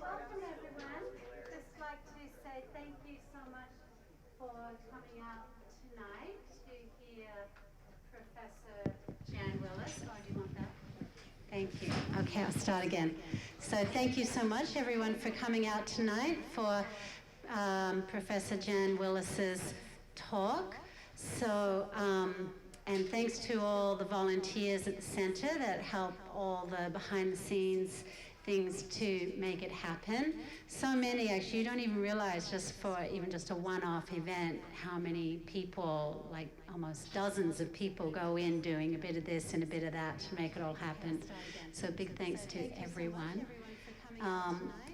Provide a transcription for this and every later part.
Welcome everyone. Just like to say thank you so much for coming out tonight to hear Professor Jan Willis. Oh, do you want that? Thank you. Okay, I'll start again. So thank you so much everyone for coming out tonight for Professor Jan Willis's talk. So, and thanks to all the volunteers at the center that help all the behind the scenes things to make it happen. So many, actually, you don't even realize just for even just a one-off event how many people, like almost dozens of people go in doing a bit of this and a bit of that to make it all happen. So big thanks to everyone.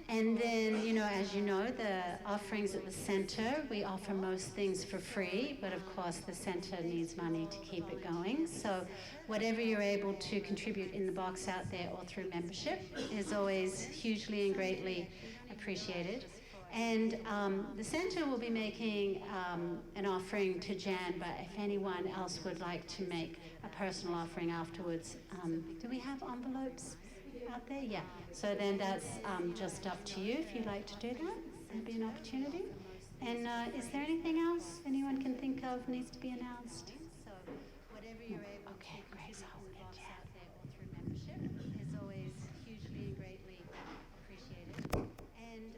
And then, you know, as you know, the offerings at the center, we offer most things for free, but of course the center needs money to keep it going. So whatever you're able to contribute in the box out there or through membership is always hugely and greatly appreciated. And the center will be making an offering to Jan, but if anyone else would like to make a personal offering afterwards, do we have envelopes? out there? Yeah. So then that's just up to you if you'd like to do that. There'll be an opportunity. And is there anything else anyone can think of needs to be announced? So whatever you're able to contribute in the box out there or through membership is always hugely and greatly appreciated. And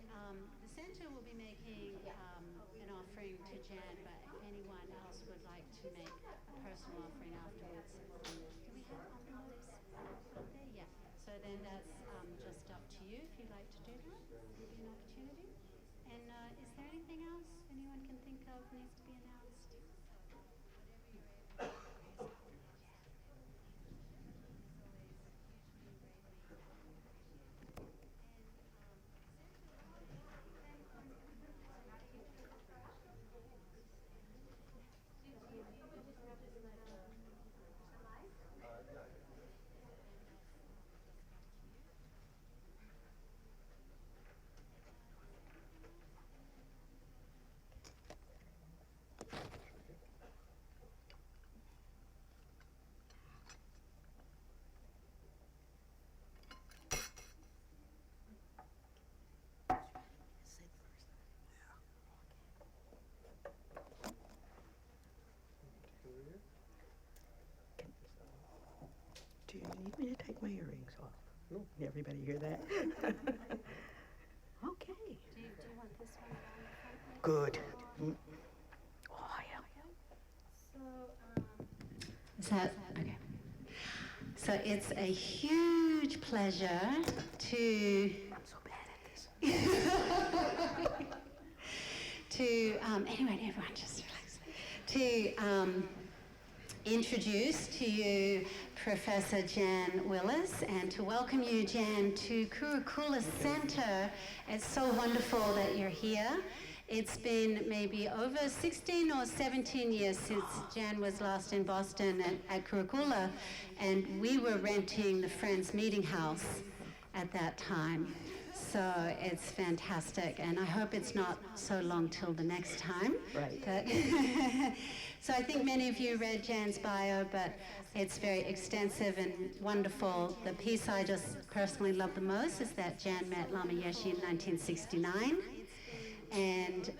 the centre will be making an offering to Jan, but if anyone else would like to make a personal offering afterwards, do we have envelopes out there? Yeah. So then that's just up to you if you'd like to do that. There'll be an opportunity. And is there anything else anyone can think of needs to be announced? Do you need me to take my earrings off? No. Did everybody hear that? Okay. Do you want this one around the front? Good. Mm. Oh, yeah. So, is that okay? So it's a huge pleasure to I'm so bad at this. to anyway, everyone just relax. To introduce to you Professor Jan Willis and to welcome you, Jan, to Kurukulla Center. It's so wonderful that you're here. It's been maybe over 16 or 17 years since Jan was last in Boston at Kurukulla, and we were renting the Friends Meeting House at that time. So it's fantastic, and I hope it's not so long till the next time. Right. But so I think many of you read Jan's bio, but it's very extensive and wonderful. The piece I just personally love the most is that Jan met Lama Yeshe in 1969. And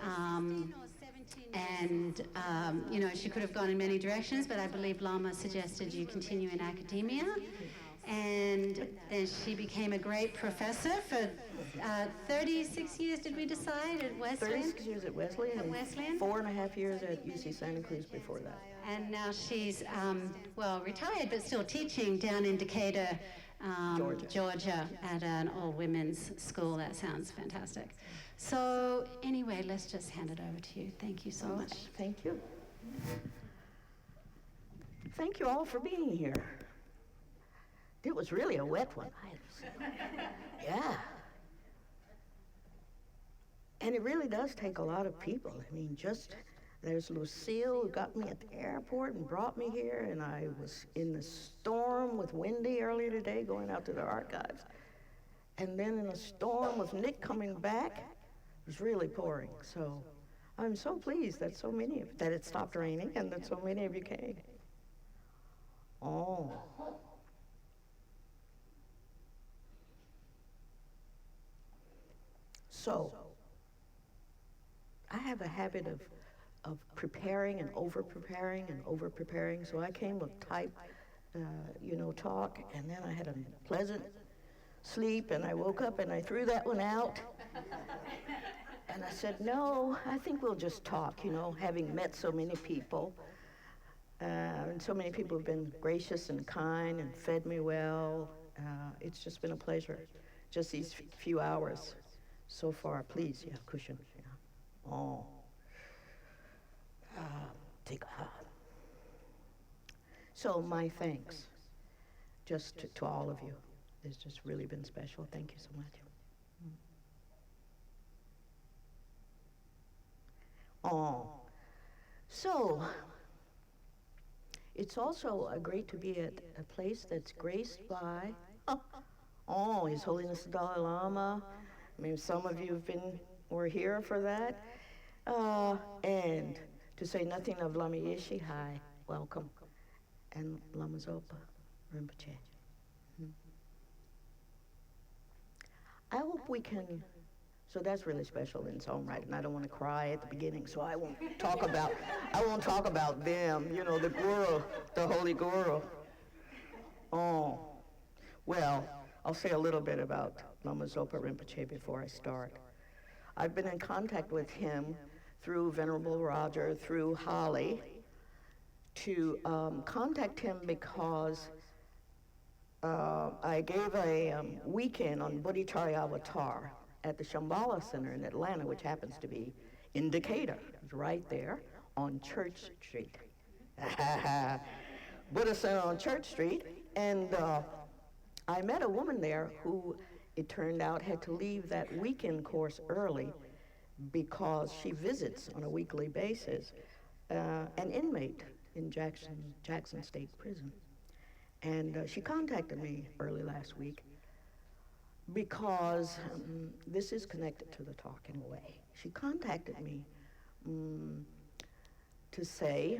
you know, she could have gone in many directions, but I believe Lama suggested you continue in academia. And then she became a great professor for 36 years, did we decide, at Wesleyan? 36 years at Wesleyan. At Wesleyan? 4.5 years at UC Santa Cruz before that. And now she's, well, retired, but still teaching down in Decatur, Georgia, at an all-women's school. That sounds fantastic. So anyway, let's just hand it over to you. Thank you so much. Thank you. Thank you all for being here. It was really a wet one. Yeah. And it really does take a lot of people. I mean, there's Lucille who got me at the airport and brought me here, and I was in the storm with Wendy earlier today going out to the archives. And then in a storm with Nick coming back, it was really pouring. So I'm so pleased that that it stopped raining and that so many of you came. Oh. So, I have a habit of preparing and over-preparing and over-preparing, so I came with type, talk, and then I had a pleasant sleep, and I woke up and I threw that one out, and I said, no, I think we'll just talk, having met so many people, and so many people have been gracious and kind and fed me well. It's just been a pleasure, just these few hours. So far, please, yeah, cushion. Yeah. Oh. Take a hug. So my thanks, just to all of you. It's just really been special. Thank you so much. Oh. So, it's also great to be at a place that's graced by, His Holiness the Dalai Lama. I mean, some of you were here for that. And to say nothing of Lama Yeshe, hi, welcome. And Lama Zopa, Rinpoche. I hope we can, so that's really special in its own right, and I don't want to cry at the beginning, so I won't talk about them, you know, the guru, the holy guru. Oh, well, I'll say a little bit about Lama Zopa Rinpoche before I start. I've been in contact with him through Venerable Roger, through Holly, to contact him because I gave a weekend on Bodhicharya Avatar at the Shambhala Center in Atlanta, which happens to be in Decatur. It's right there on Church Street. Buddhist Center on Church Street. And I met a woman there who, it turned out, had to leave that weekend course early because she visits on a weekly basis an inmate in Jackson State Prison. And she contacted me early last week because this is connected to the talk in a way. She contacted me to say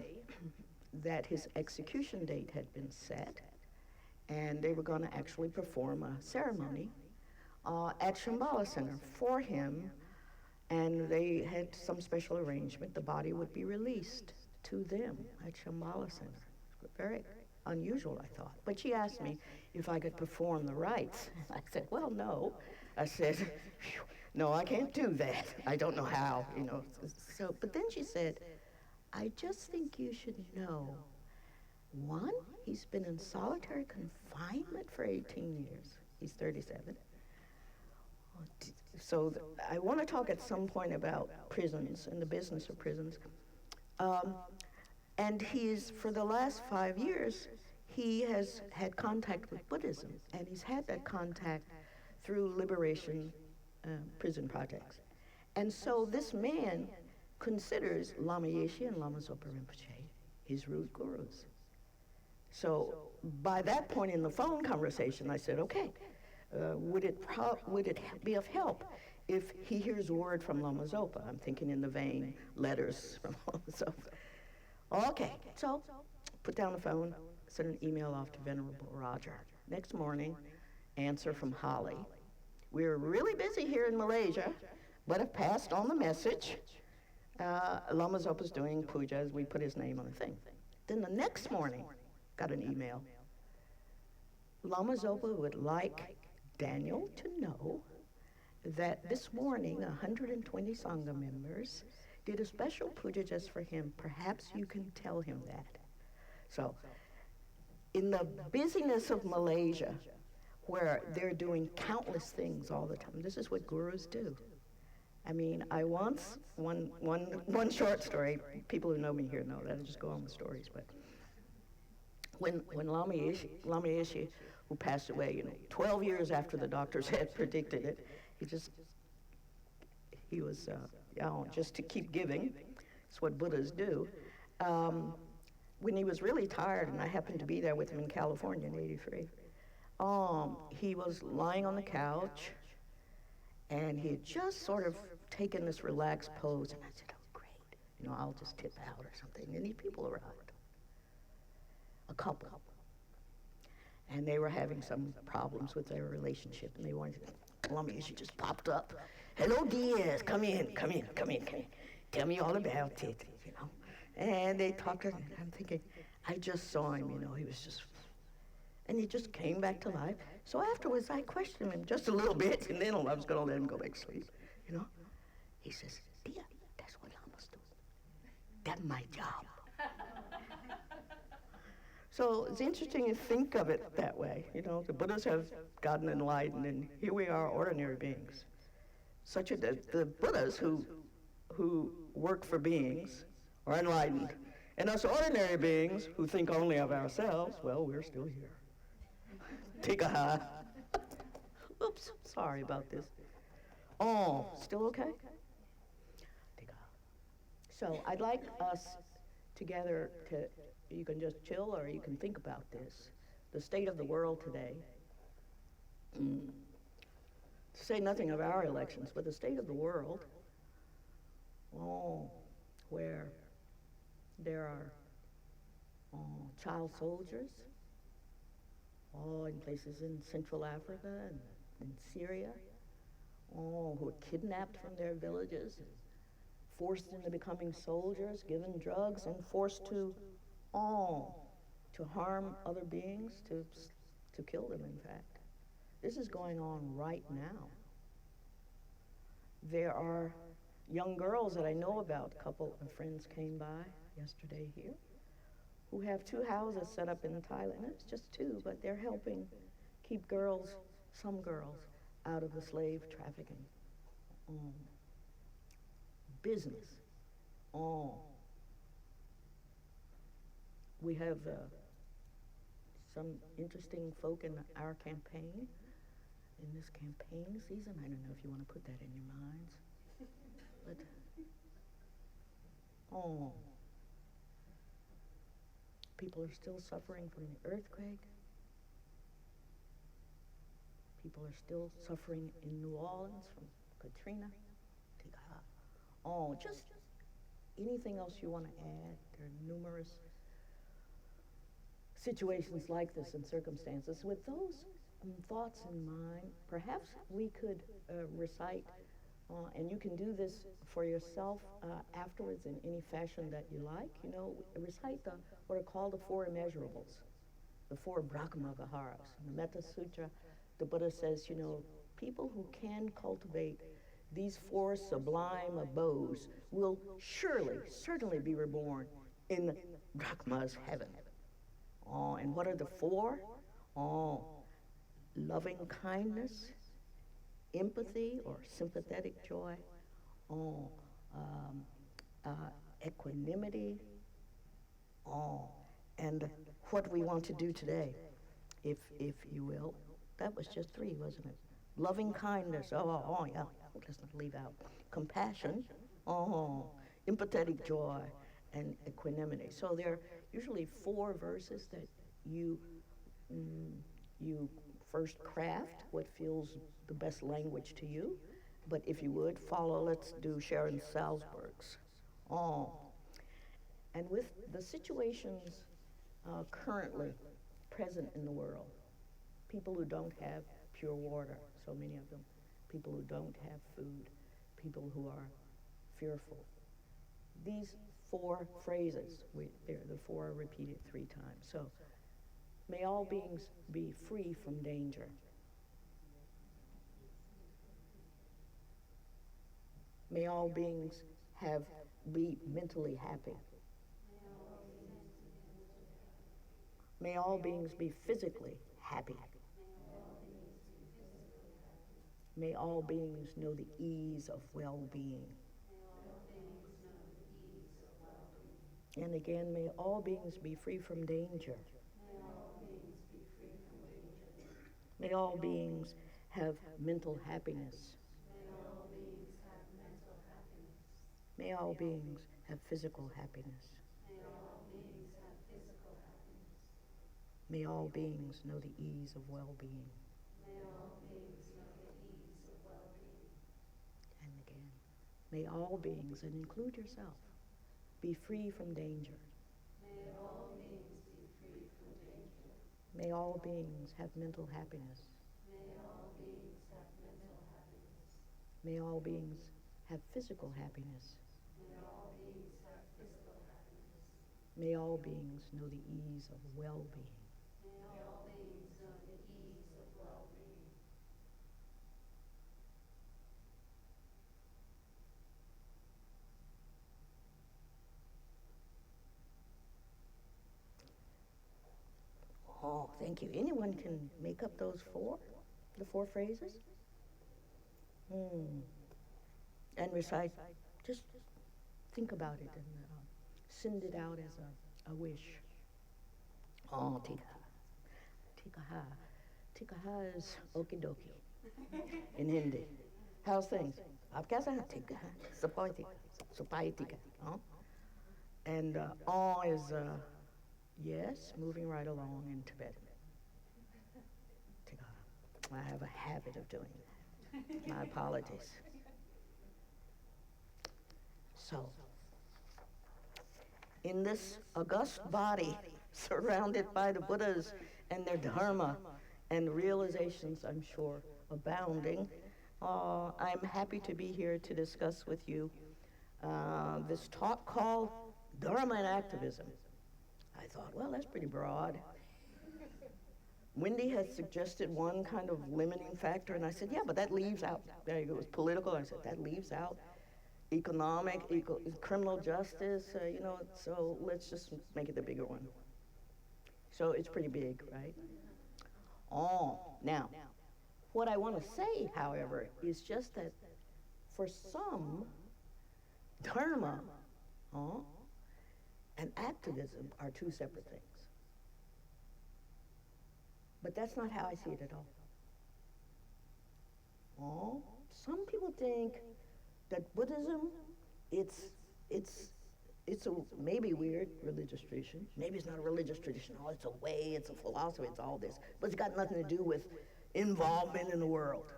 that his execution date had been set, and they were going to actually perform a ceremony at Shambhala Center for him, and they had some special arrangement. The body would be released to them at Shambhala Center. Very unusual, I thought. But she asked me if I could perform the rites. I said, well, no. I said, no, I can't do that. I don't know how, you know. So, but then she said, I just think you should know. One, he's been in solitary confinement for 18 years. He's 37. So I want to talk at some point about prisons and the business of prisons. And he's, for the last 5 years, he has had contact with Buddhism, and he's had that contact through liberation prison projects. And so this man considers Lama Yeshe and Lama Zopa Rinpoche his root gurus. So by that point in the phone conversation, I said, okay, would it be of help if he hears word from Lama Zopa? I'm thinking in the vein, letters from Lama Zopa. Okay, so put down the phone, sent an email off to Venerable Roger. Next morning, answer from Holly. We're really busy here in Malaysia, but have passed on the message. Lama Zopa's doing pujas. We put his name on the thing. Then the next morning, got an email. Lama Zopa would like Daniel to know that this morning 120 Sangha members did a special puja just for him. Perhaps you can tell him that. So, in the busyness of Malaysia, where they're doing countless things all the time, this is what gurus do. I mean, I once, one short story, people who know me here know that, I just go on with stories, but when Lama Yeshe, who passed away, 12 years after the doctors had predicted it, he was just to keep giving. It's what Buddhas do. When he was really tired, and I happened to be there with him in California in '83, he was lying on the couch, and he had just sort of taken this relaxed pose, and I said, oh, great, I'll just tip out or something. And these people arrived, a couple, and they were having some problems with their relationship, and they wanted to, Lama Yeshe just popped up. Hello, Diaz, come in. Tell me all about it, And they talked, and I'm thinking, I just saw him, he was just, and he just came back to life. So afterwards, I questioned him just a little bit, and then I was going to let him go back to sleep, He says, Dia, that's what Lamas do. That's my job. So it's interesting to think of it that way. The Buddhas have gotten enlightened, and here we are, ordinary beings. The Buddhas who work for beings are enlightened. And us ordinary beings who think only of ourselves, well, we're still here. Take a high. Oops, sorry about this. Oh, still okay? Take a high. So I'd like us together to, you can just chill or you can think about this. The state of the world today. To say nothing of our elections, but the state of the world, where there are child soldiers, in places in Central Africa and in Syria, who were kidnapped from their villages, and forced into becoming soldiers, given drugs, and forced to harm other beings, to kill them, in fact. This is going on right now. There are young girls that I know about, a couple of friends came by yesterday here, who have 2 houses set up in Thailand. It's just 2, but they're helping keep girls, some girls, out of the slave trafficking business. We have some interesting folk in our campaign, in this campaign season. I don't know if you want to put that in your minds. But, people are still suffering from the earthquake. People are still suffering in New Orleans from Katrina. Just anything else you want to add? There are numerous situations like this and circumstances. With those thoughts in mind, perhaps we could recite, and you can do this for yourself afterwards in any fashion that you like, recite what are called the 4 immeasurables, the 4 Brahmagaharas. In the Metta Sutra, the Buddha says, people who can cultivate these 4 sublime abodes will certainly be reborn in Brahma's heaven. And what are the 4? Loving kindness, empathy or sympathetic joy, equanimity, and what we want to do today, if you will. That was just 3, wasn't it? Loving kindness, yeah, let's not leave out. Compassion, empathetic joy, and equanimity. So there are usually 4 verses that you first craft what feels the best language to you. But if you would, let's do Sharon Salzberg's. And with the situations currently present in the world, people who don't have pure water, so many of them, people who don't have food, people who are fearful. These 4 phrases, the 4 are repeated 3 times. So, may all beings be free from danger. May all beings be mentally happy. May all beings be physically happy. May all beings know the ease of well-being. And again, may all beings be free from danger. May all beings have mental happiness. May all beings have physical happiness. May all beings know the ease of well-being. And again, may all beings, and include yourself, be free from danger. May all beings have mental happiness. May all beings have physical happiness. May all beings know the ease of well-being. Thank you. Anyone can make up those 4, the 4 phrases? And recite, just think about it and send it out as a wish. Tikaha. Tikaha is okie dokie in Hindi. How's things? Aap kaisa hai? Tikaha. Sapai tika. And is yes, moving right along in Tibetan. Tikaha. I have a habit of doing that. My apologies. So, in this august body, surrounded by the Buddhas and their Dharma, and realizations, I'm sure, abounding, I'm happy to be here to discuss with you this talk called Dharma and Activism. I thought, well, that's pretty broad. Wendy had suggested one kind of limiting factor, and I said, yeah, but that leaves out, there you go, it was political. I said, that leaves out economic, criminal justice, so let's just make it the bigger one. So it's pretty big, right? Now, what I want to say, however, is just that for some, Dharma and activism are two separate things. But that's not how I see it at all. Some people think that Buddhism, it's a maybe weird religious tradition. Maybe it's not a religious tradition. Oh, it's a way, it's a philosophy, it's all this. But it's got nothing to do with involvement in the world.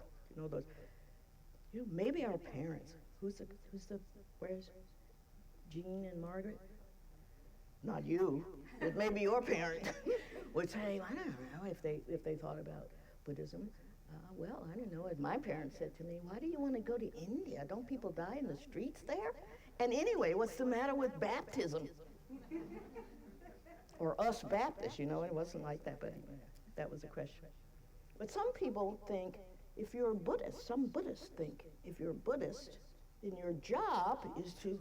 Maybe our parents. Where's Jean and Margaret? Not you, but maybe your parent would say, I don't know if they thought about Buddhism. Well, I don't know. As my parents said to me, why do you want to go to India? Don't people die in the streets there? And anyway, what's the matter with baptism? Or us Baptists, it wasn't like that, but that was a question. But some people think if you're a Buddhist, some Buddhists think if you're a Buddhist, then your job is to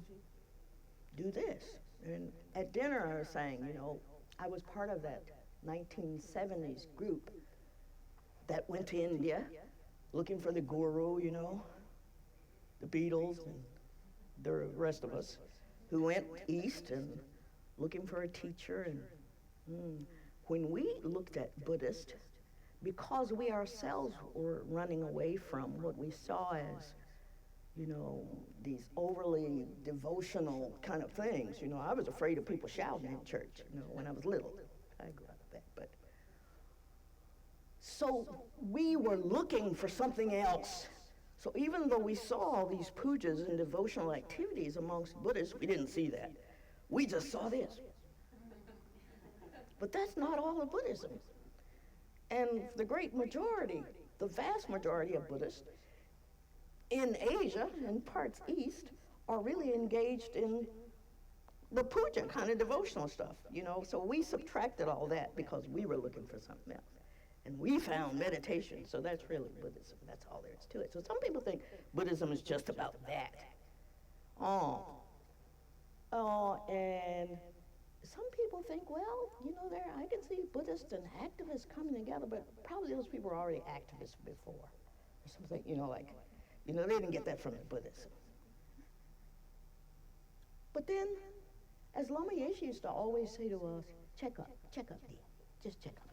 do this. And at dinner I was saying, I was part of that 1970s group that went to India looking for the guru, the Beatles and the rest of us, who went east and looking for a teacher. And when we looked at Buddhist, because we ourselves were running away from what we saw as, these overly devotional kind of things. I was afraid of people shouting in church, when I was little. I grew up with that, so we were looking for something else. So even though we saw all these pujas and devotional activities amongst Buddhists, we didn't see that. We just saw this. But that's not all of Buddhism. And the great majority, the vast majority of Buddhists in Asia and parts east are really engaged in the puja kind of devotional stuff, So we subtracted all that because we were looking for something else. And we found meditation, so that's really Buddhism. That's all there is to it. So some people think Buddhism is just about that. And some people think, well, I can see Buddhists and activists coming together, but probably those people were already activists before. Or something, they didn't get that from the Buddhism. But then, as Lama Yeshe used to always say to us, check up, dear. Just check up.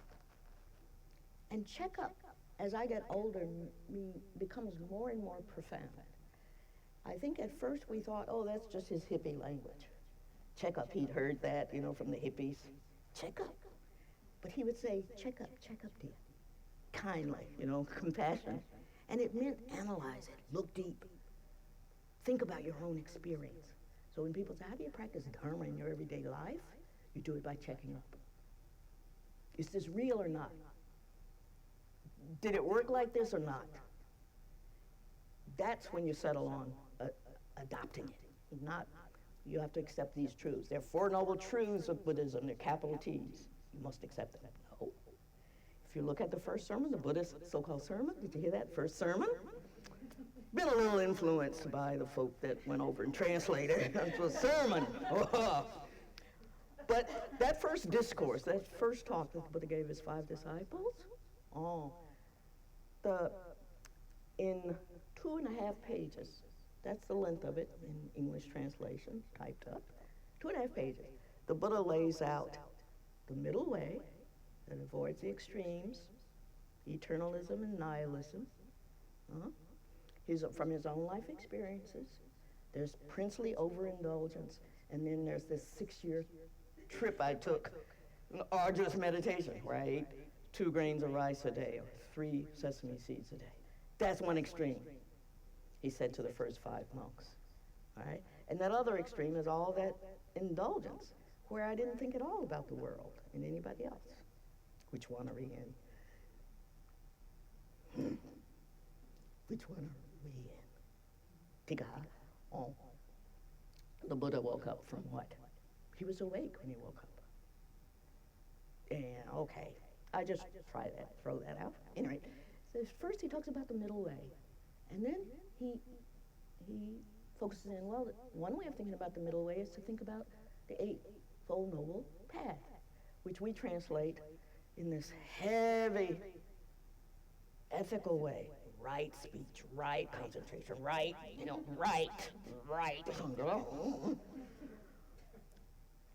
And check up, as I get older, becomes more and more profound. I think at first we thought, oh, that's just his hippie language. Check up, he'd heard that, from the hippies. Check up. But he would say, check up, dear. Kindly, compassion. And it meant analyze it, look deep. Think about your own experience. So when people say, how do you practice Dharma in your everyday life? You do it by checking up. Is this real or not? Did it work like this or not? That's when you settle on adopting it. Not, you have to accept these truths. There are 4 noble truths of Buddhism. They're capital T's. You must accept them. No. If you look at the first sermon, the Buddhist so-called sermon, did you hear that? First sermon? Been a little influenced by the folk that went over and translated. It was a sermon. But that first discourse, that first talk that the Buddha gave his 5 disciples, in 2.5 pages, that's the length of it in English translation, typed up, 2.5 pages, the Buddha lays out the middle way that avoids the extremes, eternalism and nihilism, from his own life experiences. There's princely overindulgence, and then there's this 6-year trip I took, arduous meditation, right? 2 grains of rice a day, or 3 sesame seeds a day. That's one extreme, he said to the first 5 monks, all right? And that other extreme is all that indulgence, where I didn't think at all about the world and anybody else. Which one are we in? which one are we in? Tika. Oh. The Buddha woke up from what? He was awake when he woke up. And okay, I just throw that out. Anyway, so first he talks about the middle way, and then he focuses in, well, one way of thinking about the middle way is to think about the Eightfold Noble Path, which we translate in this heavy ethical way. Right speech, right concentration, right, right.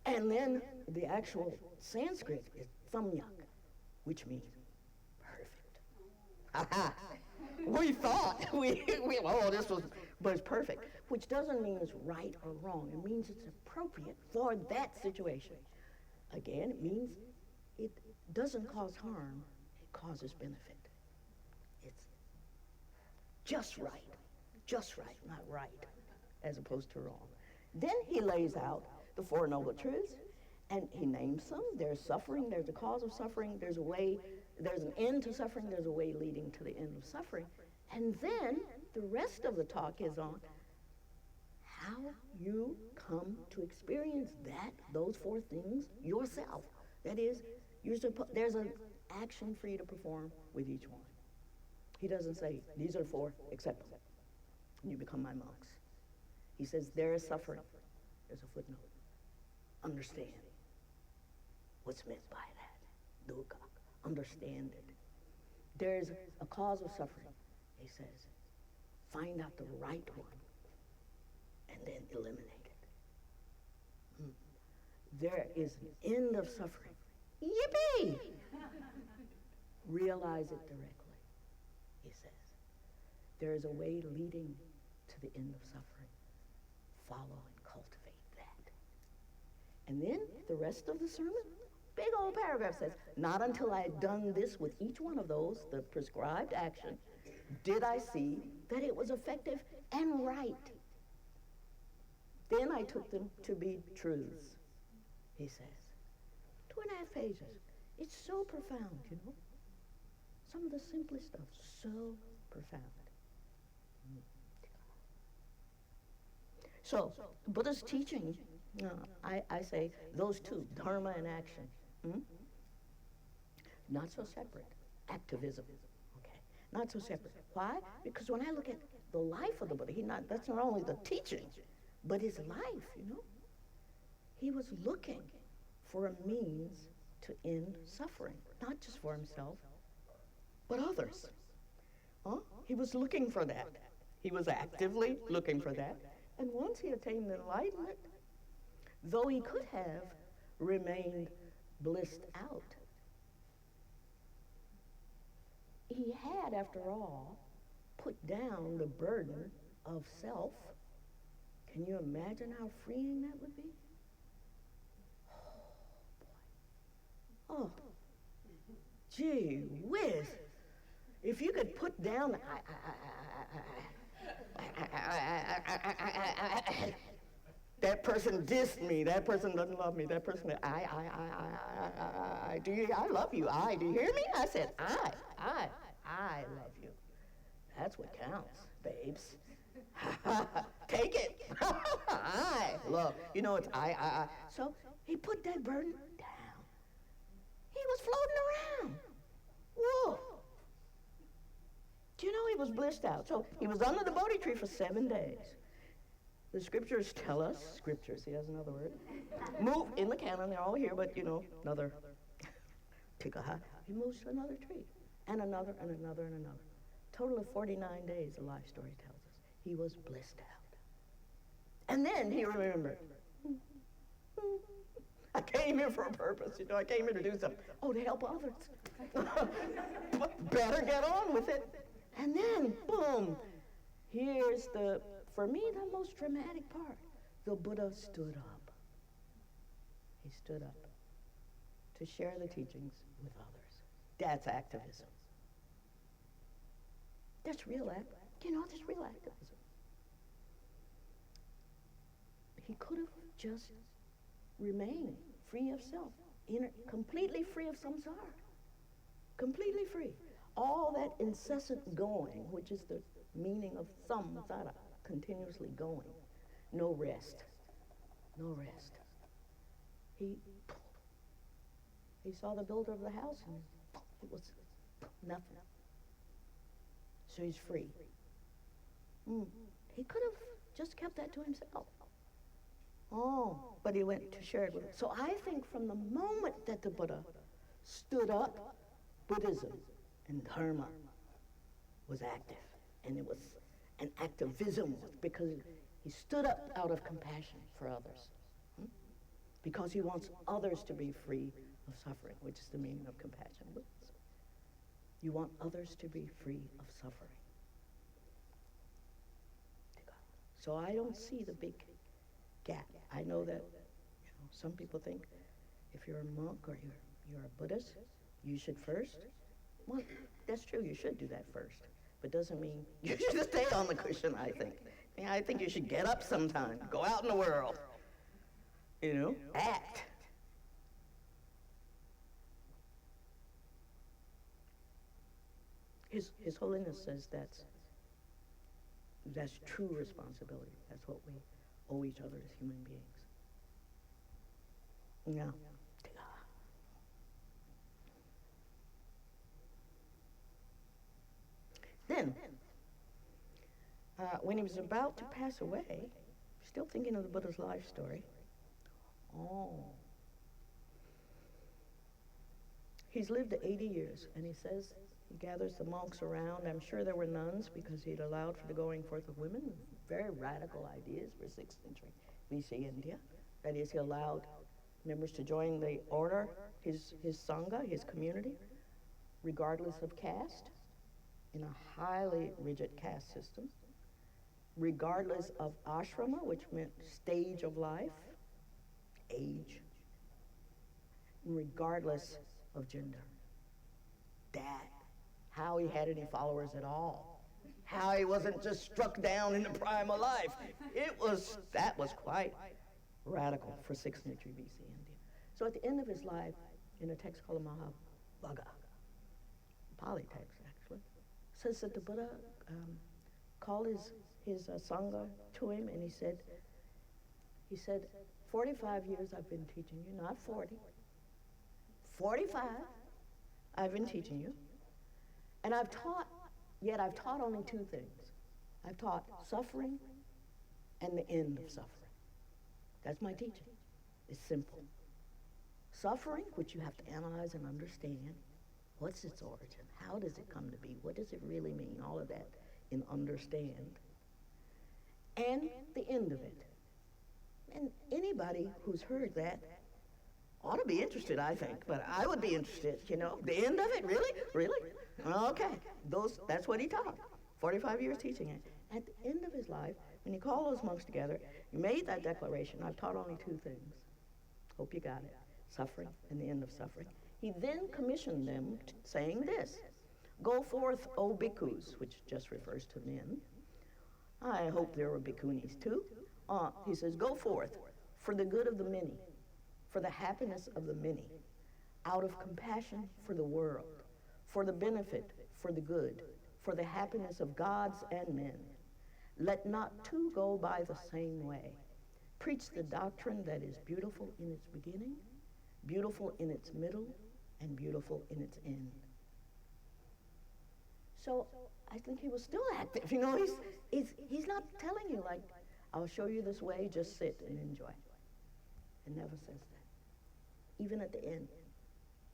And then the actual Sanskrit is samyak, which means perfect. Aha! We thought, but it's perfect, which doesn't mean it's right or wrong. It means it's appropriate for that situation. Again, it means it doesn't cause harm, it causes benefit. It's just right, not right, as opposed to wrong. Then he lays out the Four Noble Truths, and he names them. There's suffering, there's a cause of suffering, there's an end to suffering, there's a way leading to the end of suffering. And then the rest of the talk is on how you come to experience those four things yourself. That is, there's an action for you to perform with each one. He doesn't say, these are four, accept them. You become my monks. He says, there is suffering. There's a footnote. Understand what's meant by that. Dukkha. Understand it. There's a cause of suffering. He says, find out the right one and then eliminate it. There is an end of suffering. Yippee! Realize it directly, he says. There is a way leading to the end of suffering. Follow and cultivate that. And then the rest of the sermon, big old paragraph says, not until I had done this with each one of those, the prescribed action, did I see that it was effective and right. Then I took them to be truths, he says. 2.5 pages. It's so profound, Some of the simplest stuff, so profound. So, Buddha's teaching, I say those two, Dharma and action, not so separate. Activism, okay, not so separate. Why? Because when I look at the life of the Buddha, that's not only the teaching, but his life, He was looking for a means to end suffering, not just for himself, but others. He was looking for that. He was actively looking for that. And once he attained enlightenment, though he could have remained blissed out, he had, after all, put down the burden of self. Can you imagine how freeing that would be? Oh, boy. Oh, gee whiz. If you could put down that person dissed me, that person doesn't love me, that person, I love you, do you hear me? I said, I love you. That's what counts, babes. Take it. I love, it's I. So he put that burden down. He was floating around. Whoa. Do you know he was blissed out? So he was under the Bodhi tree for 7 days. The scriptures tell us, he has another word, move in the canon, they're all here, but another, tikaha, he moves to another tree, and another, and another, and another. Total of 49 days, the life story tells us. He was blissed out. And then he remembered, I came here for a purpose, I came here to do something. Oh, to help others. Better get on with it. And then, boom, here's for me, the most dramatic part. The Buddha stood up. He stood up to share the teachings with others. That's activism. That's real activism. He could have just remained free of self, completely free of samsara, completely free. all that incessant going, which is the meaning of samsara, continuously going, no rest, no rest. He saw the builder of the house and it was nothing. So he's free. He could have just kept that to himself. Oh, but he went to share it with us. So I think from the moment that the Buddha stood up, Buddhism and Dharma was active. And it was an activism because he stood up out of compassion for others. Because he wants others to be free of suffering, which is the meaning of compassion. You want others to be free of suffering. So I don't see the big gap. I know that some people think if you're a monk or you're a Buddhist, you should first. Well, that's true, you should do that first. But doesn't mean you should stay on the cushion, I think. I think you should get up sometime, go out in the world, act. His Holiness says that's true responsibility. That's what we owe each other as human beings. Yeah. Then, when he was about to pass away, still thinking of the Buddha's life story, he's lived 80 years, and he says he gathers the monks around. I'm sure there were nuns because he'd allowed for the going forth of women. Very radical ideas for 6th century BC India. That is, he allowed members to join the order, his sangha, his community, regardless of caste, in a highly rigid caste system, regardless of ashrama, which meant stage of life, age, and regardless of gender. How he had any followers at all, how he wasn't just struck down in the prime of life. That was quite radical for 6th century BC India. So at the end of his life, in a text called the Mahabhaga, Pali text actually, says that the Buddha called his sangha to him, and he said, 45 years I've been teaching you, not 40. 45 I've been teaching you. And I've taught only two things. I've taught suffering and the end of suffering. That's my teaching. It's simple. Suffering, which you have to analyze and understand. What's its origin? How does it come to be? What does it really mean? All of that in understand. And the end of it. And anybody who's heard that ought to be interested, I think. But I would be interested, The end of it? Really? Really? Okay. That's what he taught. 45 years teaching it. At the end of his life, when he called those monks together, he made that declaration, I've taught only two things. Hope you got it. Suffering and the end of suffering. He then commissioned them saying this, go forth, O bhikkhus, which just refers to men. I hope there were bhikkhunis too. He says, go forth for the good of the many, for the happiness of the many, out of compassion for the world, for the benefit, for the good, for the happiness of gods and men. Let not two go by the same way. Preach the doctrine that is beautiful in its beginning, beautiful in its middle, and beautiful in its end. So I think he was still active. He's not telling you like, I'll show you this way, just sit and enjoy. It never says that. Even at the end,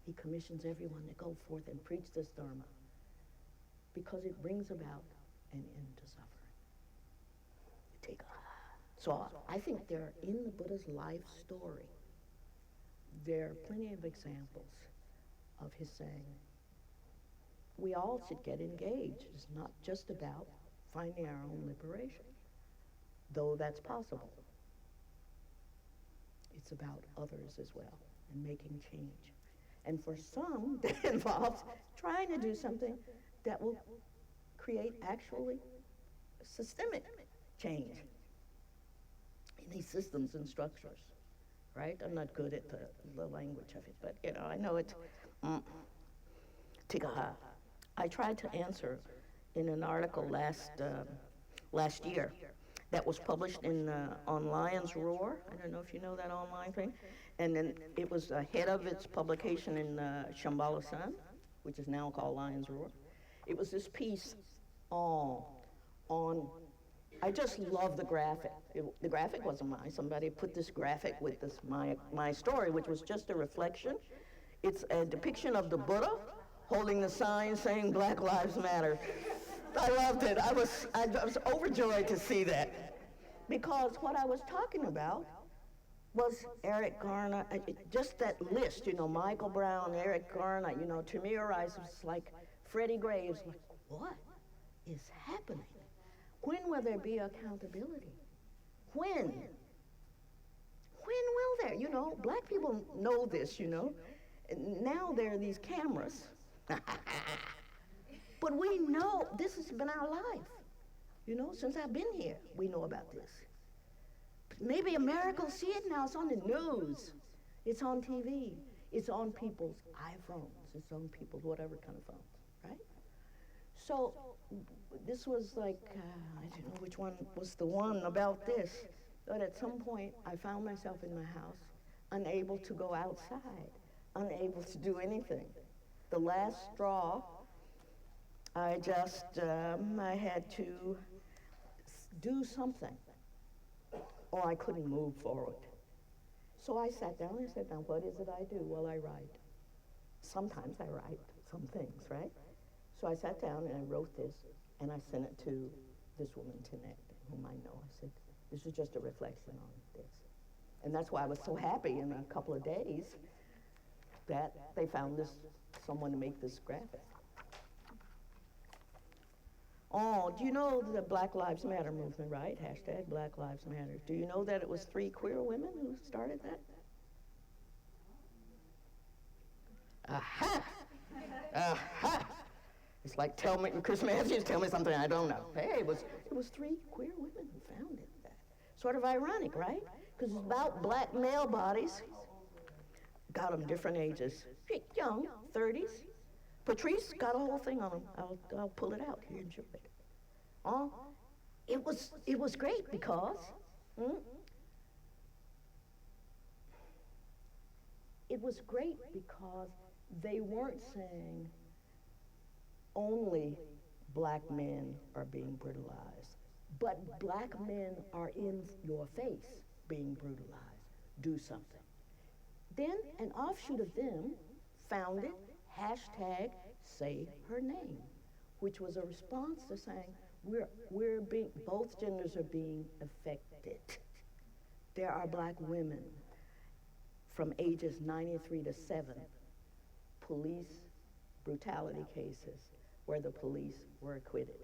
he commissions everyone to go forth and preach this Dharma because it brings about an end to suffering. So I think there, in the Buddha's life story, there are plenty of examples of his saying, we all should get engaged. It's not just about finding our own liberation, though that's possible. It's about others as well and making change. And for some, that involves trying to do something that will create actually systemic change in these systems and structures, right? I'm not good at the language of it, but I know it's tikaha. I tried to answer in an article last year that was published on Lion's Roar. I don't know if you know that online thing. And then it was ahead of its publication in Shambhala Sun, which is now called Lion's Roar. It was this piece on, I just love the graphic. The graphic wasn't mine. Somebody put this graphic with this my story, which was just a reflection. It's a depiction of the Buddha holding the sign saying Black Lives Matter. I loved it. I was overjoyed to see that. Because what I was talking about was Eric Garner, just that list, Michael Brown, Eric Garner, Tamir Rice, was like Freddie Graves. Like, what is happening? When will there be accountability? When? When will there? Black people know this, Now there are these cameras. But we know this has been our life. Since I've been here, we know about this. Maybe America will see it now. It's on the news. It's on TV. It's on people's iPhones. It's on people's whatever kind of phones, right? So this was like, I don't know which one was the one about this, but at some point I found myself in my house, unable to go outside, unable to do anything. The last straw, I had to do something, or I couldn't move forward. So I sat down and I said, now what is it I do? Well, I write. Sometimes I write some things, right? So I sat down and I wrote this, and I sent it to this woman, Tinette, whom I know. I said, this is just a reflection on this. And that's why I was so happy in a couple of days that they found someone to make this graphic. Oh, do you know the Black Lives Matter movement, right? Hashtag Black Lives Matter. Do you know that it was 3 queer women who started that? Aha! Aha! It's like Chris Matthews, tell me something I don't know. Hey, it was 3 queer women who founded that. Sort of ironic, right? Because it's about black male bodies. Got them different ages. Young, 30s. Patrice got a whole thing on them. I'll pull it out here and show it. Oh, it was great because they weren't saying only black men are being brutalized, but black men are in your face being brutalized. Do something. Then an offshoot of them founded hashtag Say Her Name, which was a response to saying both genders are being affected. There are black women from ages 93 to 7, police brutality cases where the police were acquitted.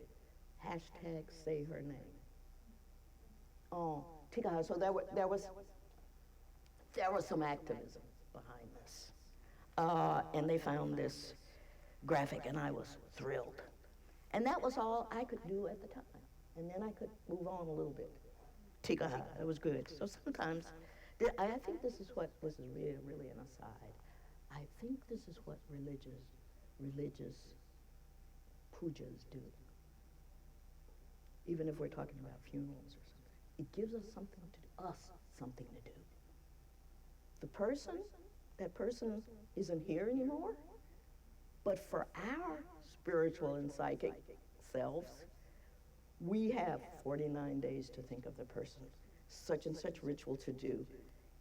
Hashtag Say Her Name. Oh, tika. So there was some activism behind this. And they found this graphic, and I was thrilled. And that was all I could do at the time. And then I could move on a little bit. Tika, it was good. So sometimes, I think this is what, this is really an aside. I think this is what religious pujas do. Even if we're talking about funerals or something. It gives us something to do. That person isn't here anymore, but for our spiritual and psychic selves, we have 49 days to think of the person, such and such ritual to do.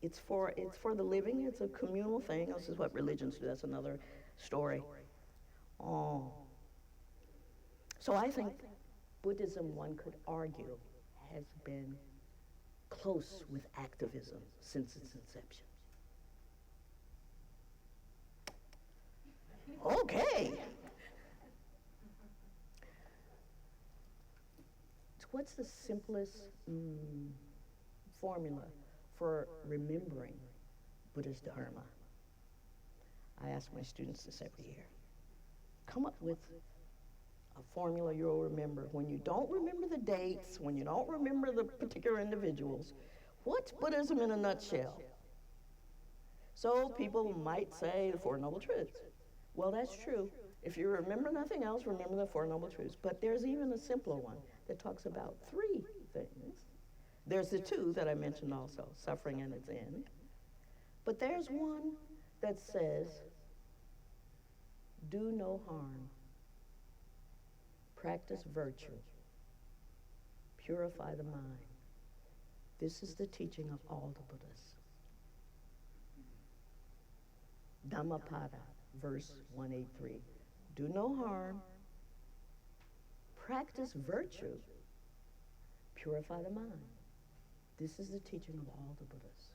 It's for the living, it's a communal thing. This is what religions do, that's another story. Oh. So I think Buddhism, one could argue, has been close with activism since its inception. Okay. What's the simplest formula for remembering Buddha's Dharma? I ask my students this every year. Come up with a formula you'll remember. When you don't remember the dates, when you don't remember the particular individuals, what's Buddhism in a nutshell? So people might say the Four Noble Truths. Well, that's true. If you remember nothing else, remember the Four Noble Truths. But there's even a simpler one that talks about three things. There's the two that I mentioned also, suffering and its end. But there's one that says, do no harm, practice virtue, purify the mind. This is the teaching of all the Buddhists. Dhammapada, verse 183. Do no harm, practice virtue, purify the mind. This is the teaching of all the Buddhists.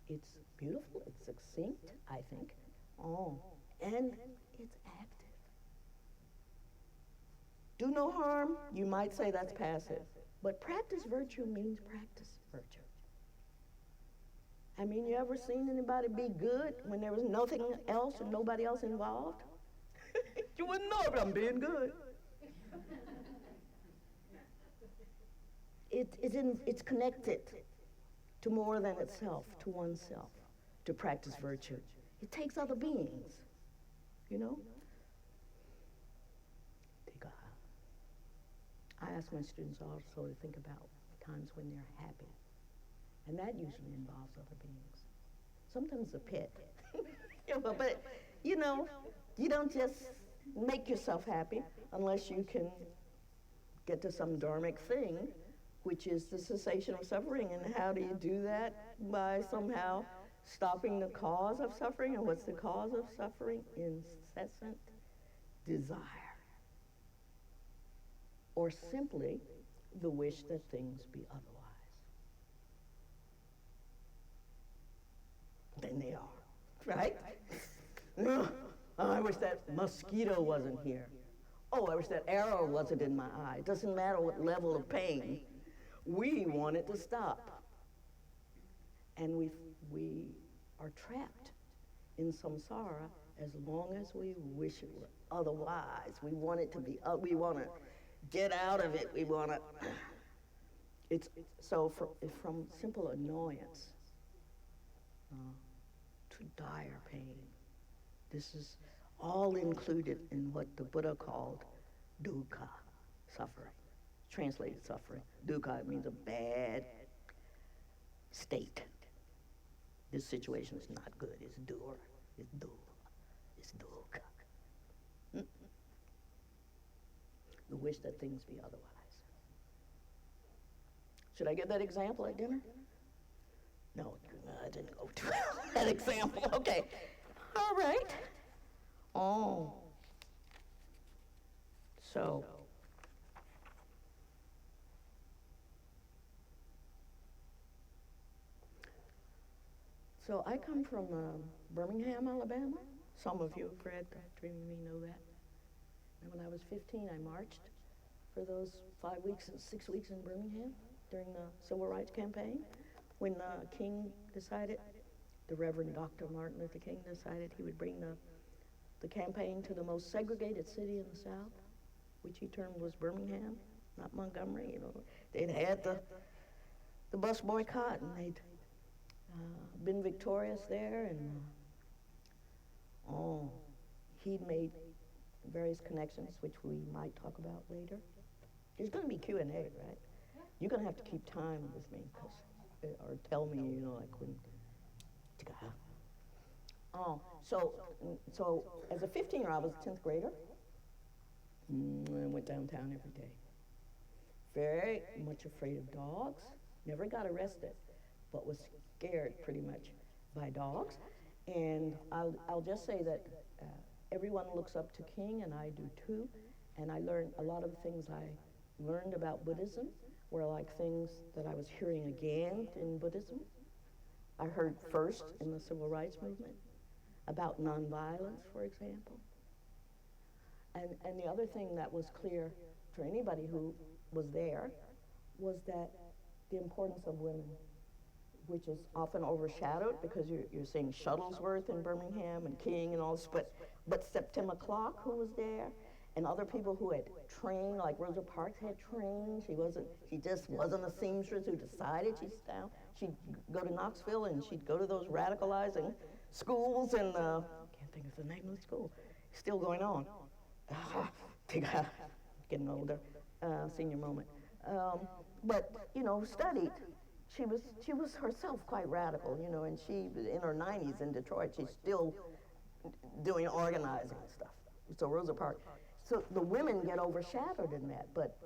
It's beautiful, it's succinct, I think. Oh, and it's active. Do no harm, you might say that's passive, but practice virtue means practice virtue. I mean, you ever seen anybody be good when there was nothing else and nobody else involved? You wouldn't know if I'm being good. It's connected to more than itself, to oneself, to practice virtue. It takes other beings, you know? I ask my students also to think about times when they're happy. And that usually involves other beings. Sometimes a pet. But, you know, you don't just make yourself happy unless you can get to some dharmic thing, which is the cessation of suffering. And how do you do that? By somehow stopping the cause of suffering. And what's the cause of suffering? Incessant desire. Or simply the wish that things be otherwise than they are, right? Oh, I wish that mosquito wasn't here. Oh, I wish that arrow wasn't in my eye. It doesn't matter what level of pain. We want it to stop. And we are trapped in samsara as long as we wish it were otherwise. We want it to be, we want to get out of it. We want to, it's so from simple annoyance to dire pain. This is all included in what the Buddha called dukkha, suffering. Translated suffering. Dukkha means a bad state. This situation is not good. It's dur. It's du. It's dukkha. The wish that things be otherwise. Should I give that example at dinner? No, I didn't go to that example. Okay. All right. Oh. So I come from Birmingham, Alabama. Some of you have read Dreaming Me know that. And when I was 15, I marched for those 5 weeks and 6 weeks in Birmingham during the Civil Rights campaign. When King decided, the Reverend Dr. Martin Luther King decided he would bring the campaign to the most segregated city in the South, which he termed was Birmingham, not Montgomery. You know, they'd had the bus boycott, and they'd been victorious there, and he'd made various connections, which we might talk about later. There's going to be Q&A, right? You're going to have to keep time with me, or tell me, you know, like when. So as a 15-year-old, I was a 10th grader. I went downtown every day. Very much afraid of dogs. Never got arrested, but was scared pretty much by dogs. And I'll just say that everyone looks up to King, and I do too. And I learned a lot of the things I learned about Buddhism were like things that I was hearing again in Buddhism. I heard first in the Civil Rights Movement about nonviolence, for example. And the other thing that was clear for anybody who was there was that the importance of women, which is often overshadowed because you're seeing Shuttlesworth in Birmingham and King and all this, but Septima Clark, who was there, and other people who had trained, like Rosa Parks had trained. She just wasn't a seamstress who decided she'd go to Knoxville and she'd go to those radicalizing schools in, can't think of the name of the school, still going on. Getting older, senior moment. But, you know, studied. She was herself quite radical, you know, and she, in her 90s in Detroit, she's still doing organizing and stuff. So Rosa Parks. So the women get overshadowed in that, but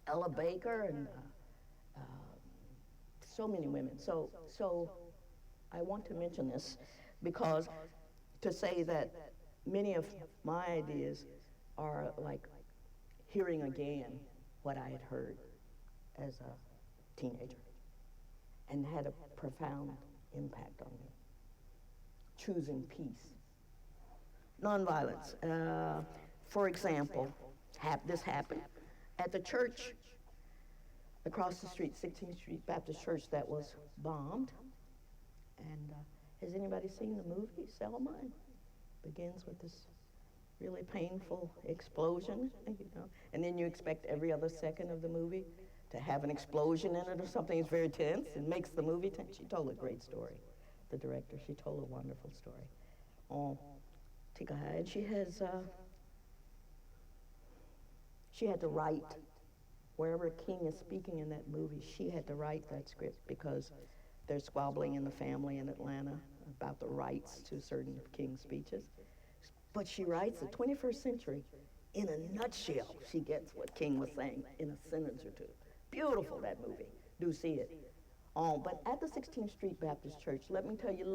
Ella Baker and so many women. So I want to mention this because to say that many of my ideas are like hearing again what I had heard as a teenager and had a profound impact on me. Choosing peace. Nonviolence. For example, this happened at the church across the street, 16th Street Baptist Church, that was bombed. And has anybody seen the movie, Selma? It begins with this really painful explosion, you know, and then you expect every other second of the movie to have an explosion in it or something. It's very tense. It makes the movie tense. She told a great story, the director. She told a wonderful story. Oh, Tikahai, and she had to write, wherever King is speaking in that movie, she had to write that script because there's squabbling in the family in Atlanta about the rights to certain King speeches. But she writes the 21st century in a nutshell. She gets what King was saying in a sentence or two. Beautiful, that movie. Do see it. But at the 16th Street Baptist Church, let me tell you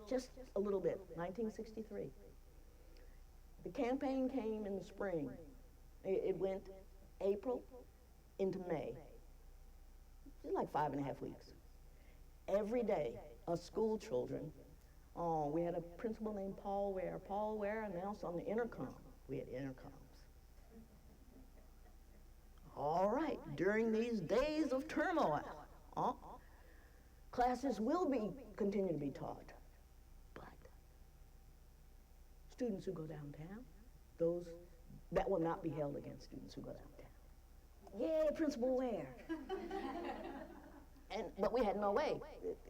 just a little bit, 1963. The campaign came in the spring. It went April into May. It was like 5.5 weeks. Every day, school children, we had a principal named Paul Ware. Paul Ware announced on the intercom. We had intercoms. All right, during these days of turmoil, classes will continue to be taught, but students who go downtown, that will not be held against students who go downtown. Yay, Principal Ware. But we had no way.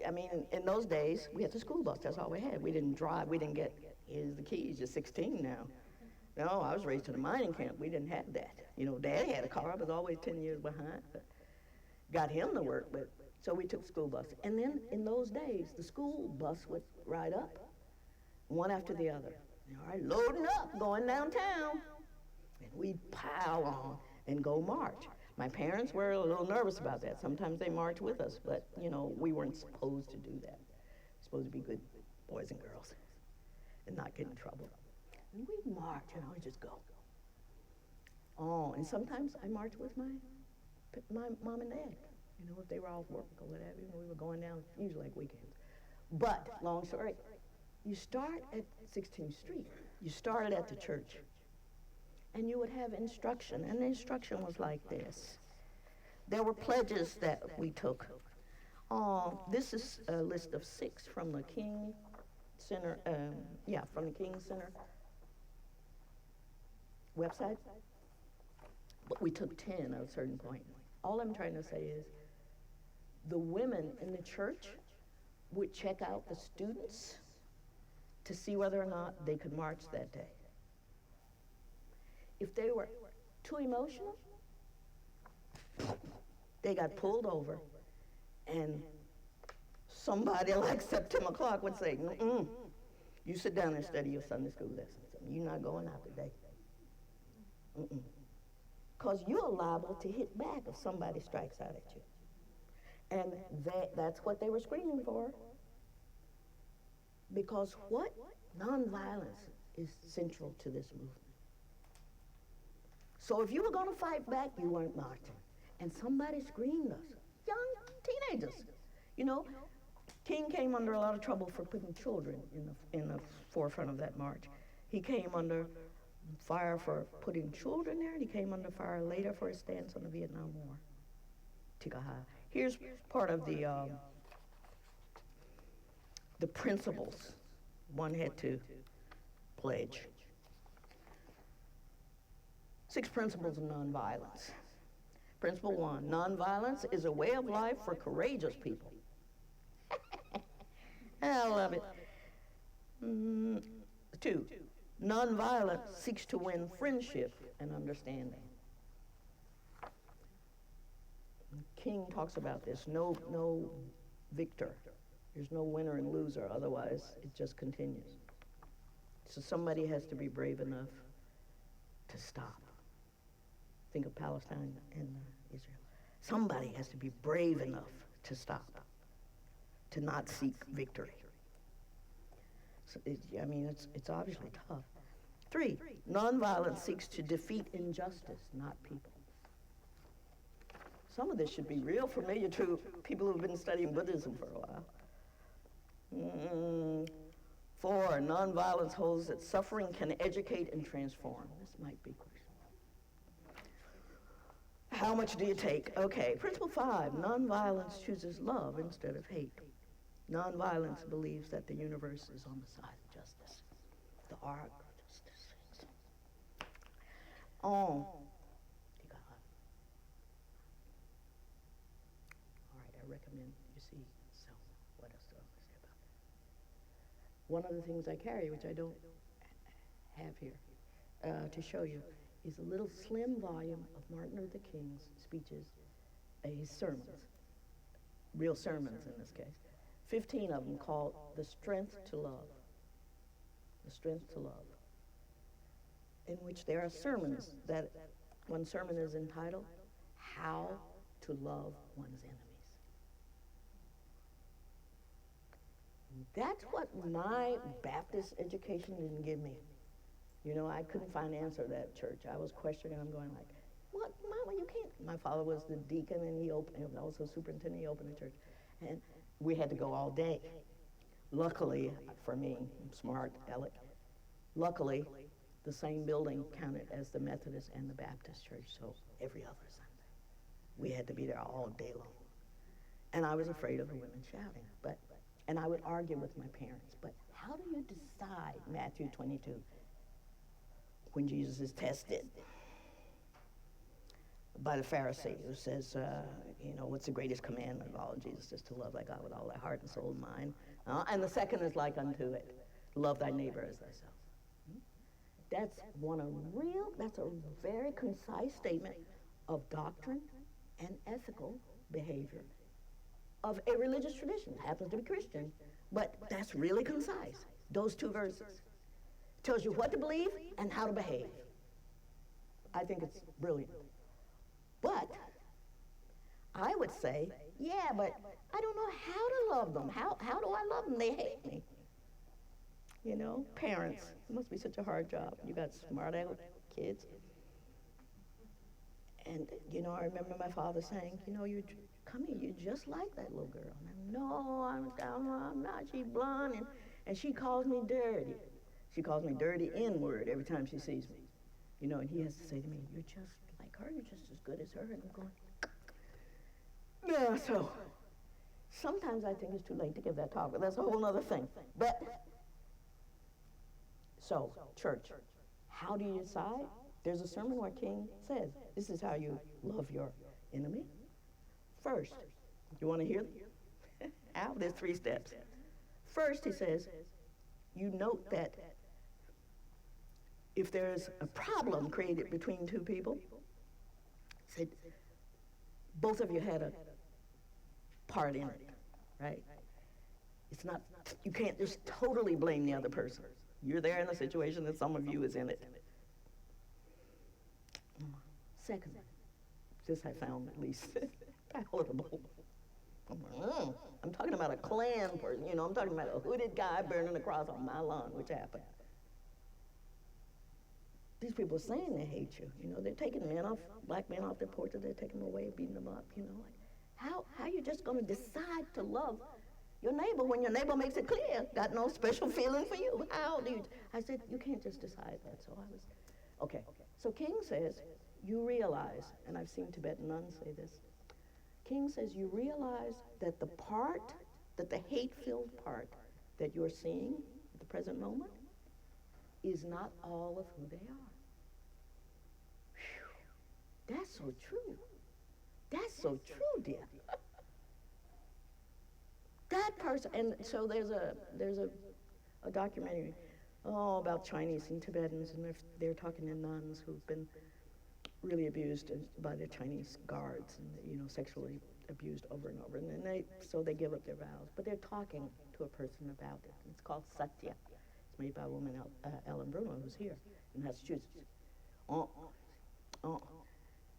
I mean, in those days, we had the school bus. That's all we had. We didn't drive. We didn't get, here's the keys, you're 16 now. No, I was raised in a mining camp. We didn't have that. You know, Daddy had a car. I was always 10 years behind. But got him to work, so we took the school bus. And then in those days, the school bus would ride up, one after the other. All right, loading up, going downtown. And we'd pile on and go march. My parents were a little nervous about that. Sometimes they marched with us, but, you know, we weren't supposed to do that. We're supposed to be good boys and girls and not get in trouble. And we'd march, you know, and just go. And sometimes I marched with my mom and dad, you know, if they were off work or whatever. You know, we were going down, usually like weekends. But, long story, you start at 16th Street. You started at the church. And you would have instruction, and the instruction was like this. There were pledges that we took. This is a list of 6 from the King Center, from the King Center website. But we took 10 at a certain point. All I'm trying to say is the women in the church would check out the students to see whether or not they could march that day. If they were too emotional, they got pulled over, and somebody like September Clark would say, you sit down and study your Sunday school lessons. You're not going out today. Because you're liable to hit back if somebody strikes out at you. And that's what they were screaming for. Because what? Nonviolence is central to this movement. So if you were going to fight back, you weren't marching. And somebody screamed us, young teenagers. You know, King came under a lot of trouble for putting children in the forefront of that march. He came under fire for putting children there, and he came under fire later for his stance on the Vietnam War. Tikahai. Here's part of the principles one had to pledge. 6 principles of nonviolence. Principle 1, nonviolence is a way of life for courageous people. I love it. 2, nonviolence seeks to win friendship and understanding. King talks about this, no victor. There's no winner and loser, otherwise it just continues. So somebody has to be brave enough to stop. Think of Palestine and Israel. Somebody has to be brave enough to stop, to not seek victory. So it's obviously tough. 3, nonviolence seeks to defeat injustice, not people. Some of this should be real familiar to people who've been studying Buddhism for a while. 4, nonviolence holds that suffering can educate and transform. This might be questionable. How much do you take? Okay, principle 5, nonviolence chooses love instead of hate. Nonviolence believes that the universe is on the side of justice, the arc of justice. All right, I recommend you see. So, what else do I want to say about that? One of the things I carry, which I don't have here to show you, is a little slim volume of Martin Luther King's speeches, his sermons, real sermons in this case. 15 of them called The Strength to Love. The Strength to Love. In which there are sermons that, one sermon is entitled, How to Love One's Enemies. That's what my Baptist education didn't give me. You know, I couldn't find an answer to that church. I was questioning, I'm going like, what, Mama, you can't. My father was the deacon and he was also superintendent, he opened the church. And we had to go all day. Luckily, for me, I'm smart, Alec, luckily, the same building counted as the Methodist and the Baptist church, so every other Sunday. We had to be there all day long. And I was afraid of the women shouting, and I would argue with my parents, but how do you decide, Matthew 22, when Jesus is tested by the Pharisee who says, what's the greatest commandment of all? Jesus says to love thy God with all thy heart and soul and mind. And the second is like unto it, love thy neighbor as thyself. That's a very concise statement of doctrine and ethical behavior of a religious tradition. It happens to be Christian, but that's really concise. Those 2 verses. Tells you what to believe and how to behave. I think it's brilliant. But I would say, yeah, but I don't know how to love them. How do I love them? They hate me. You know, parents, it must be such a hard job. You got smart kids. And, I remember my father saying, come here, you're just like that little girl. And I'm, no, I'm not. She's blonde, and she calls me dirty. She calls me dirty N-word every time she sees me. And he has to say to me, you're just like her, you're just as good as her. And I'm going, yeah, so sometimes I think it's too late to give that talk, but that's a whole other thing. So, church, how do you decide? There's a sermon where King says, this is how you love your enemy. First, you want to hear? There's 3 steps. First, he says, you note that if there's a problem created between 2 people, said, both of you had a part in it, right? It's not, you can't just totally blame the other person. You're there in a situation that some of you is in it. Second, this I found at least palatable. I'm talking about a Klan person, I'm talking about a hooded guy burning a cross on my lawn, which happened. These people are saying they hate you. They're taking black men off their porches, they're taking them away, beating them up, How are you just going to decide to love your neighbor when your neighbor makes it clear, got no special feeling for you? How do you? I said, you can't just decide that. So I was, okay. So King says, you realize, and I've seen Tibetan nuns say this, King says you realize that the hate-filled part that you're seeing at the present moment is not all of who they are. Whew. That's so true. That's so true, dear. that person, and so there's a documentary, about Chinese and Tibetans, and they're talking to nuns who've been really abused by the Chinese guards and, sexually abused over and over. And then they give up their vows, but they're talking to a person about it. It's called Satya. It's made by a woman, Ellen Bruno, who's here in Massachusetts.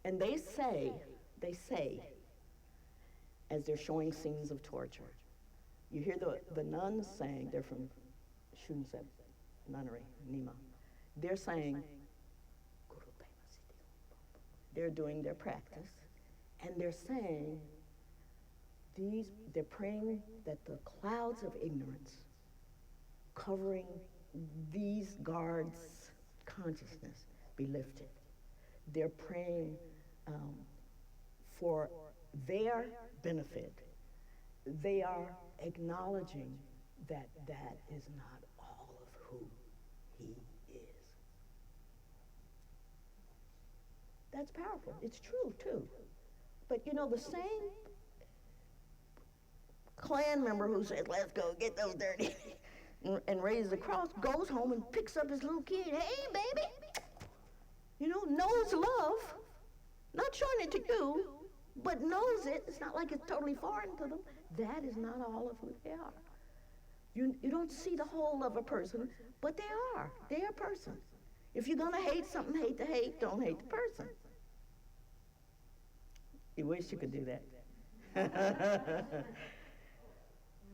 And they say, as they're showing scenes of torture, you hear the nuns saying, they're from Shunzeb Nunnery, Nima. They're saying, they're doing their practice, and they're saying, they're praying that the clouds of ignorance covering these guards' consciousness be lifted. They're praying for their benefit. They are acknowledging that that is not all of who he is. That's powerful. It's true, too. But the same Klan member who said, let's go get those dirty, and raises the cross, goes home and picks up his little kid. Hey, baby. Knows love, not showing it to you, but knows it. It's not like it's totally foreign to them. That is not all of who they are. You don't see the whole of a person, but they are. They are a person. If you're going to hate something, hate the hate, don't hate the person. You wish you could do that.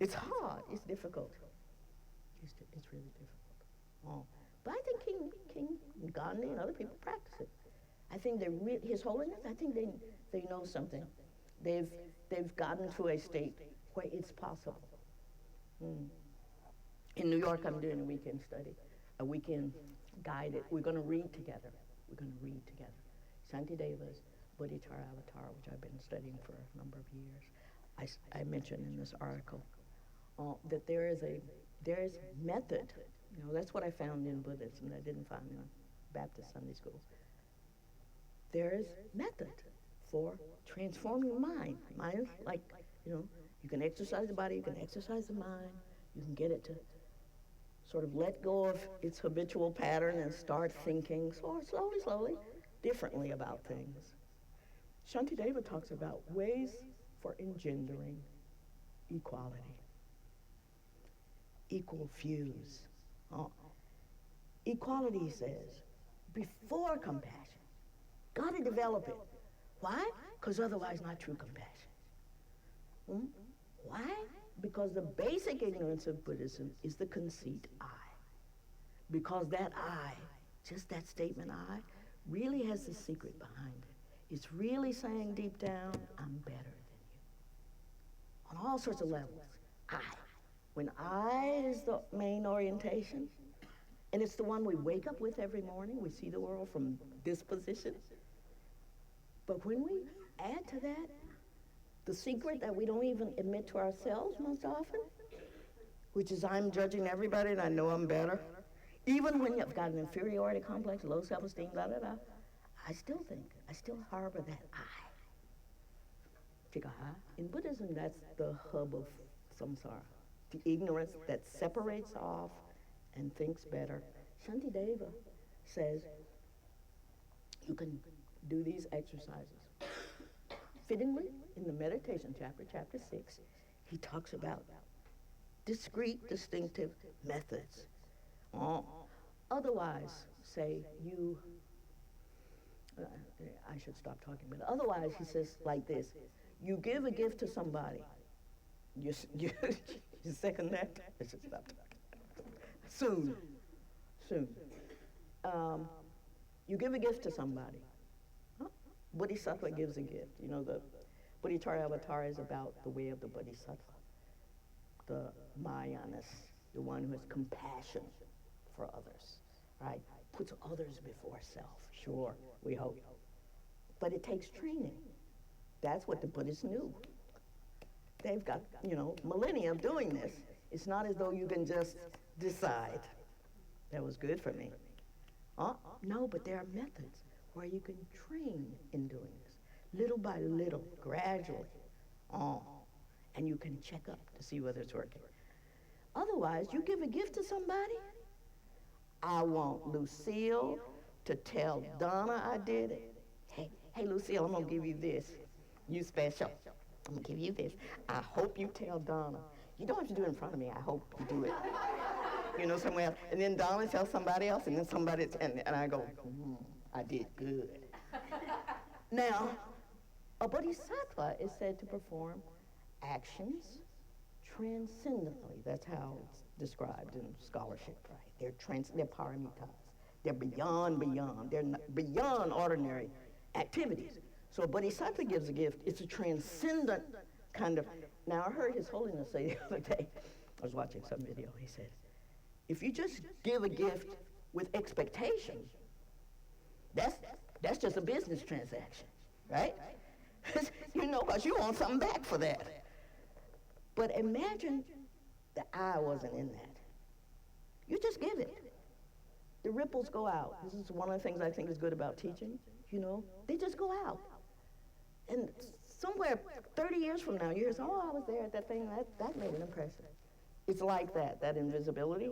It's hard. It's difficult. It's really difficult. But I think King Gandhi and other people practice it. I think His Holiness, I think they know something. They've gotten to a state where it's possible. In New York, I'm doing a weekend study, a weekend guided. We're going to read together. Shantideva's Bodhidharma Avatar, which I've been studying for a number of years. I mentioned in this article that there is method. That's what I found in Buddhism that I didn't find in Baptist Sunday schools. There is method for transforming mind. Mind, you can exercise the body, you can exercise the mind, you can get it to sort of let go of its habitual pattern and start thinking slowly, differently about things. Shantideva talks about ways for engendering equality, equal views. Equality, he says, before compassion. Got to develop it. Why? Because otherwise not true compassion. Why? Because the basic ignorance of Buddhism is the conceit I. Because that I, just that statement I, really has the secret behind it. It's really saying deep down, I'm better than you. On all sorts of levels. I. When I is the main orientation, and it's the one we wake up with every morning, we see the world from this position. But when we add to that the secret that we don't even admit to ourselves most often, which is I'm judging everybody and I know I'm better, even when you've got an inferiority complex, low self-esteem, I still harbor that I. In Buddhism, that's the hub of samsara, the ignorance that separates off and thinks better. Shantideva says you can do these exercises. Fittingly, in the meditation chapter 6, he talks about discrete, distinctive methods. Otherwise, say you, I should stop talking, but otherwise he says like this, you give a gift to somebody. You second that? I should stop talking. Soon. You give a gift to somebody. Bodhisattva gives a gift. The Bodhidharma Avatar is about the way of the Bodhisattva. The Mahayanas, the one who has compassion for others, right? Puts others before self, sure, we hope. But it takes training. That's what the Buddhists knew. They've got, millennia of doing this. It's not as though you can just decide, that was good for me. No, but there are methods where you can train in doing this, little by little, gradually. and you can check up to see whether it's working. Otherwise, you give a gift to somebody, I want Lucille to tell Donna I did it. Hey, Lucille, I'm gonna give you this. You special. I'm gonna give you this. I hope you tell Donna. You don't have to do it in front of me. I hope you do it. Somewhere else. And then Donna tells somebody else, and then somebody, and I go, I did good. Now, a bodhisattva is said to perform actions transcendently. That's how it's described in scholarship, right? They're paramitas. They're beyond. They're beyond ordinary activities. So a bodhisattva gives a gift. It's a transcendent kind of. Now, I heard His Holiness say the other day, I was watching some video, he said, if you just give a gift with expectation, that's just a business transaction, right? Because you want something back for that. But imagine that I wasn't in that. You just give it. The ripples go out. This is one of the things I think is good about teaching, They just go out. And somewhere 30 years from now, you hear, oh, I was there at that thing, that made an impression. It's like that invisibility.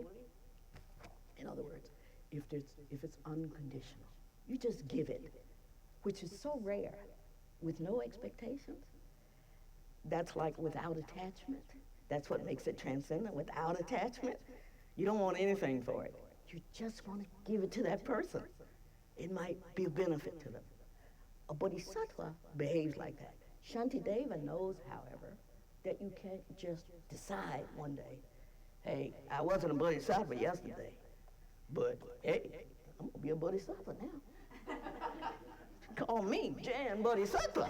In other words, if it's unconditional, you just give it, which is so rare, with no expectations. That's like without attachment. That's what makes it transcendent, without attachment. You don't want anything for it. You just want to give it to that person. It might be a benefit to them. A bodhisattva behaves like that. Shantideva knows, however, that you can't just decide one day, hey, I wasn't a bodhisattva yesterday, but hey, I'm going to be a bodhisattva now. Call me Jan Bodhisattva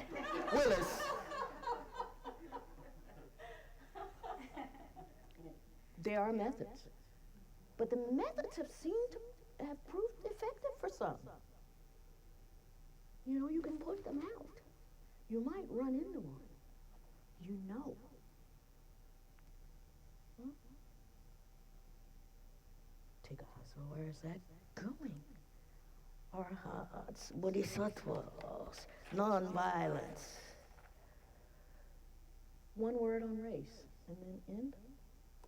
Willis. There are methods, but the methods have seemed to have proved effective for some. You can put them out. You might run into one. So where is that going? Arhats, bodhisattvas, non-violence. One word on race, and then end,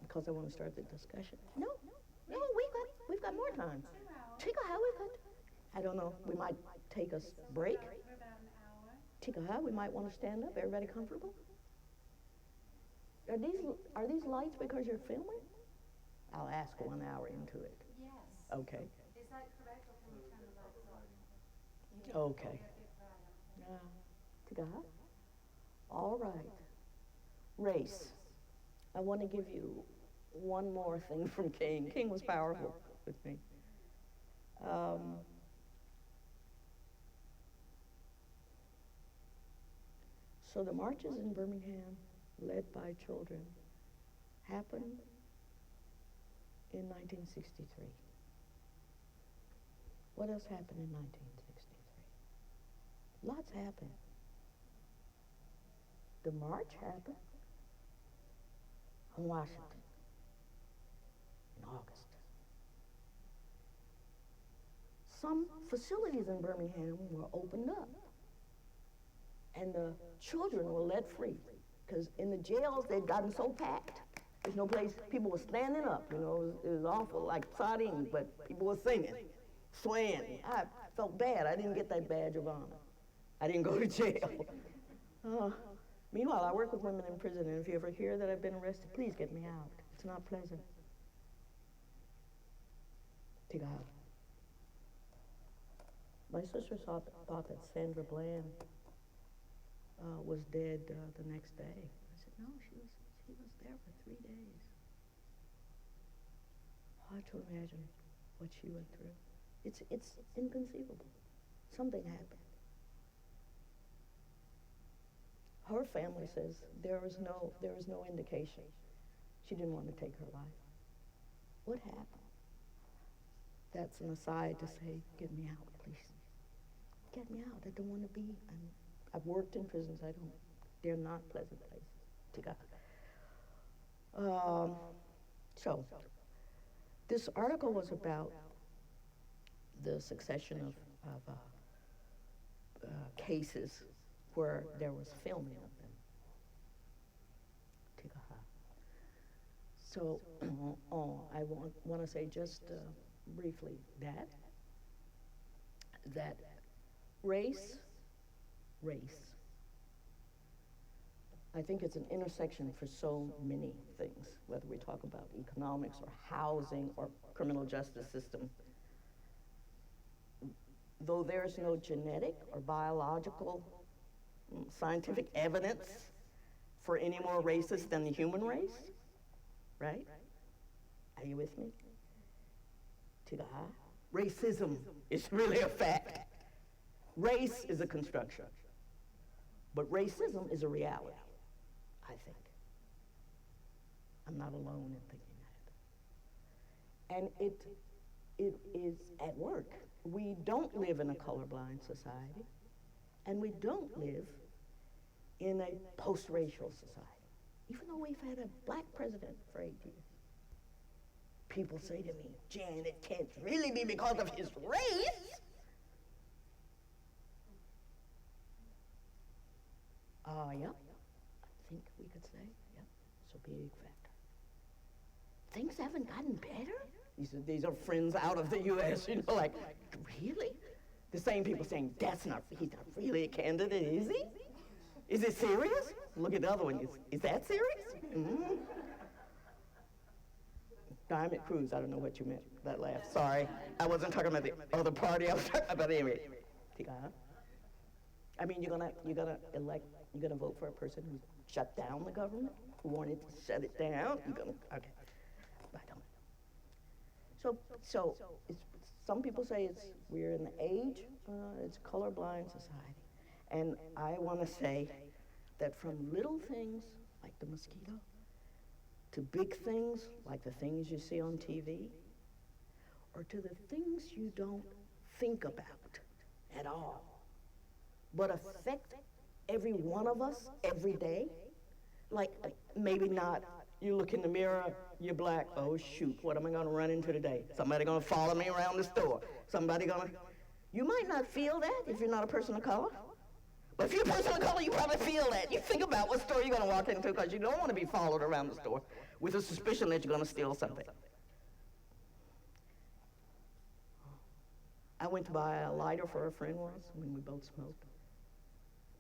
because I want to start the discussion. No, we've got more time. Tikaha, I don't know, we might take a break. Tikaha, we might want to stand up. Everybody comfortable? Are these lights because you're filming? I'll ask 1 hour into it. Yes. Okay. Is that correct, or can we turn the lights on? Okay. Tikaha? All right. Race. I want to give you one more thing from King. King was powerful with me. So the marches in Birmingham, led by children, happened in 1963. What else happened in 1963? Lots happened. The march happened on Washington in August. Some facilities in Birmingham were opened up, and the children were let free, because in the jails they'd gotten so packed. There's no place, people were standing up, it was awful, like sardines, but people were singing, swaying. I felt bad, I didn't get that badge of honor. I didn't go to jail. Meanwhile, I work with women in prison, and if you ever hear that I've been arrested, please get me out. It's not pleasant. Take out. My sister thought that Sandra Bland was dead the next day. I said, no, she was there for 3 days. Hard to imagine what she went through. It's inconceivable. Something happened. Her family says there was no indication. She didn't want to take her life. What happened? That's an aside to say, get me out, please. Get me out. I don't want to be. I've worked in prisons. They're not pleasant places to go. So, this article was about the succession of cases where there was filming of them. So I want to say just briefly that race, I think it's an intersection for so many things, whether we talk about economics or housing or criminal justice system. Though there's no genetic or biological scientific evidence for any more racist than the human race, right? Are you with me? Tiga. Racism is really a fact. Race is a construction, but racism is a reality, I think. I'm not alone in thinking that. And it is at work. We don't live in a colorblind society, and we don't live in a post-racial society, even though we've had a black president for 8 years. People say to me, Jan, it can't really be because of his race. Yep, I think we could say, yep, it's a big factor. Things haven't gotten better? These are friends out of the U.S., like, really? The same people saying, he's not really a candidate, is he? Is it serious? Look at the other one, is that serious? Mm-hmm. Diamond Cruz, I don't know what you meant, that laugh, sorry. I wasn't talking about the other party, I was talking about anyway. I mean, you're gonna vote for a person who shut down the government, who wanted to shut it down? Okay, I don't. So some people say we're in the age, it's a colorblind society. And I want to say that from little things like the mosquito to big things like the things you see on TV, or to the things you don't think about at all, but affect every one of us every day. Like maybe not, you look in the mirror, you're black, oh shoot, what am I gonna run into today? Somebody gonna follow me around the store. You might not feel that if you're not a person of color. But if you're a person of color, you probably feel that. You think about what store you're gonna walk into because you don't wanna be followed around the store with a suspicion that you're gonna steal something. I went to buy a lighter for a friend once when we both smoked.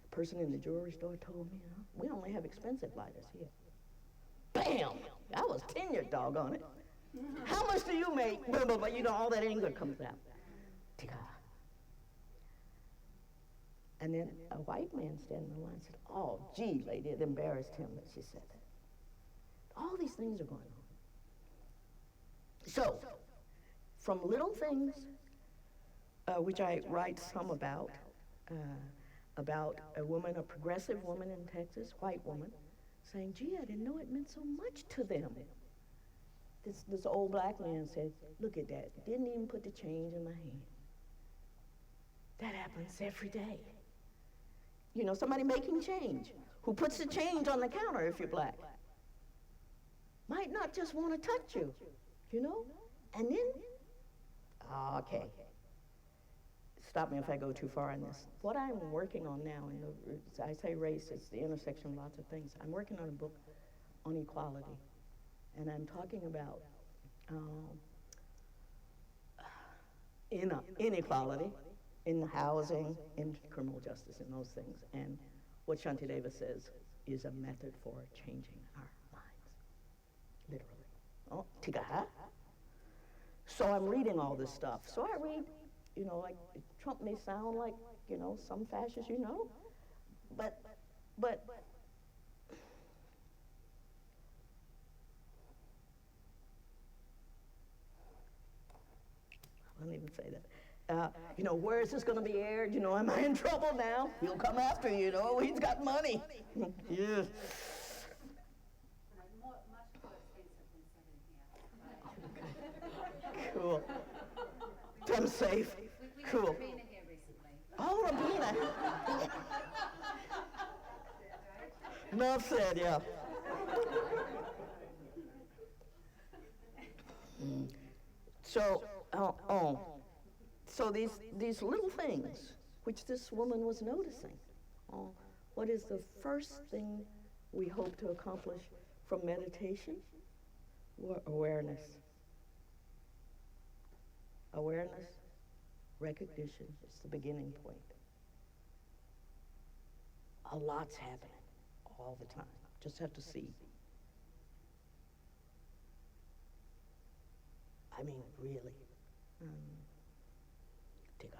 The person in the jewelry store told me, we only have expensive lighters here. Bam! I was tenured, doggone it. How much do you make? But all that anger comes out. And then a white man standing in line said, oh, gee, lady, it embarrassed him that she said that. All these things are going on. So, from little things, which I write some about a woman, a progressive woman in Texas, white woman, saying, gee, I didn't know it meant so much to them. This old black man said, look at that, didn't even put the change in my hand. That happens every day. Somebody making change, who puts the change on the counter if you're black, might not just want to touch you, And then, okay. Stop me if I go too far on this. What I'm working on now, and I say race, it's the intersection of lots of things. I'm working on a book on equality, and I'm talking about inequality in the housing, in criminal justice, and those things. And what Shantideva says is a method for changing our minds, literally. Oh, tigaha. So I'm reading all this stuff. So I read, like Trump may sound like, some fascist, but I don't even say that. Where is this going to be aired? Am I in trouble now? He'll come after you, he's got money. Yeah. Much more expensive than here. Cool. I'm safe. We Cool. had Rabina here recently. Oh, Rabina. Enough said, yeah. So, so these little things, which this woman was noticing. What is the first thing we hope to accomplish from meditation? Awareness. Awareness, recognition is the beginning point. A lot's happening all the time. Just have to see. I mean, really. Tika.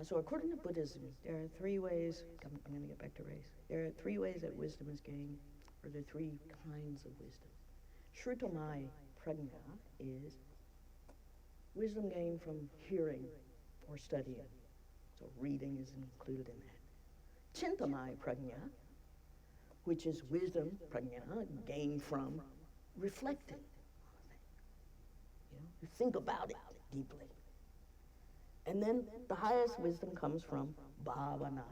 So according to Buddhism, there are three ways, I'm going to get back to race. There are three ways that wisdom is gained, or there are three kinds of wisdom. Shrutamai prajna is wisdom gained from hearing or studying. So reading is included in that. Chintamai prajna, which is wisdom, prajna, gained from reflecting on a thing. You think about it deeply. And then the highest wisdom comes from bhavana,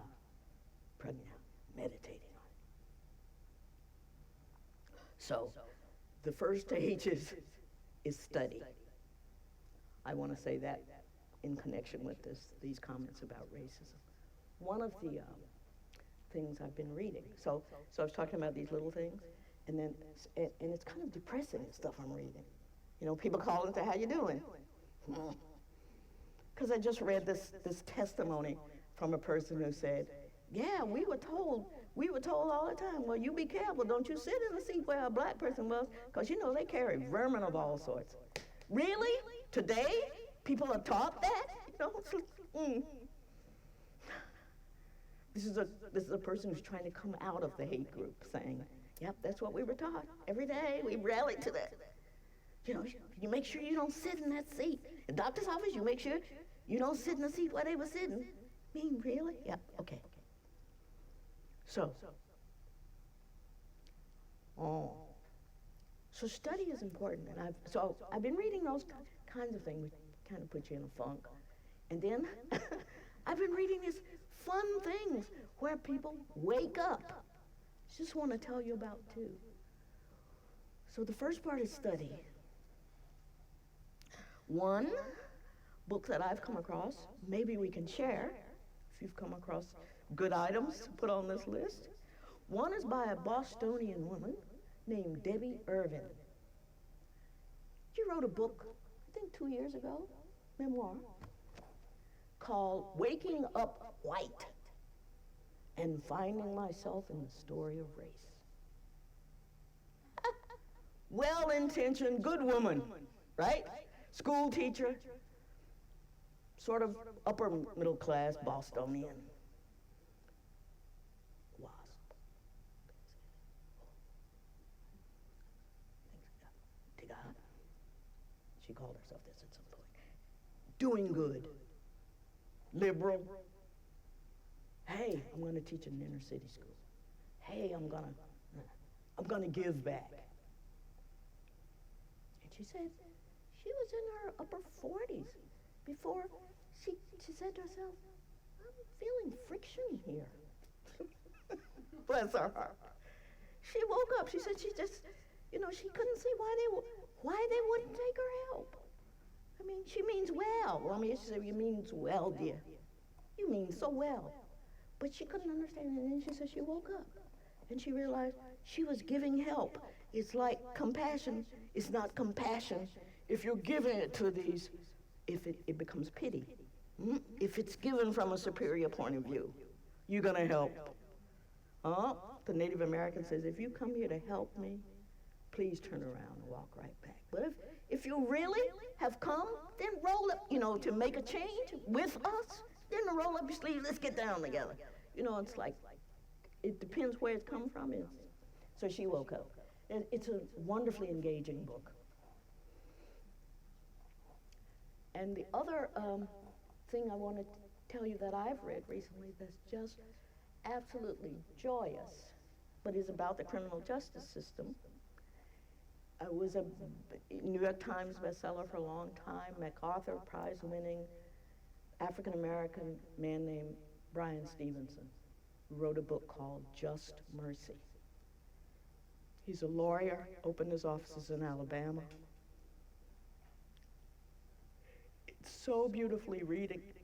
prajna, meditating on it. So the first stage is study. I want to say that in connection with these comments about racism. One of the things I've been reading, so I was talking about these little things, and it's kind of depressing, the stuff I'm reading. People call and say, how you doing? Because I just read this testimony from a person who said, yeah, we were told all the time, well, you be careful, don't you sit in the seat where a black person was, because they carry vermin of all sorts. Really? Today, people are taught that? This is a person who's trying to come out of the hate group, saying, yep, that's what we were taught. Every day, we rallied to that. You make sure you don't sit in that seat. In the doctor's office, you make sure you don't sit in the seat where they were sitting. Really? Yeah, okay. So study is important, and I've been reading those kinds of things, which kind of put you in a funk. And then I've been reading these fun things where people wake up. Just want to tell you about two. So the first part is study. One book that I've come across, maybe we can share if you've come across good items to put on this list. One is by a Bostonian woman named Debbie Irvin. She wrote a book, I think 2 years ago, memoir, called Waking Up White and Finding Myself in the Story of Race. Well-intentioned, good woman, right? School teacher, sort of upper middle class Bostonian. WASP. She called herself this at some point. Doing good. Liberal. Hey, I'm going to teach in an inner city school. Hey, I'm going to give back. And she said she was in her upper 40s before she said to herself, I'm feeling friction here. Bless her heart. She woke up. She said she just, she couldn't see why they wouldn't take her help. I mean, she means well. Lama Yeshe said, you means well, dear. You mean so well. But she couldn't understand it, and then she said she woke up. And she realized she was giving help. It's like compassion is not compassion. If you're giving it to these, if it becomes pity. If it's given from a superior point of view, you're gonna help. The Native American says, if you come here to help me, please turn around and walk right back. But if you really have come, then roll up, to make a change with us, then roll up your sleeves, let's get down together. It's like, it depends where it's come from. So she woke up. It's a wonderfully engaging book. And the other thing I want to tell you that I've read recently that's just absolutely joyous, but is about the criminal justice system. It was a New York Times bestseller for a long time, MacArthur Prize-winning African-American man named Brian Stevenson, who wrote a book called Just Mercy. He's a lawyer, opened his offices in Alabama. so beautifully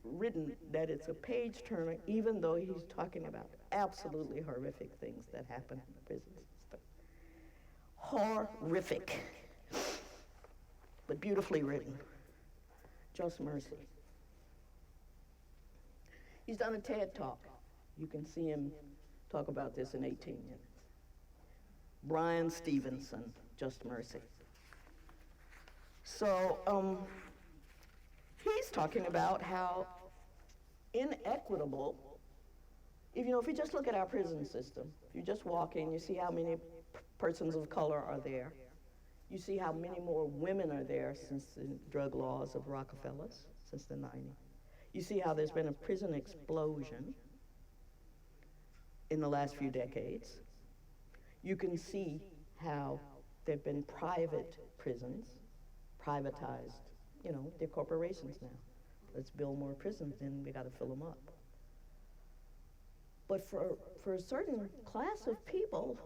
written that it's a page turner, even though he's talking about absolutely horrific things that happen in the prison system. Horrific, but beautifully written. Just mercy. He's done a TED Talk. You can see him talk about this in 18 minutes. Brian Stevenson, Just Mercy. So he's talking about how inequitable, if you just look at our prison system, if you just walk in, you see how many persons of color are there. You see how many more women are there since the drug laws of Rockefellers, since the 90s. You see how there's been a prison explosion in the last few decades. You can see how there have been private prisons, privatized, they're corporations now. Let's build more prisons, then we gotta fill them up. But for a certain class of people,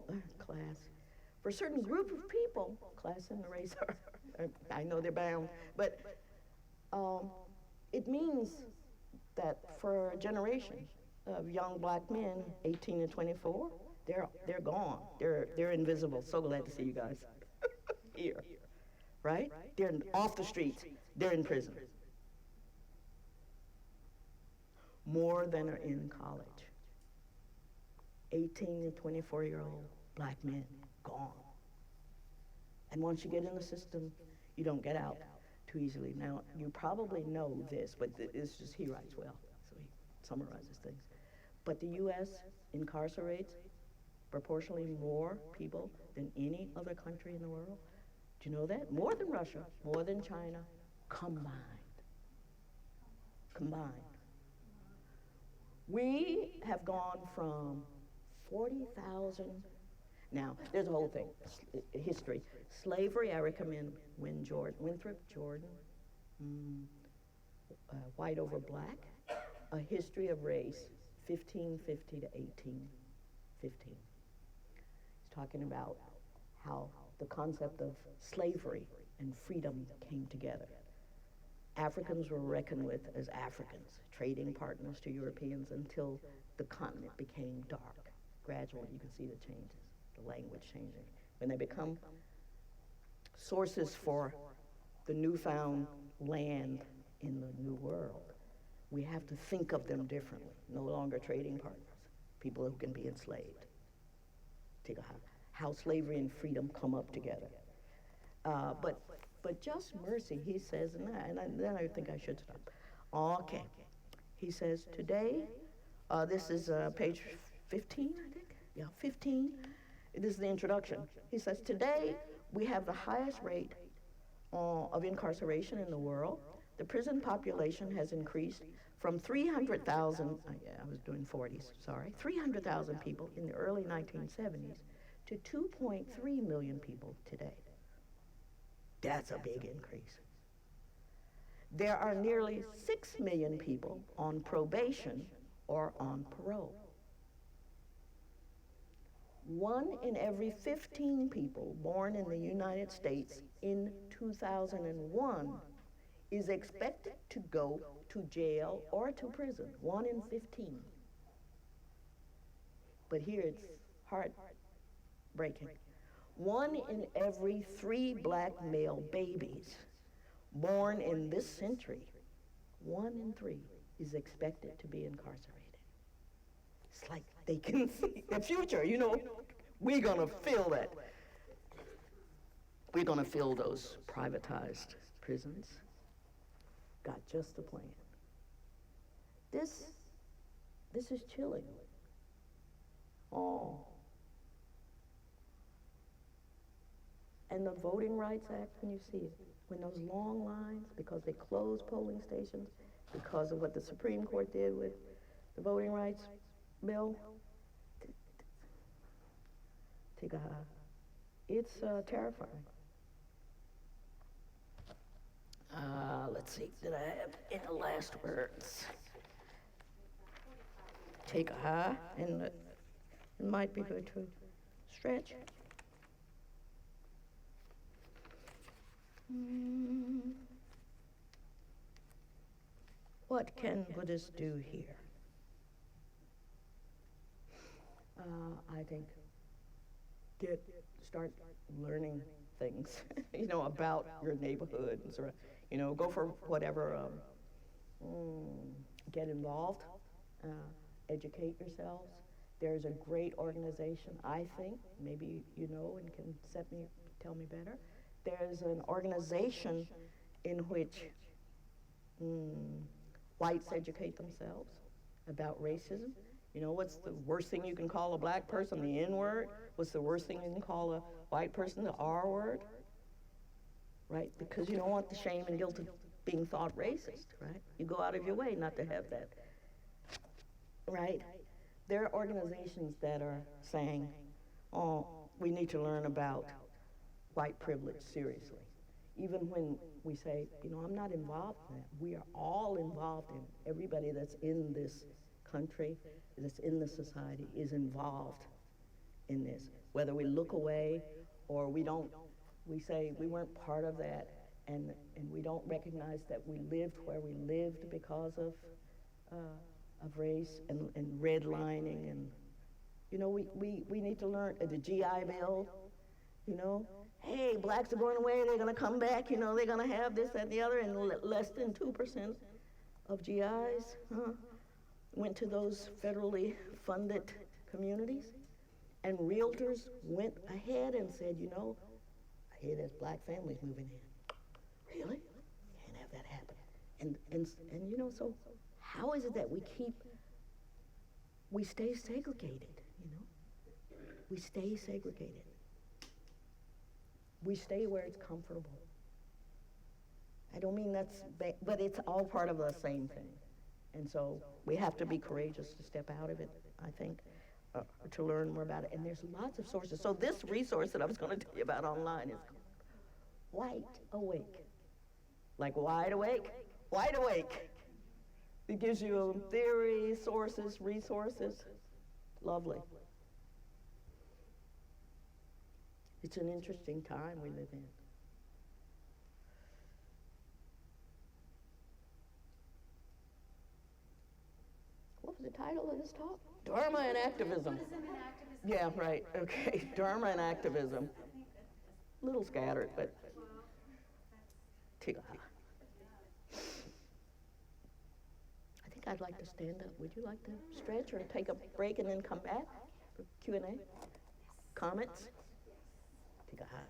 for a certain group of people, class and race are, I know they're bound, but it means that for a generation of young black men, 18 to 24, they're gone. They're invisible. So glad to see you guys here, right? They're off the streets. They're in prison. More than are in college. 18 to 24-year-old black men gone. And once you get in the system, you don't get out too easily. Now, you probably know this, but it's just he writes well, so he summarizes things. But the U.S. incarcerates proportionally more people than any other country in the world. Do you know that? More than Russia, more than China, combined. We have gone from 40,000. Now, there's a whole thing, history. Slavery, I recommend Winthrop Jordan, White Over Black, A History of Race, 1550 to 1815. He's talking about how the concept of slavery and freedom came together. Africans were reckoned with as Africans, trading partners to Europeans until the continent became dark. Gradually, you can see the changes, the language changing. When they become sources for the newfound land in the new world, we have to think of them differently. No longer trading partners, people who can be enslaved. How slavery and freedom come up together. But just mercy, he says, and then I think I should stop. Okay. He says, today, this is page 15, I think? Yeah, 15. This is the introduction. He says, today, we have the highest rate of incarceration in the world. The prison population has increased from 300,000, I was doing 40s, sorry, 300,000 people in the early 1970s to 2.3 million people today. That's a big increase. There are nearly 6 million people on probation or on parole. 1 in every 15 people born in the United States in 2001 is expected to go to jail or to prison. 1 in 15. But here it's heartbreaking. 1 in every 3 black male babies born in this century, 1 in 3 is expected to be incarcerated. It's like they can see the future, we're gonna fill that. We're gonna fill those privatized prisons. Got just a plan. This is chilling. Oh. And the Voting Rights Act, when you see it, when those long lines, because they closed polling stations, because of what the Supreme Court did with the Voting Rights Bill, it's terrifying. Let's see, did I have any last words? Take a high, and it might be good to stretch. What can Buddhists do here? I think start learning things, about your neighborhood and sort of, go for whatever, get involved, educate yourselves. There's a great organization, I think, maybe you know and can tell me better. There's an organization in which whites educate themselves about racism. What's the worst thing you can call a black person? The N-word. What's the worst thing you can call a white person? The R-word. Right? Because you don't want the shame and guilt of being thought racist, right? You go out of your way not to have that. Right? There are organizations that are saying, oh, we need to learn about white privilege seriously. Even when we say, I'm not involved in that. We are all involved in it. Everybody that's in this country, that's in the society, is involved in this. Whether we look away or we say we weren't part of that, and we don't recognize that we lived where we lived because of race and redlining, and we need to learn the GI Bill. Hey, blacks are going away, they're going to come back, they're going to have this, that, and the other, and less than 2% of GIs went to those federally funded communities. And realtors went ahead and said, I hear there's black families moving in. Really? Can't have that happen. And so how is it that we stay segregated, We stay segregated. We stay where it's comfortable. I don't mean that's bad, but it's all part of the same thing. And so we have to be courageous to step out of it, I think, to learn more about it. And there's lots of sources. So this resource that I was going to tell you about online is called White Awake. Like wide awake, wide awake. It gives you theory, sources, resources. Lovely. It's an interesting time we live in. What was the title of this talk? Dharma and Activism. Buddhism and activism. Yeah, right, okay. Dharma and Activism. A little scattered, but tickle. I think I'd like to stand up. Would you like to stretch or take a break and then come back for Q&A? Comments? Take a high.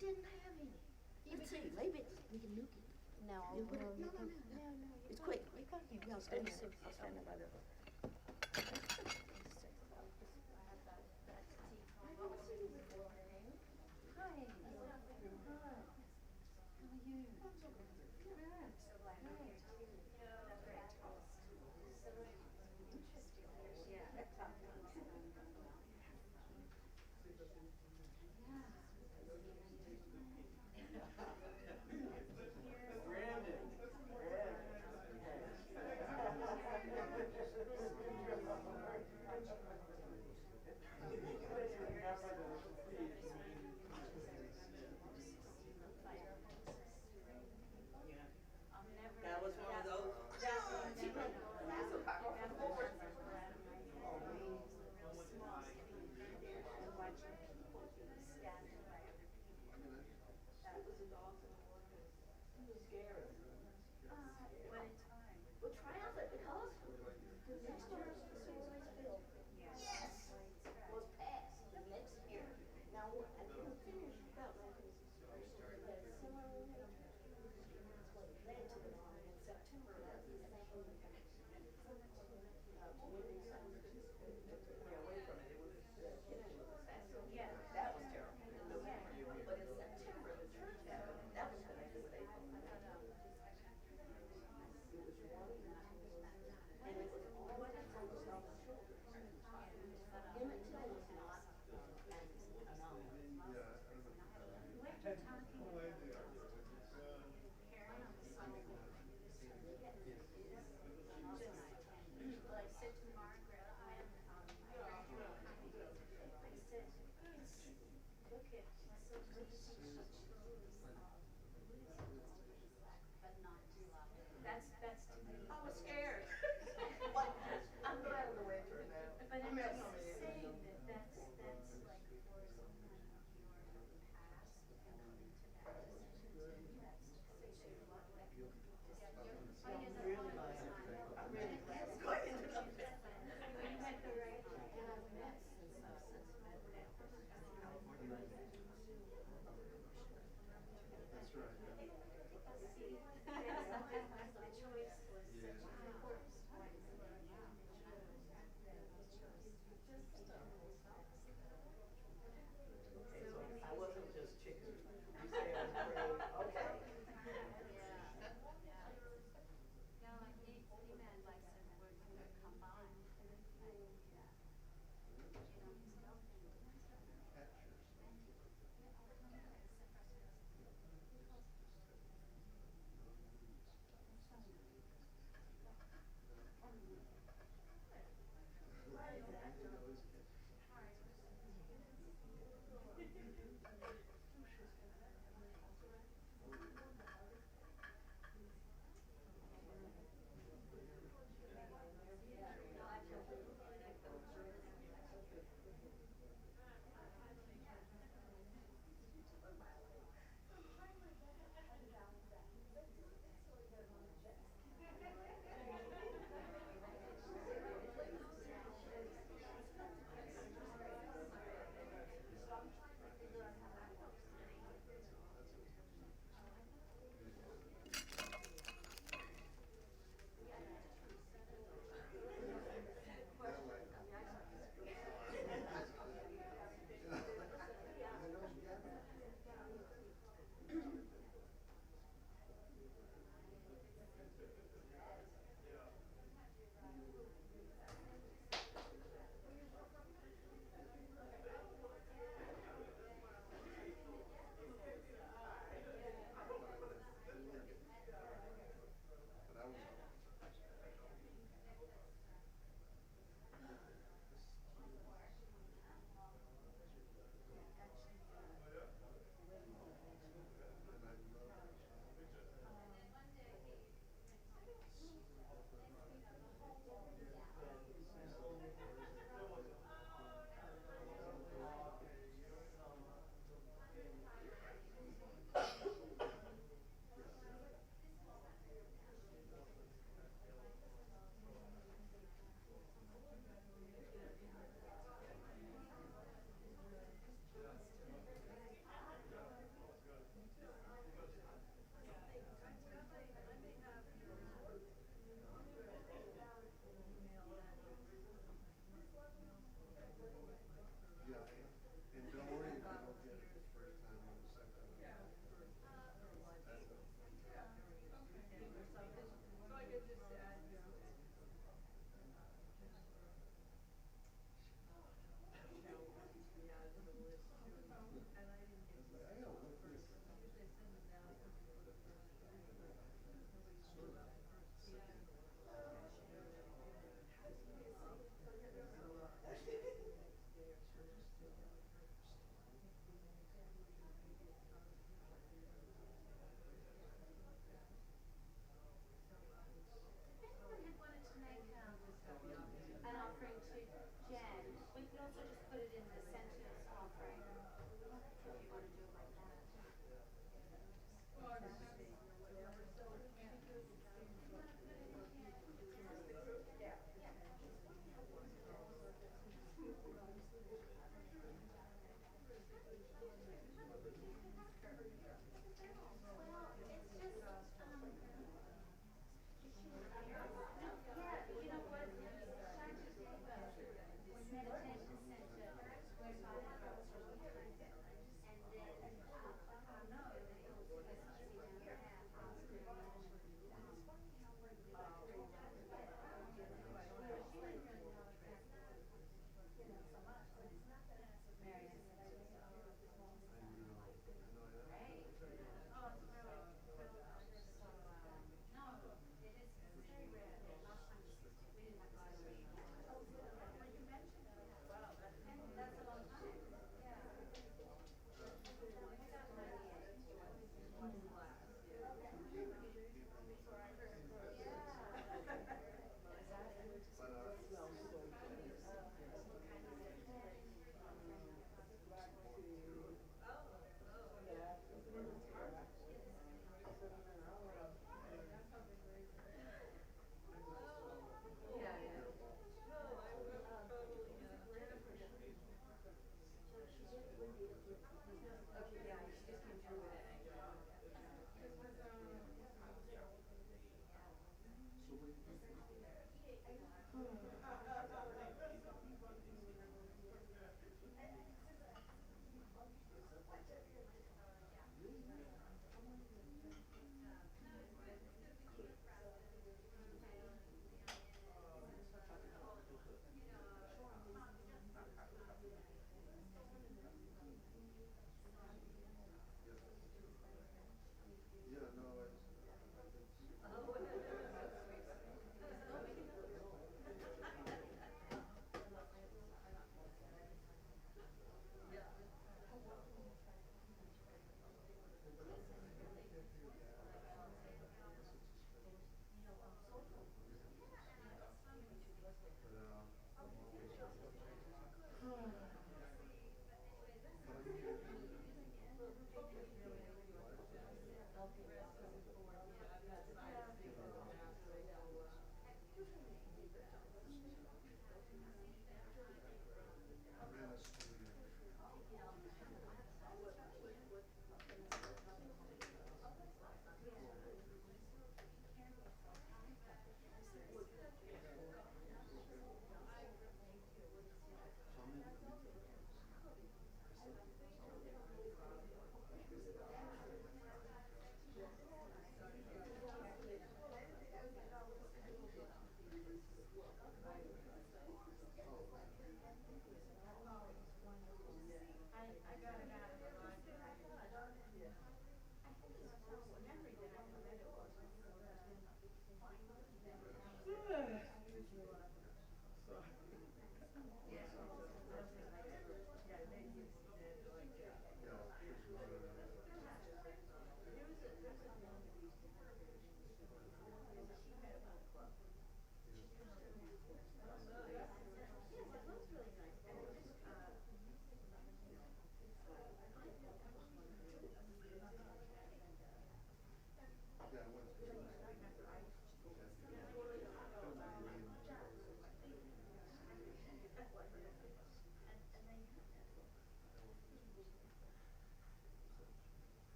Didn't have any. Let's see, maybe we can nuke it. No, No. It's quick. I'll stand there. I'll stand there by the... That's to me. I was scared. But I'm glad of the way it turned out. But I I'm mean, just I mean, saying that that's like for someone of your past and coming to that decision, that's such a lot like I really like it. I really like it. Go ahead and interrupt me. you had the right to have this and stuff since Middletown. That's right. See, the choice was such an important point. Okay, so I wasn't just chicken. You say I was brave. Okay. No, like he meant like some we're gonna combine.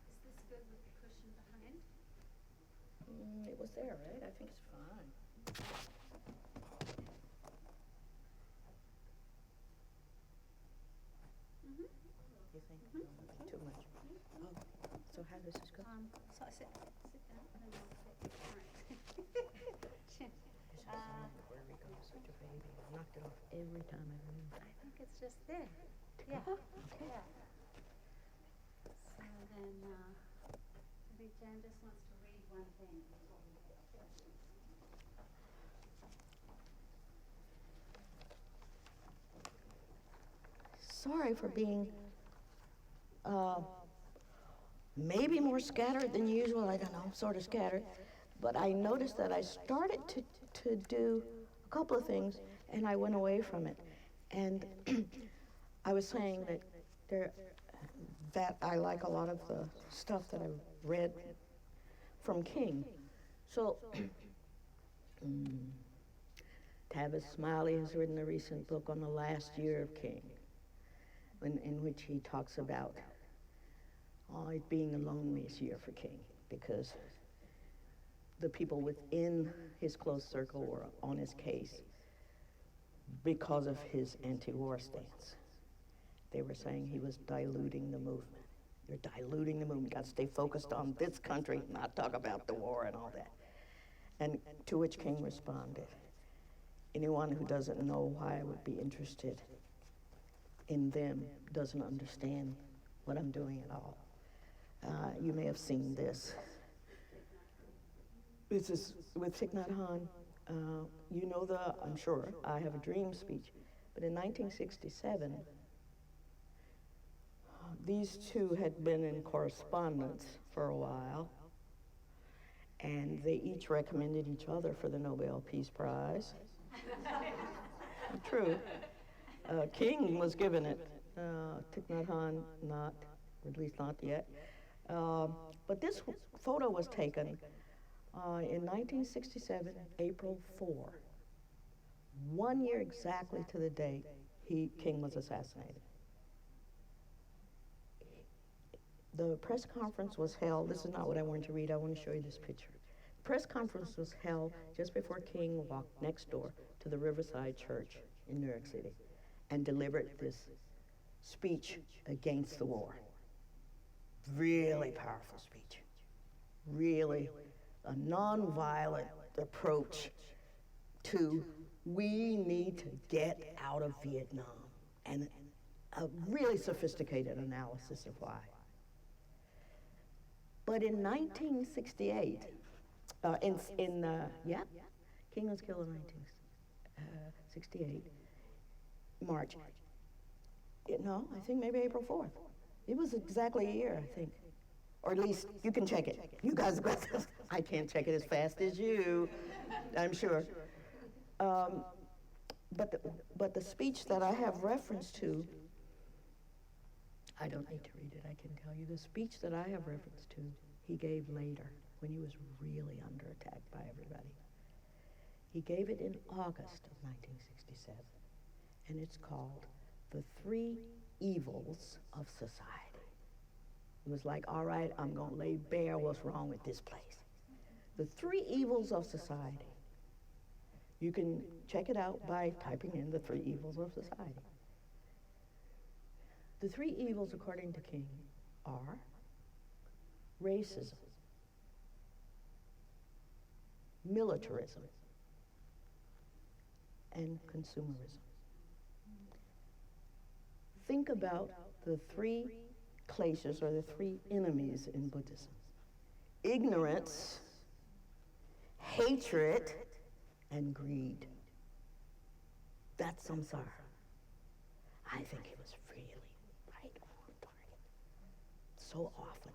Is this good with the cushion behind? It was there, right? I think it's fine. You think? Too much. Oh, so how does this go? So I sit down and then I'll sit. All right. Where we go, such a baby. I knocked it off every time I ran. I think it's just there. Yeah. Okay. Yeah. So then, I think Jan just wants to read one thing. Sorry for being maybe more scattered than usual. I don't know, sort of scattered. But I noticed that I started to do a couple of things, and I went away from it. And I was saying that I like a lot of the stuff that I read from King. So Tavis Smiley has written a recent book on the last year of King, in which he talks about it being the loneliest year for King, because the people within his close circle were on his case because of his anti-war stance. They were saying he was diluting the movement. You're diluting the movement. You got to stay focused on this country, not talk about the war and all that. And to which King responded, anyone who doesn't know why I would be interested in them doesn't understand what I'm doing at all. You may have seen this. This is with Thich Nhat Hanh. You know I'm sure, I Have a Dream speech. But in 1967, these two had been in correspondence for a while, and they each recommended each other for the Nobel Peace Prize. True. King was given it. Thich Nhat Hanh not, or at least not yet. But this photo was taken in 1967, April 4. 1 year exactly to the date King was assassinated. The press conference was held, this is not what I wanted to read, I want to show you this picture. The press conference was held just before King walked next door to the Riverside Church in New York City and delivered this speech against the war. Really powerful speech. Really a nonviolent approach to we need to get out of Vietnam, and a really sophisticated analysis of why. But in 1968, King was killed in 1968, March. No, I think maybe April 4th. It was exactly a year, I think. Or at least you can check it. You guys got this. I can't check it as fast as you, I'm sure. But the speech that I have reference to, I don't need to read it, I can tell you. The speech that I have reference to, he gave later, when he was really under attack by everybody. He gave it in August of 1967, and it's called The Three Evils of Society. It was like, all right, I'm gonna lay bare what's wrong with this place. The Three Evils of Society. You can check it out by typing in The Three Evils of Society. The three evils, according to King, are racism, militarism, and consumerism. Think about the three kleshas, or the three enemies in Buddhism. Ignorance, hatred, and greed. That's samsara. I think it was really right on target. So often.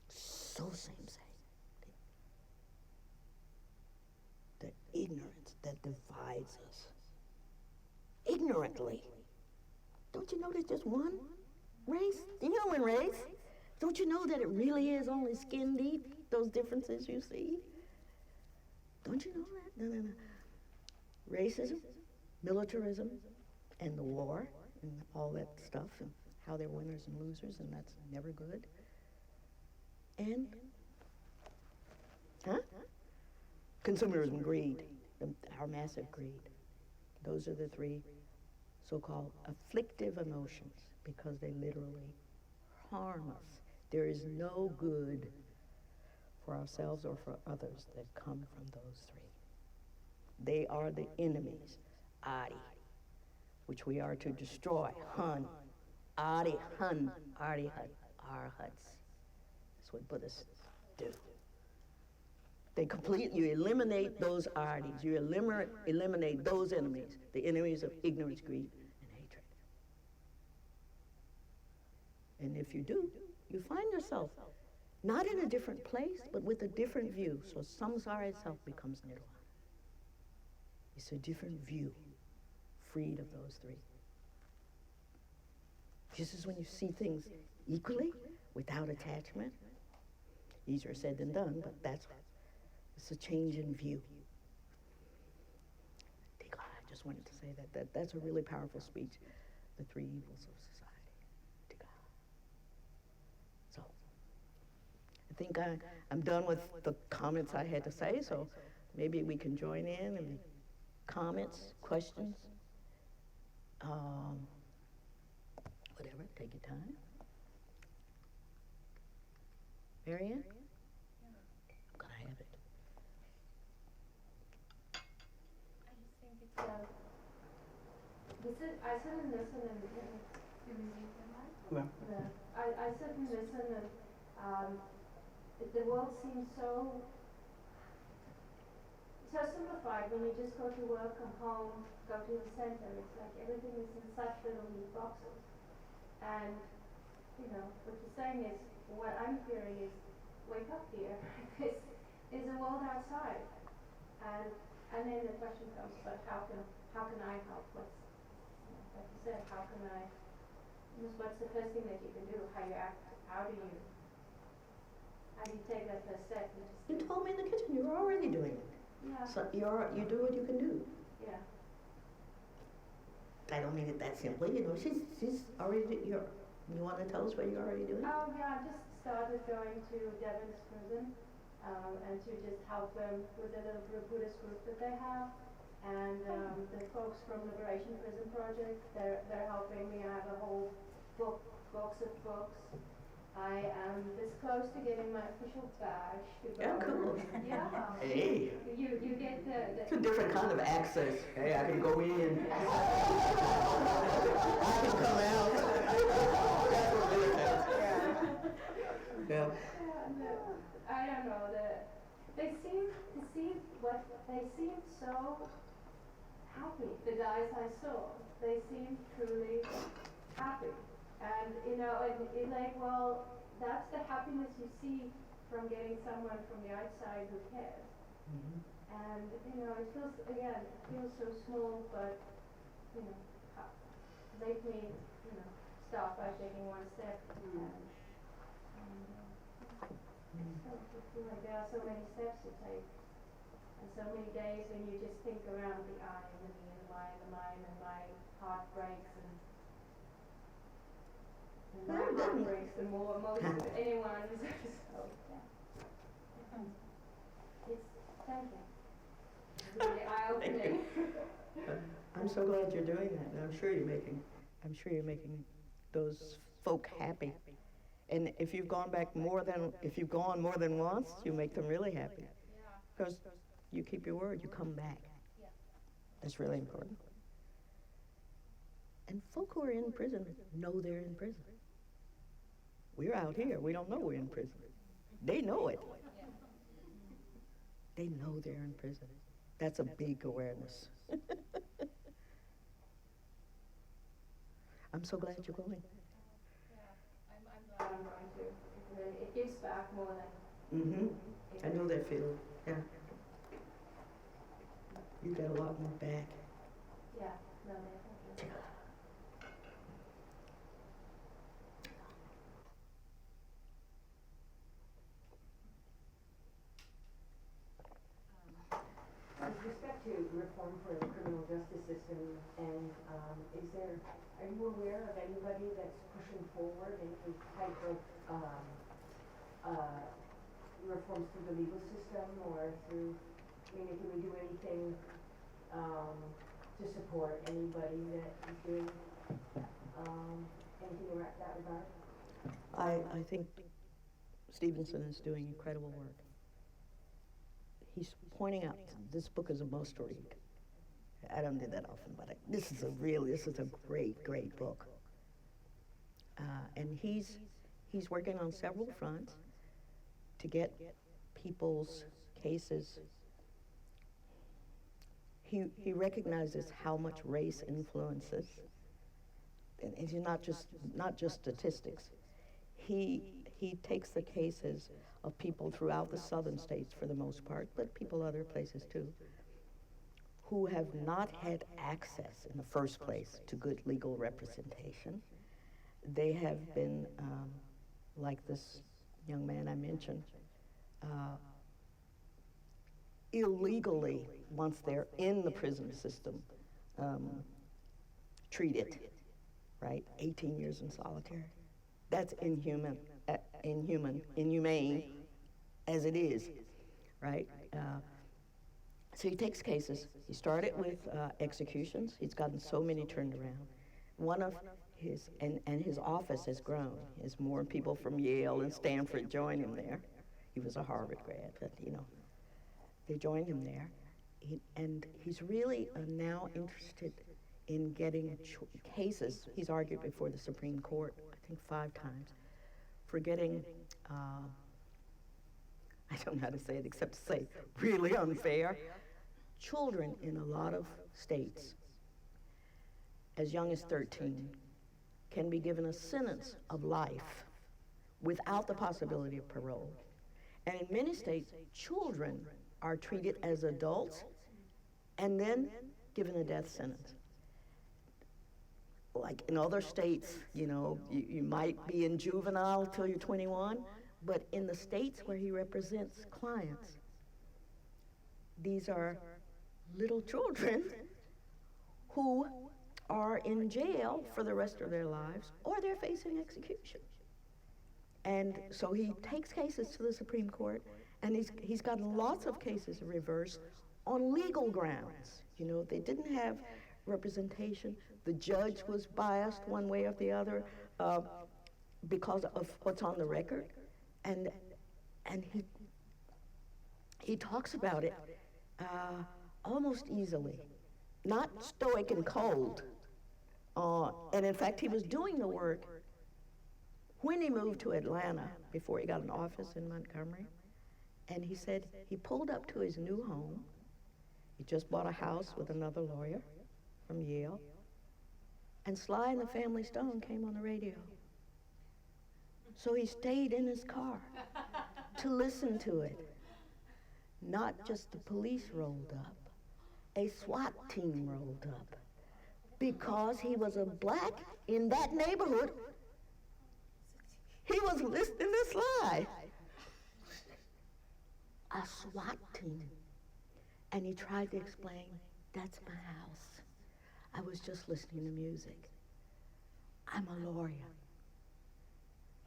So same. The ignorance that divides us. Ignorantly. Don't you know there's just one race? The human race. Don't you know that it really is only skin deep, those differences you see? Don't you know that? No. Racism, militarism, and the war, and all that stuff, and how they're winners and losers, and that's never good. And, consumerism, greed, our massive greed. Those are the three so-called afflictive emotions, because they literally harm us. There is no good for ourselves or for others that come from those three. They are the enemies, Adi, which we are to destroy, Hun, Adi, Hun, Arihut, Arhats. That's what Buddhists do. They you eliminate those Adis, you eliminate those enemies, the enemies of ignorance, greed, and hatred. And if you do, you find yourself not in a different place, but with a different view. So samsara itself becomes nirvana. It's a different view, freed of those three. This is when you see things equally, without attachment. Easier said than done, but it's a change in view. I just wanted to say that's a really powerful speech, The Three Evils of Society. So, I think I'm done with the comments I had to say, so maybe we can join in and comments, questions, whatever, take your time. Marianne? I'm gonna have it. I just think it's I sit and listen and I sit and listen and the world seems so simplified when you just go to work, come home, go to the center. It's like everything is in such little neat boxes. And what you're saying is, what I'm hearing is, wake up, dear. This is a world outside. And then the question comes, but how can I help? Like you said, what's the first thing that you can do? How do you take that first step? You told me in the kitchen, you were already doing it. Yeah. So you do what you can do. Yeah. I don't mean it that simply, she's already, You want to tell us what you're already doing? Yeah, I just started going to Devon's prison and to just help them with the little Buddhist group that they have. And the folks from Liberation Prison Project, they're helping me. I have a whole box of books. I am this close to getting my official badge to go. Yeah, cool. Yeah. Hey. You get the It's a different kind of access. Hey, I can go in. I can come out. That's what really counts. Yeah. I don't know. They seem so happy. The guys I saw, they seemed truly happy. And it's like, well, that's the happiness you see from getting someone from the outside who cares. Mm-hmm. And it feels so small, but make me start by taking one step. So I feel like there are so many steps to take, and so many days when you just think around the I and the me and the mind, and my heart breaks and my heart breaks the more most of anyone's. So yeah. Thank you. It's really eye-opening. I'm so glad you're doing that, and I'm sure you're making those folk happy. And if you've gone more than once, you make them really happy. Because you keep your word, you come back. That's really important. And folk who are in prison know they're in prison. We're out here, we don't know we're in prison. They know it. They know they're in prison. That's a big awareness. I'm so glad you're going. I'm going to. It gives back more than. Mm-hmm. I know that feeling. Yeah. You get a lot more back. Yeah. No, definitely. With respect to reform for the criminal justice system, and are you aware of anybody that's pushing forward any type of reforms through the legal system or through, can we do anything to support anybody that is doing anything in that regard? I think Stevenson is doing incredible work. He's pointing out this book is a must read. I don't do that often, but this is a great book. And he's working on several fronts to get people's cases. He recognizes how much race influences, and it's not just statistics. He takes the cases of people throughout the southern states for the most part, but people other places too, who have not had access in the first place to good legal representation. They have been, like this young man I mentioned, illegally, once they're in the prison system, treated, right? 18 years in solitary. That's inhumane as it is, right? So he takes cases. He started with executions. He's gotten so many turned around. One of his, and his office has grown as more people from Yale and Stanford joined him there. He was a Harvard grad, but they joined him there. And he's really now interested in getting cases. He's argued before the Supreme Court, I think 5 times, for getting, I don't know how to say it except to say really unfair, children in a lot of states, as young as 13, can be given a sentence of life without the possibility of parole. And in many states, children are treated as adults and then given a death sentence. Like in other states, you might be in juvenile till you're 21, but in the states where he represents clients, these are little children who are in jail for the rest of their lives, or they're facing execution. And so he takes cases to the Supreme Court, and he's gotten lots of cases reversed on legal grounds. You know, they didn't have representation. The judge was biased one way or the other because of what's on the record, and he talks about it almost easily, not stoic and cold. And in fact, he was doing the work when he moved to Atlanta before he got an office in Montgomery. And he said he pulled up to his new home. He just bought a house with another lawyer from Yale. And Sly and the Family Stone came on the radio. So he stayed in his car to listen to it. Not just the police rolled up, a SWAT team rolled up. Because he was a black in that neighborhood, he was listening to Sly. A SWAT team. And he tried to explain, that's my house. I was just listening to music. I'm a lawyer.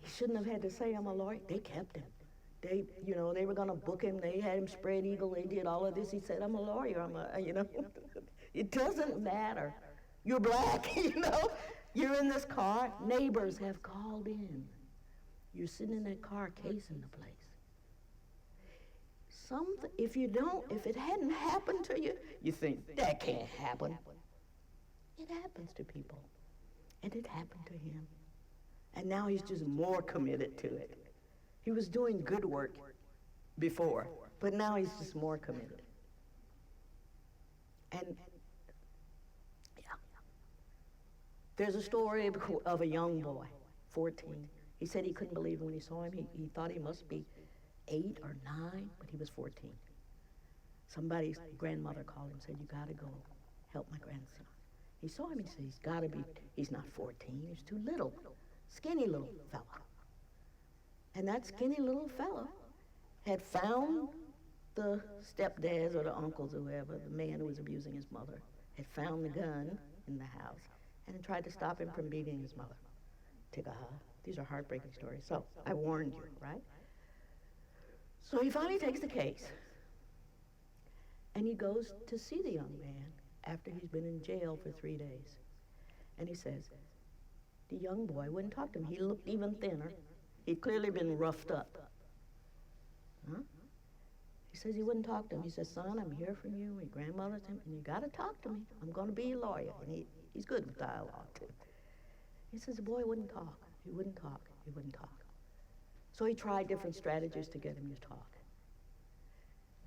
He shouldn't have had to say I'm a lawyer. They kept him. They were gonna book him. They had him spread eagle. They did all of this. He said, I'm a lawyer. It doesn't matter. You're black, You're in this car. Neighbors have called in. You're sitting in that car casing the place. If it hadn't happened to you, you think, that can't happen. It happens to people. And it happened to him. And now he's just more committed to it. He was doing good work before, but now he's just more committed. And there's a story of a young boy, 14. He said he couldn't believe it when he saw him. He thought he must be 8 or 9, but he was 14. Somebody's grandmother called him and said, you gotta go help my grandson. He saw him, he said, he's not 14, he's too little. Skinny little fella. And that skinny little fella had found the stepdads or the uncles or whoever, the man who was abusing his mother, had found the gun in the house and tried to stop him from beating his mother. These are heartbreaking stories. So I warned you, right? So he finally takes the case and he goes to see the young man after he's been in jail for 3 days. And he says, the young boy wouldn't talk to him. He looked even thinner. He'd clearly been roughed up. Huh? He says he wouldn't talk to him. He says, son, I'm here from you. My grandmother's him, and you gotta talk to me. I'm gonna be a lawyer. And he's good with dialogue too. He says the boy wouldn't talk. He wouldn't talk. He wouldn't talk. So he tried different strategies to get him to talk.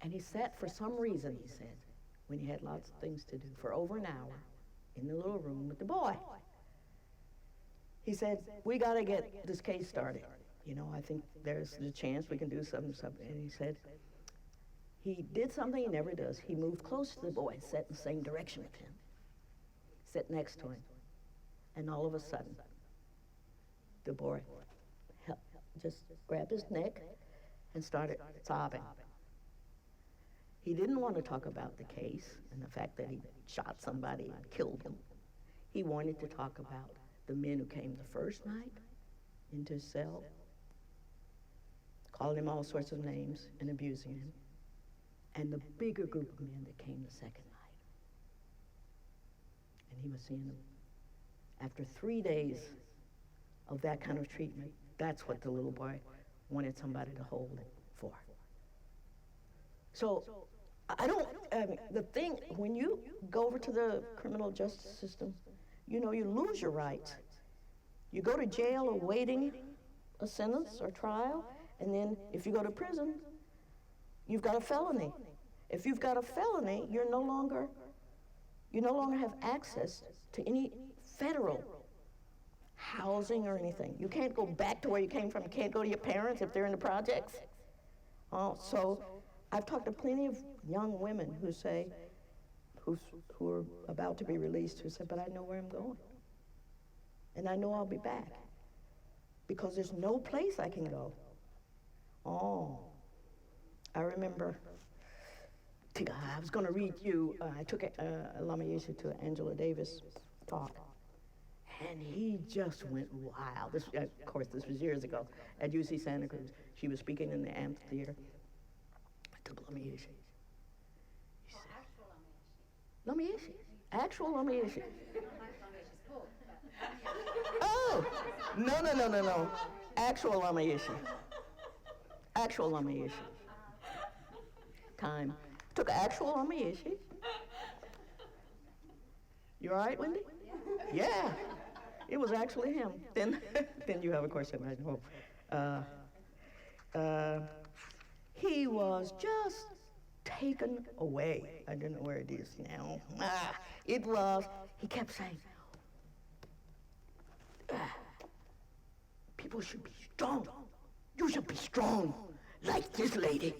And he sat, for some reason, he said, when he had lots of things to do, for over an hour in the little room with the boy. He said, we gotta get this case started. I think there's a chance we can do something. And he said, he did something he never does. He moved close to the boy and sat in the same direction with him. Sat next to him. And all of a sudden, the boy just grabbed his neck and started sobbing. He didn't want to talk about the case and the fact that he shot somebody and killed them. He wanted to talk about the men who came the first night into his cell, calling him all sorts of names and abusing him, and the bigger group of men that came the second night. And he was seeing them. After 3 days of that kind of treatment, that's what the little boy wanted somebody to hold him for. So, the thing, when you go over to the criminal justice system, you lose your rights. You go to jail awaiting a sentence or trial, and then if you go to prison, you've got a felony. If you've got a felony, you no longer have access to any federal housing or anything. You can't go back to where you came from. You can't go to your parents if they're in the projects. So I've talked to plenty of young women who say, who are about to be released, who said, but I know where I'm going. And I know I'll be back. Because there's no place I can go. I remember, I was going to read you, I took Lama Yeshe to Angela Davis talk. And he just went wild. This, of course, this was years ago at UC Santa Cruz. She was speaking in the amphitheater. I took Lama Yeshe. He said, Lama Yeshe. Actual Lama Yeshe. Oh, no. Actual Lama Yeshe. Actual Lama Yeshe. Time. Took actual Lama Yeshe. You all right, Wendy? Yeah. It was actually him. Then you have a question, I hope. He was just taken away. I don't know where it is now. It was, he kept saying, people should be strong. You should be strong, like this lady.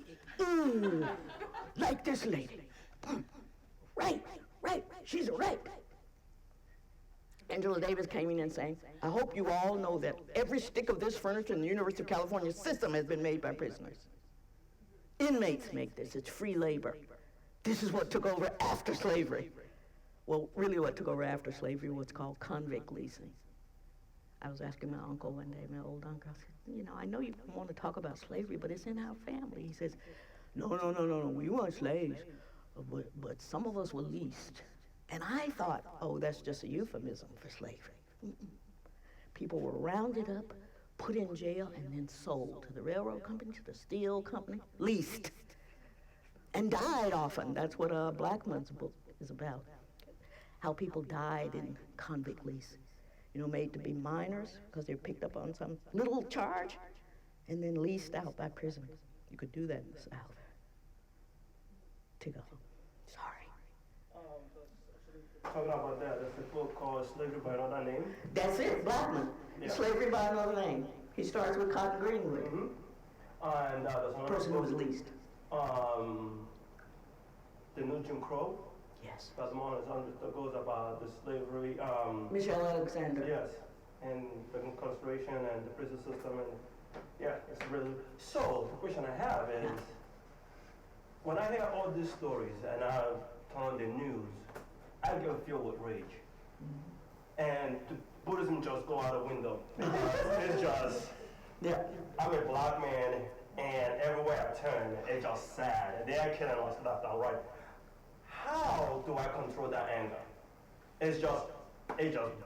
Like this lady. Right. She's right. Angela Davis came in and saying, I hope you all know that every stick of this furniture in the University of California system has been made by prisoners. Inmates make this, it's free labor. This is what took over after slavery. Well, really what took over after slavery was called convict leasing. I was asking my uncle one day, my old uncle, I said, I know you want to talk about slavery, but it's in our family. He says, no, we weren't slaves, but some of us were leased. And I thought, that's just a euphemism for slavery. People were rounded up, put in jail, and then sold to the railroad company, to the steel company, leased, and died often. That's what Blackman's book is about, how people died in convict lease. Made to be minors because they're picked up on some little charge and then leased out by prisoners. You could do that in the South. To go. Sorry. Talking about that, there's a book called Slavery by Another Name. That's it, Blackman. Yeah. Slavery by Another Name. He starts with Cotton Greenwood. Mm-hmm. And there's another person who was leased. The New Jim Crow. Yes. That's one that goes about the slavery. Michelle Alexander. Yes, and the incarceration and the prison system, and it's really. So the question I have is, when I hear all these stories and I turn on the news, I get filled with rage, and Buddhism just go out the window. It's just, I'm a black man, and everywhere I turn, it's just sad. They are killing us left and right. How do I control that anger? It just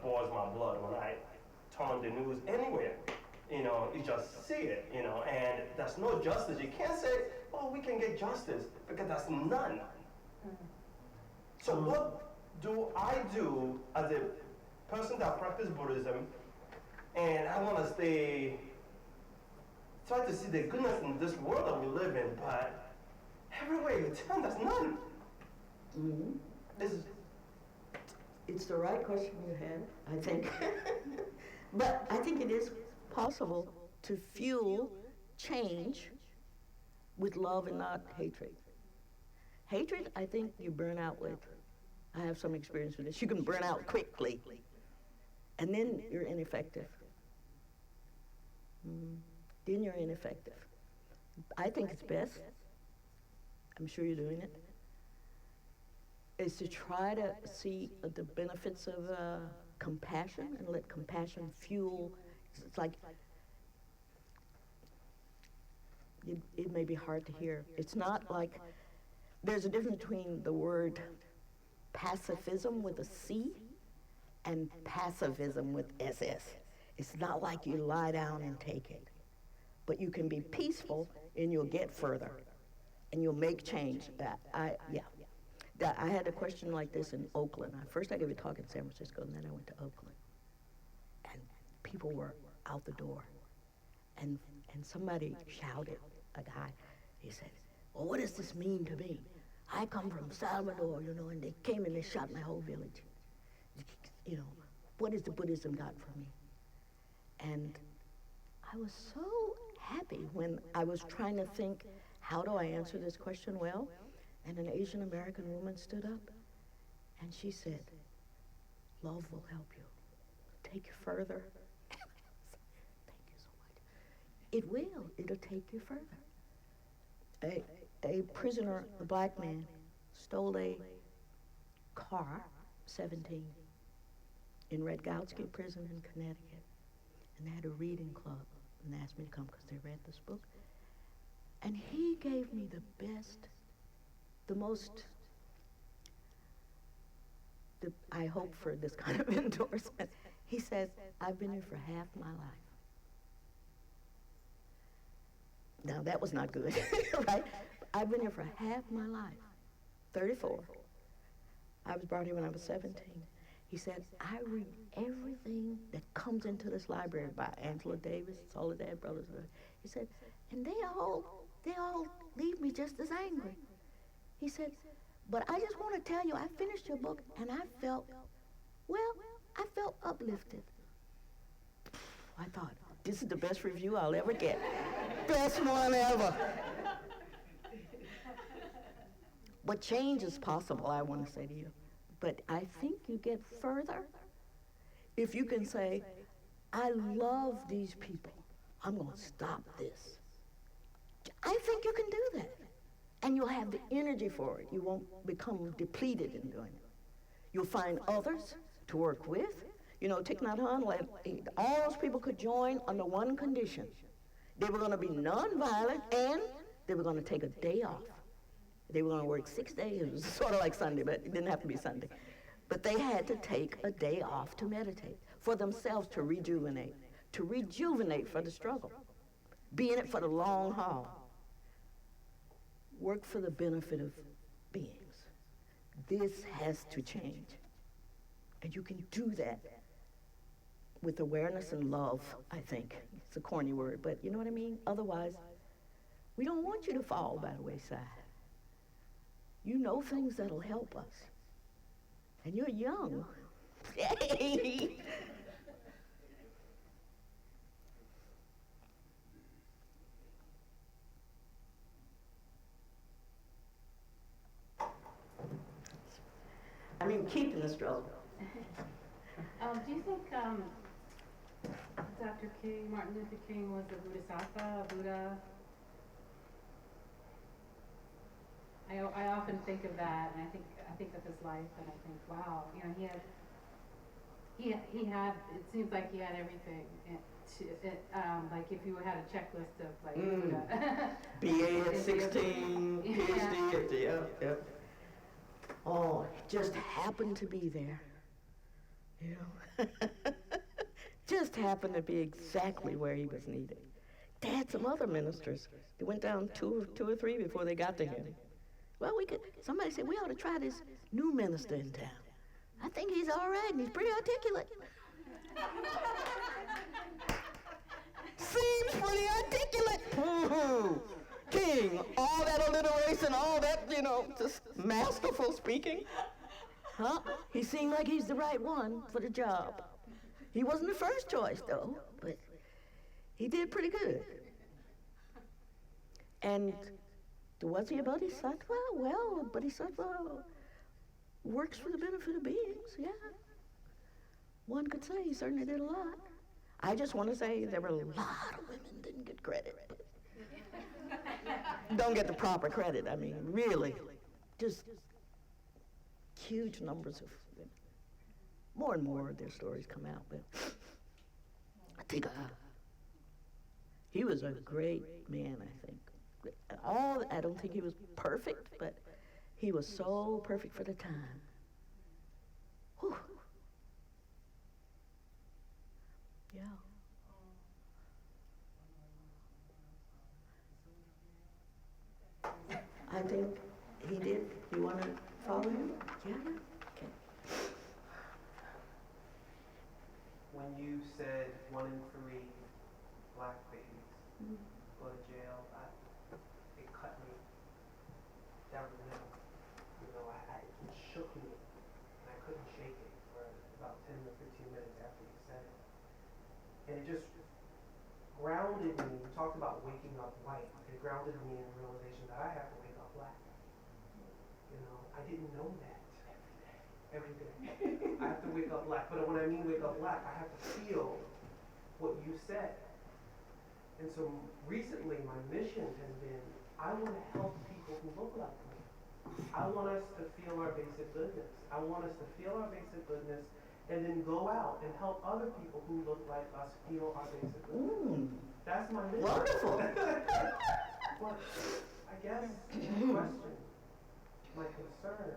boils my blood when I turn the news anywhere. You just see it, and there's no justice. You can't say, we can get justice, because there's none. So what do I do as a person that practices Buddhism, and I want to try to see the goodness in this world that we live in, but everywhere you turn, there's none. It's the right question you had, I think. But I think it is possible to fuel change with love and not hatred. Hatred, I think you burn out with. I have some experience with this. You can burn out quickly, and then you're ineffective. Then you're ineffective. I think it's best, I'm sure you're doing it, is to try to see the benefits of compassion and let compassion fuel. It's like, it may be hard to hear. It's not like, there's a difference between the word pacifism with a C and passivism with SS. It's not like you lie down and take it, but you can be peaceful and you'll get further and you'll make change. I had a question like this in Oakland. First I gave a talk in San Francisco, and then I went to Oakland. And people were out the door. And somebody shouted, a guy, he said, well, what does this mean to me? I come from Salvador, and they came and they shot my whole village. What has the Buddhism got for me? And I was so happy when I was trying to think, how do I answer this question well? And an Asian American woman stood up and she said, love will help you. Take you further. Thank you so much. It will. It'll take you further. A prisoner, a black man, stole a car, 17. in Redgowski Prison in Connecticut, and they had a reading club, and they asked me to come because they read this book. And he gave me the best, the most, I hope for this kind of endorsement. He says, I've been here for half my life. Now that was not good, right? I've been here for half my life, 34. I was brought here when I was 17. He said, I read everything that comes into this library by Angela Davis, Soledad Brothers. He said, and they all leave me just as angry. He said, but I just want to tell you, I finished your book and I felt uplifted. I thought, this is the best review I'll ever get. Best one ever. But change is possible, I want to say to you. But I think you get further if you can say, I love these people. I'm going to stop this. I think you can do that. And you'll have the energy for it. You won't become depleted in doing it. You'll find others to work with. You know, Thich Nhat Hanh, all those people could join under one condition. They were going to be nonviolent and they were going to take a day off. They were going to work 6 days. It was sort of like Sunday, but it didn't have to be Sunday. But they had to take a day off to meditate, for themselves to rejuvenate for the struggle. Be in it for the long haul. Work for the benefit of beings. This has to change. And you can do that with awareness and love, I think. It's a corny word, but you know what I mean? Otherwise, we don't want you to fall by the wayside. You know things that'll help us. And you're young. Yay! I mean, keeping the struggle. Do you think Dr. King, Martin Luther King, was a Bodhisattva, a Buddha? I often think of that, and I think of his life, and I think, wow, you know, he had. It seems like he had everything. Like if you had a checklist of like Buddha. BA at 16, PhD at yep. Oh, it just happened to be there. You know, just happened to be exactly where he was needed. They had some other ministers. They went down two or three before they got to him. Well, somebody said, we ought to try this new minister in town. I think he's all right, and he's pretty articulate. Seems pretty articulate. King, all that alliteration, all that, you know, just masterful speaking. Huh? He seemed like he's the right one for the job. He wasn't the first choice, though, but he did pretty good. And was he a bodhisattva? Well, a bodhisattva works for the benefit of beings, yeah. One could say he certainly did a lot. I just want to say there were a lot of women didn't get credit. Don't get the proper credit, I mean, really. Just huge numbers of women. More and more of their stories come out, but I think he was a great man, I think. I don't think he was perfect, but he was so perfect for the time. Whew. Yeah. I think he did. You want to follow him? Yeah? Okay. When you said 1 in 3 black babies go to jail, it cut me down the middle. You know, it shook me, and I couldn't shake it for about 10 or 15 minutes after you said it. And it just grounded me. You talked about waking up white. It grounded me in the realization that I have to wake up black. You know, I didn't know that. Every day. I have to wake up black. But when I mean wake up black, I have to feel what you said. And so recently my mission has been, I want to help people who look like me. I want us to feel our basic goodness. I want us to feel our basic goodness and then go out and help other people who look like us feel our basic needs. That's my mission. Wonderful. But I guess the question, my concern,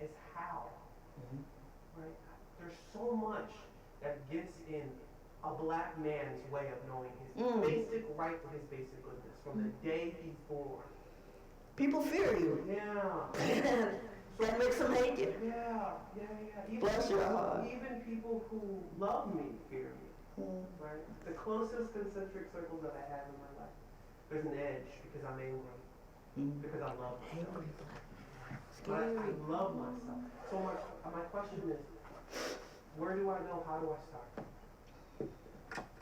is how. Right? There's so much that gets in a black man's way of knowing his basic right to his basic goodness from the day he's born. People fear you. Yeah. That makes them hate you. Yeah. Even Bless your heart. Even people who love me fear me. Right? The closest concentric circles that I have in my life, there's an edge because I'm angry. Because I love myself. Angry black man. But Scary. I love myself. So my question is, where do I know? How do I start?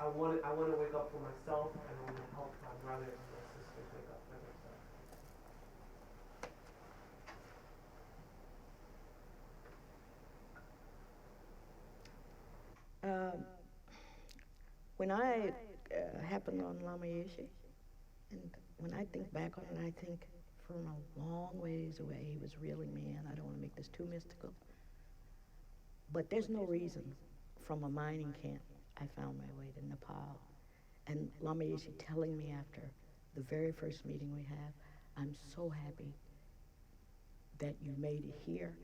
I want to wake up for myself, and I want to help my brothers and my sisters wake up for themselves. When I happened on Lama Yeshe, and when I think back on it, I think from a long ways away, he was really man. I don't want to make this too mystical. But there's no reason from a mining camp I found my way to Nepal. And Lama Yeshe telling me after the very first meeting we had, I'm so happy that you made it here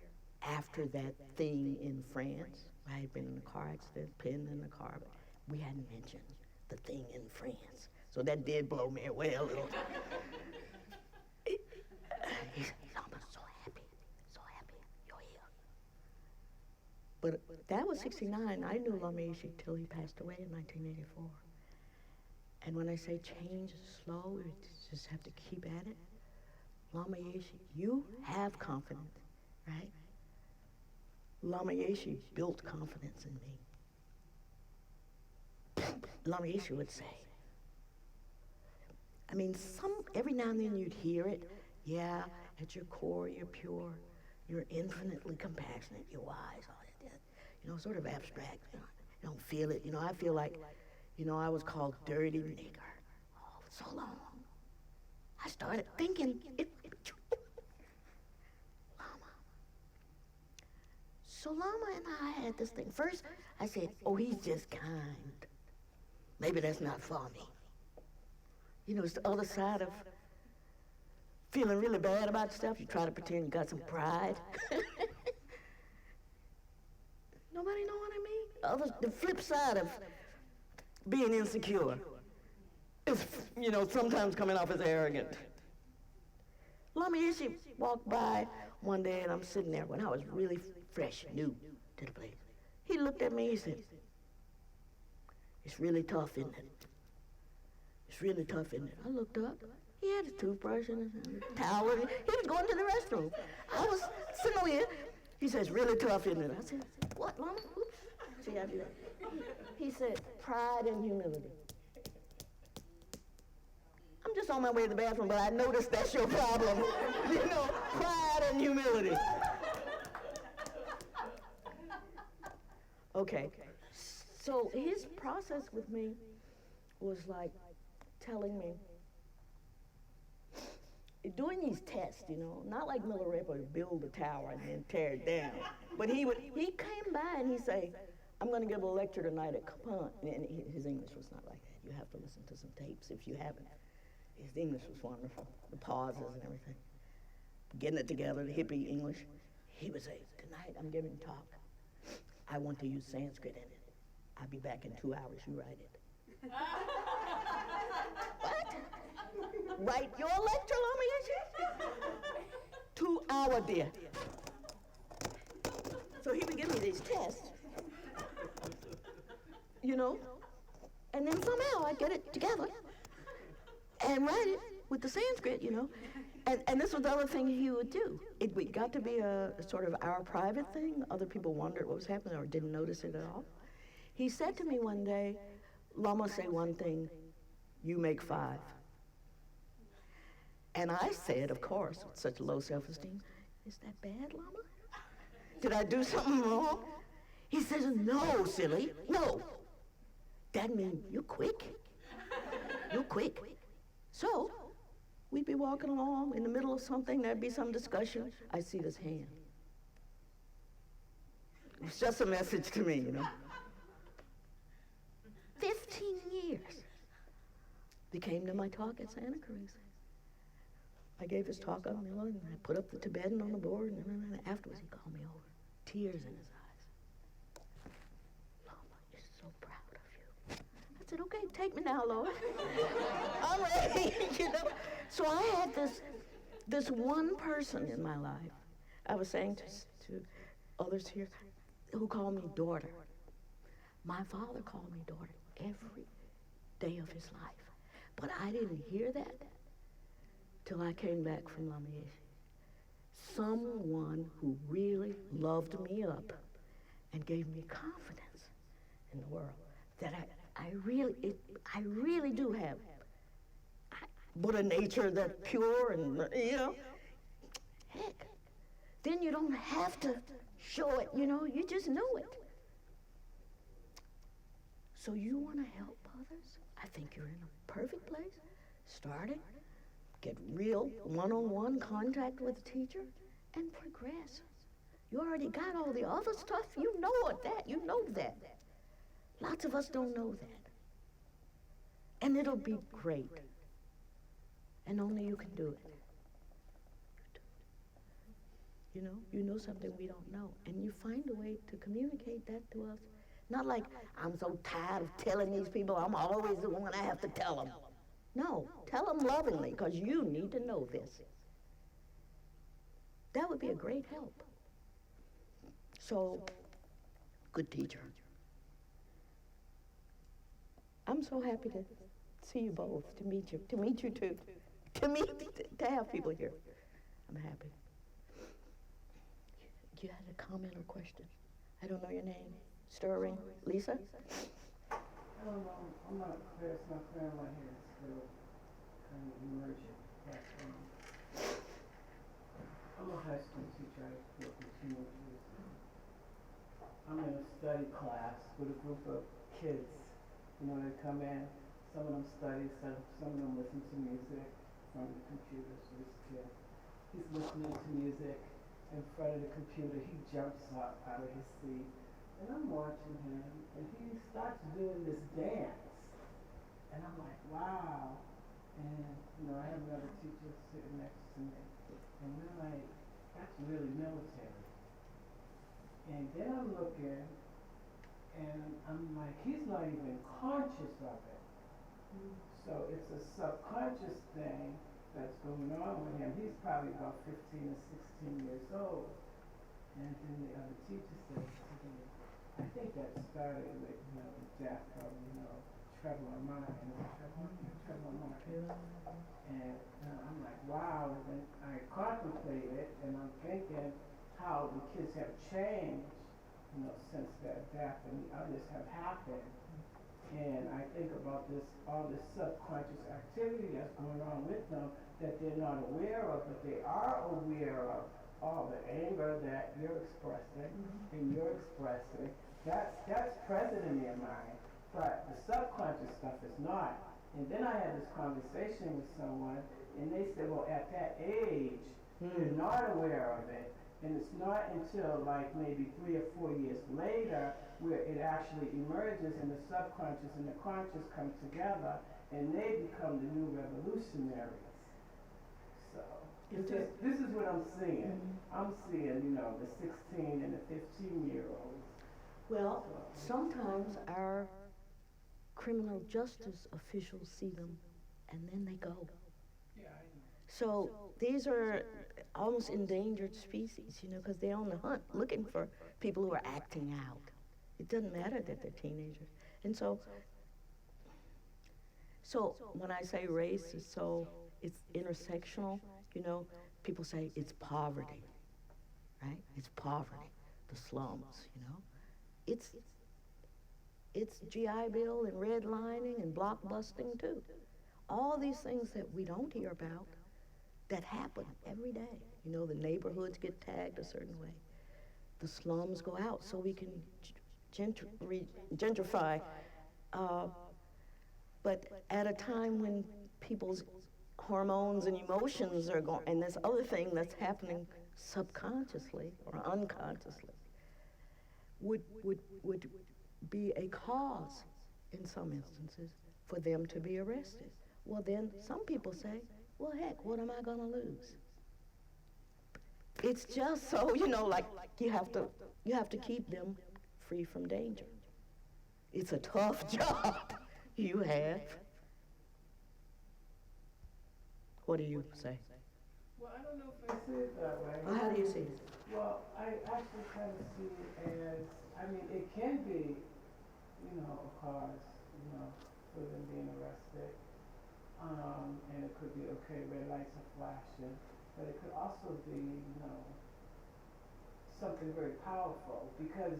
after that thing in France. I had been in a car accident, pinned in the car, but we hadn't mentioned the thing in France. So that did blow me away a little. He said, I'm so happy you're here. But that was 69. I knew Lama Yeshe till he passed away in 1984. And when I say change is slow, you just have to keep at it. Lama Yeshe, you have confidence, right? Lama Yeshe built confidence in me. Lama Yeshe would say, I mean, every now and then you'd hear it. Yeah, at your core, you're pure. You're infinitely compassionate. You're wise. All that, sort of abstract. You don't feel it. I feel like, I was called dirty nigger. Oh, for so long. I started thinking, Lama. So Lama and I had this thing. First, I said, oh, he's just kind. Maybe that's not for me. It's the other side of feeling really bad about stuff. You try to pretend you got some pride. Nobody know what I mean? The flip side of being insecure is, sometimes coming off as arrogant. Lama Yeshe walked by one day and I'm sitting there when I was really fresh, new to the place. He looked at me, he said, it's really tough, isn't it? It's really tough, isn't it? I looked up. He had his toothbrush and his towel. He was going to the restroom. I was sitting over here. He says, really tough, isn't it? I said, what, Lama? Oops. See, I do that. He said, pride and humility. I'm just on my way to the bathroom, but I noticed that's your problem. Pride and humility. Okay. So his process with me was like telling me, doing these tests, not like Miller Ripper to build a tower and then tear it down. But he came by and he'd say, I'm going to give a lecture tonight at Kopan. And his English was not like that. You have to listen to some tapes if you haven't. His English was wonderful, the pauses and everything. Getting it together, the hippie English. He would say, tonight I'm giving a talk. I want to use Sanskrit in it. I'll be back in 2 hours, you write it. What? Write your lecture, Lama Yeshe? 2 hour, dear. So he would give me these tests. And then somehow I'd get it together and write it with the Sanskrit, And this was the other thing he would do. It got to be a sort of our private thing. Other people wondered what was happening or didn't notice it at all. He said to me one day, Lama, say one thing, you make 5. And I said, of course, with such low self-esteem, is that bad, Lama? Did I do something wrong? He says, no, silly, no. That means you're quick. You're quick. So, we'd be walking along in the middle of something, there'd be some discussion. I see this hand. It was just a message to me, you know. 15 years. He came to my talk at Santa Cruz. I gave his talk up, and I put up the Tibetan on the board, and afterwards he called me over, tears in his eyes. Lama, you're so proud of you. I said, okay, take me now, Lord. I'm ready, you know. So I had this one person in my life, I was saying to others here, who called me daughter. My father called me daughter every day of his life. But I didn't hear that till I came back from Lama Yeshe. Someone who really loved me up and gave me confidence in the world that I really do have Buddha nature that's pure and, you know. Heck, then you don't have to show it, you know, you just know it. So you want to help others? I think you're in a perfect place. Starting, get real one-on-one contact with the teacher, and progress. You already got all the other stuff. You know that. You know that. Lots of us don't know that. And it'll be great. And only you can do it. You know something we don't know. And you find a way to communicate that to us. Not like, I'm so tired of telling these people, I'm always the one I have to tell them. No, tell them lovingly, because you need to know this. That would be a great help. So, good teacher. I'm so happy to see you both, to meet you too, to have people here. I'm happy. You had a comment or question? I don't know your name. Stirring. Lisa? I don't know. I'm not clear. It's not clear in my head. It's still kind of emerging. But, I'm a high school teacher. I work with teenagers. I'm in a study class with a group of kids. You know, they come in. Some of them study. Some of them listen to music from the computer. So this kid, he's listening to music in front of the computer. He jumps up out of his seat. And I'm watching him, and he starts doing this dance. And I'm like, wow. And, I have another teacher sitting next to me. And we're like, that's really military. And then I'm looking, and I'm like, he's not even conscious of it. So it's a subconscious thing that's going on with him. He's probably about 15 or 16 years old. And then the other teacher says to me, I think that started with, the death of, Trevor Martin. Trevor Martin. And I'm like, wow. And then I contemplate it, and I'm thinking how the kids have changed, since that death and the others have happened. And I think about all this subconscious activity that's going on with them that they're not aware of, but they are aware of all the anger that you're expressing and you're expressing. That's present in their mind, but the subconscious stuff is not. And then I had this conversation with someone, and they said, well, at that age, they're not aware of it. And it's not until like maybe 3 or 4 years later where it actually emerges and the subconscious and the conscious come together and they become the new revolutionaries. So this is what I'm seeing. I'm seeing, the 16 and the 15-year-olds. Well, sometimes our criminal justice officials see them and then they go. Yeah, I know. So these are almost endangered species, because they're on the hunt looking for people who are acting out. It doesn't matter that they're teenagers. And so when I say race is it's intersectional, people say it's poverty, right? It's poverty, the slums, It's GI Bill and redlining and blockbusting too. All these things that we don't hear about that happen every day. The neighborhoods get tagged a certain way. The slums go out so we can gentrify. But at a time when people's hormones and emotions are going, and this other thing that's happening subconsciously or unconsciously, would be a cause in some instances for them to be arrested. Well, then some people say, well, heck, what am I going to lose? It's just so, like you have to keep them free from danger. It's a tough job you have. What do you say? Well, I don't know if I see it that way. Well, how do you see it? Well, I actually kind of see it as, it can be, a cause, for them being arrested. And it could be, okay, red lights are flashing. But it could also be, something very powerful, because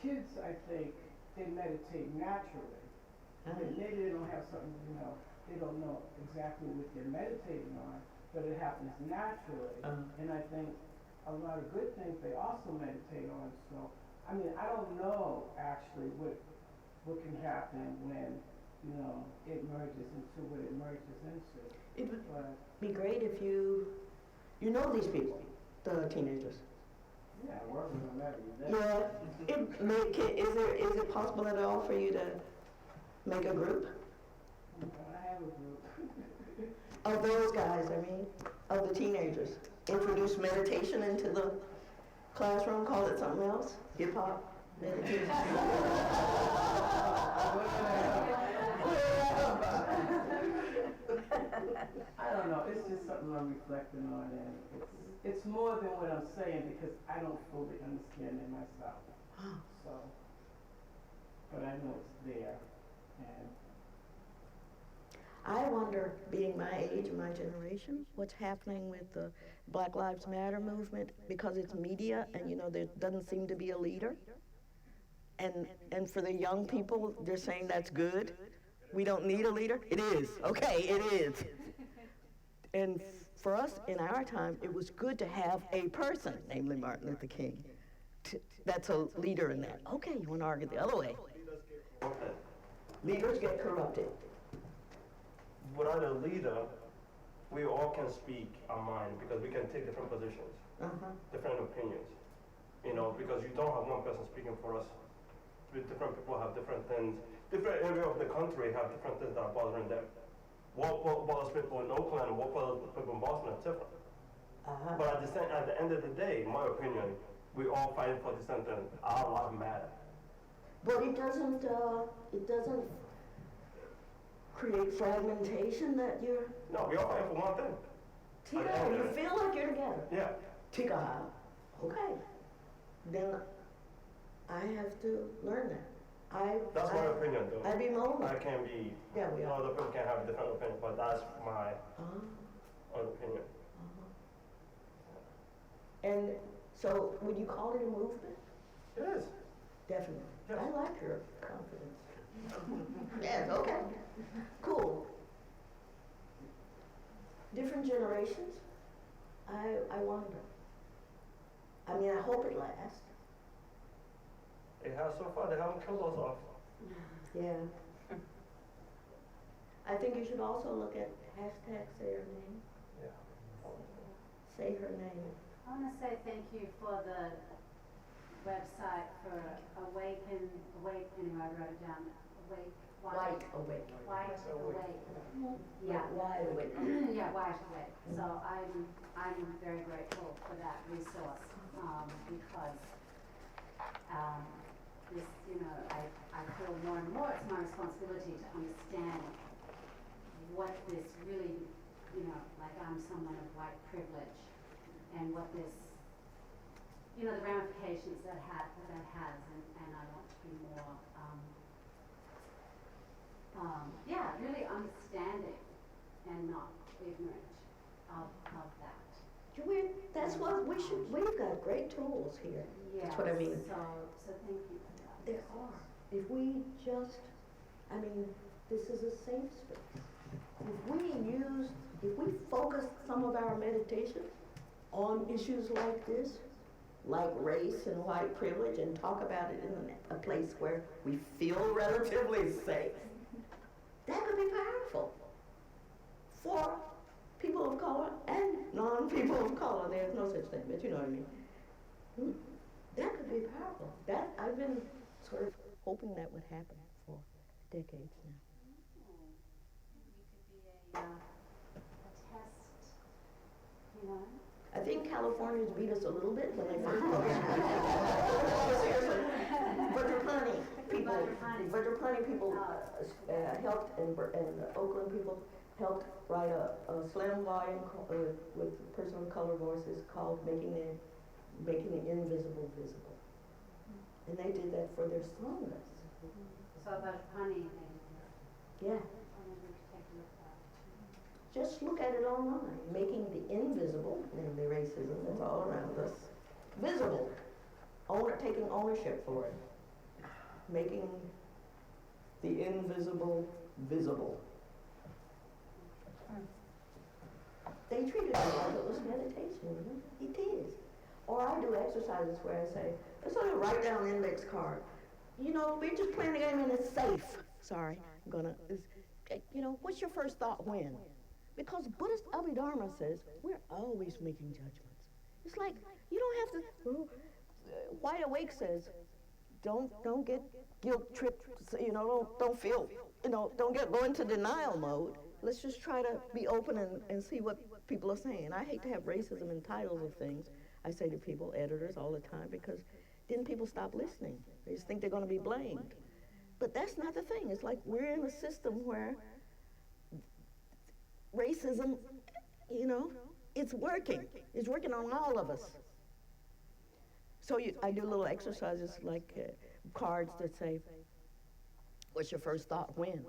kids, I think, they meditate naturally. Maybe they don't have something, they don't know exactly what they're meditating on, but it happens naturally. And I think a lot of good things they also meditate on. So, I don't know actually what can happen when, it merges into what it merges into. It would be great if you know these people, the teenagers. Yeah, I work with them every day. Yeah. Is it possible at all for you to make a group? I have a group. Of those guys, of the teenagers. Introduce meditation into the classroom, call it something else? Hip hop? Meditation. I don't know, it's just something I'm reflecting on, and it's more than what I'm saying, because I don't fully understand it myself. So, but I know it's there, and I wonder, being my age and my generation, what's happening with the Black Lives Matter movement, because it's media and there doesn't seem to be a leader. And for the young people, they're saying that's good. We don't need a leader. It is. Okay, it is. And for us in our time, it was good to have a person, namely Martin Luther King, that's a leader in that. Okay, you want to argue the other way. Leaders get corrupted. Without a leader, we all can speak our mind, because we can take different positions, different opinions. Because you don't have one person speaking for us. Different people have different things. Different areas of the country have different things that are bothering them. What bothers people in Oakland and what bothers people in Boston is different. But at the end of the day, in my opinion, we all fighting for the same thing. Our lives matter. But it doesn't create fragmentation that you're... No, we all fighting for one thing. Together, you feel like you're together. Yeah. Together. Okay. Then I have to learn that. That's my opinion, though. I bemoan it. I can be... Yeah, we are. Other people can have a different opinion, but that's my own opinion. And so, would you call it a movement? It is. Definitely. Yes. I like your confidence. Yes, okay. Cool. Different generations, I wonder. I hope it lasts. It has so far. They haven't killed us off. Yeah. I think you should also look at hashtag say her name. Yeah. Say her name. I want to say thank you for the website for Awaken, I wrote it down, White awake. White Awake. Yeah. Wide awake. Yeah, White Awake. So I'm very grateful for that resource, because this, I feel more and more it's my responsibility to understand what this really, like I'm someone of white privilege, and what this, the ramifications that has, and I want to be more, really understanding and not ignorant of that. That's what we should, we've got great tools here. Yeah. That's what I mean. So thank you for that. There are. If we just, this is a safe space. If we focus some of our meditation on issues like this, like race and white privilege, and talk about it in a place where we feel relatively safe, that could be powerful for people of color and non-people of color. There's no such thing, but you know what I mean. That could be powerful. That I've been sort of hoping that would happen for decades now. You could be a test, you know? I think Californians beat us a little bit when they first published it. Seriously. Vajrapani people helped, and Oakland people helped write a slim volume with person of color voices called Making the Invisible Visible. And they did that for their slowness. So about honey, Yeah. Just look at it online. Making the invisible, namely racism that's all around us, visible. Taking ownership for it. Making the invisible visible. They treated it like it was meditation. It is. Or I do exercises where I say, let's sort of write down an index card. You know, we're just playing a game and it's safe. Sorry, what's your first thought when? Because Buddhist Abhidharma says we're always making judgments. It's like, you don't have to, Wide Awake says, don't get guilt tripped, don't feel, don't go into denial mode. Let's just try to be open and see what people are saying. I hate to have racism in titles of things. I say to people, editors, all the time, because then people stop listening. They just think they're going to be blamed. But that's not the thing. It's like we're in a system where racism, it's working. It's working on all of us. So I do little exercises like cards that say, what's your first thought when?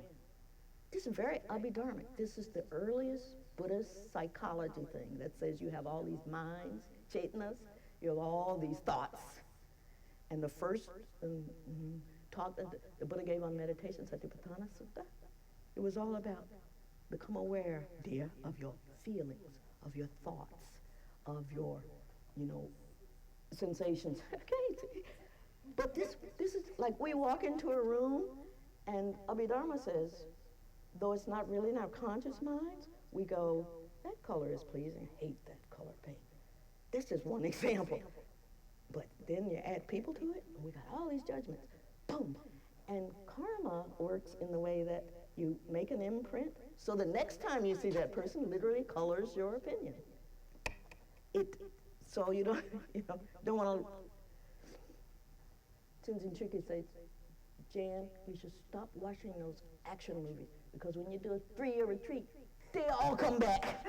This is very Abhidharmic. This is the earliest Buddhist psychology thing that says you have all these minds, chetanas, you have all these thoughts. And the first talk that the Buddha gave on meditation, Satipatthana Sutta, it was all about become aware, dear, of your feelings, of your thoughts, of your, sensations. Okay, but this is like we walk into a room and Abhidharma says, though it's not really in our conscious minds, we go, that color is pleasing, hate that color paint. This is one example. But then you add people to it, and we got all these judgments. Boom. And karma works in the way that you make an imprint, so the next time you see that person literally colors your opinion. So you don't want to. Tenzin Chukyi says, Jan, you should stop watching those action movies, because when you do a 3-year retreat, they all come back.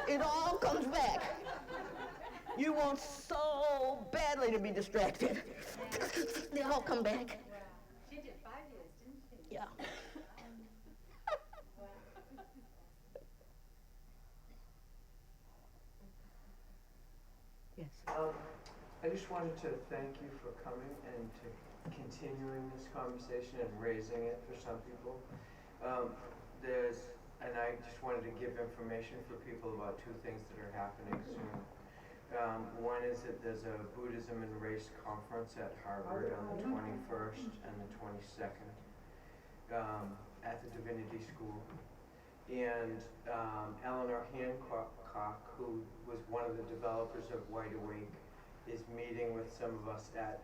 It all comes back. You want so badly to be distracted. They all come back. She did 5 years, didn't she? Yeah. Yes. I just wanted to thank you for coming and to continuing this conversation and raising it for some people. And I just wanted to give information for people about 2 things that are happening soon. One is that there's a Buddhism and Race conference at Harvard on the 21st and the 22nd at the Divinity School. And Eleanor Hancock, who was one of the developers of Wide Awake, is meeting with some of us at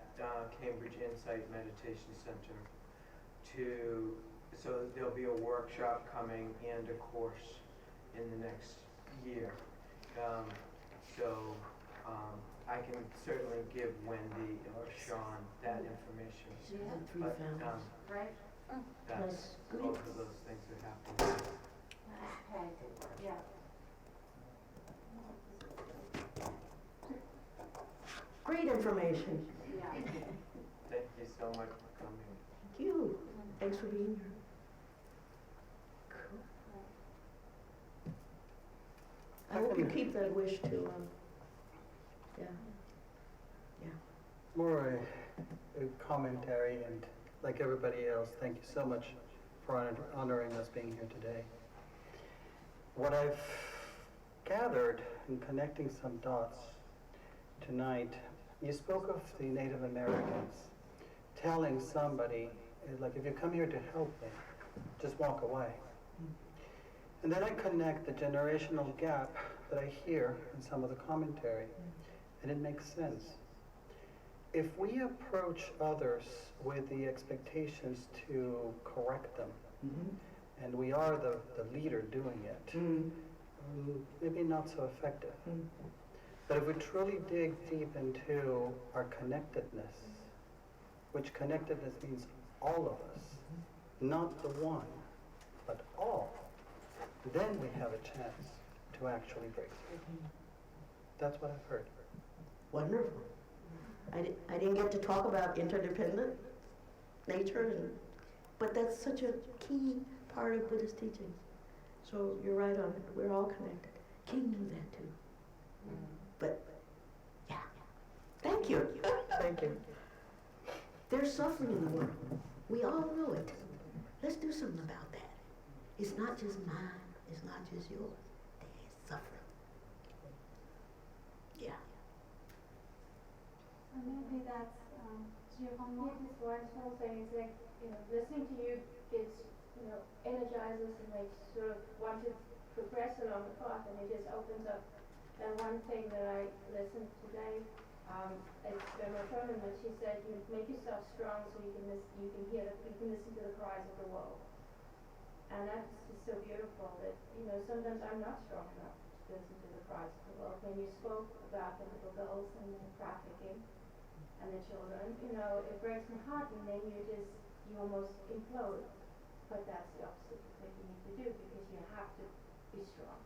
Cambridge Insight Meditation Center so there'll be a workshop coming and a course in the next year. I can certainly give Wendy or Sean that information. Yeah. Right? That's both of those things are happening. Okay, yeah. Great information. Yeah. Thank you so much for coming. Thank you. Thanks for being here. Cool. I hope you keep that wish to, yeah. More a commentary, and like everybody else, thank you so much for honoring us being here today. What I've gathered in connecting some dots tonight, you spoke of the Native Americans telling somebody, like, if you come here to help me, just walk away. And then I connect the generational gap that I hear in some of the commentary and it makes sense. If we approach others with the expectations to correct them, and we are the leader doing it, maybe not so effective. But if we truly dig deep into our connectedness, which connectedness means all of us, not the one, but all, then we have a chance to actually break through. That's what I've heard. Wonderful. I didn't get to talk about interdependent nature, but that's such a key part of Buddhist teaching. So you're right on it. We're all connected. King knew that too. But, yeah. Thank you. Thank you. There's suffering in the world. We all know it. Let's do something about that. It's not just mine. It's not just yours. There's suffering. Yeah. And maybe that's, do you want more? Just one small thing is like, listening to you gives, energizes and makes sort of want to progress along the path, and it just opens up. And one thing that I listened today, it's my friend, and she said, you make yourself strong so you can listen to the cries of the world. And that's just so beautiful that, sometimes I'm not strong enough to listen to the cries of the world. When you spoke about the little girls and the trafficking and the children, it breaks my heart, and then you almost implode. But that's the opposite of what you need to do, because you have to be strong.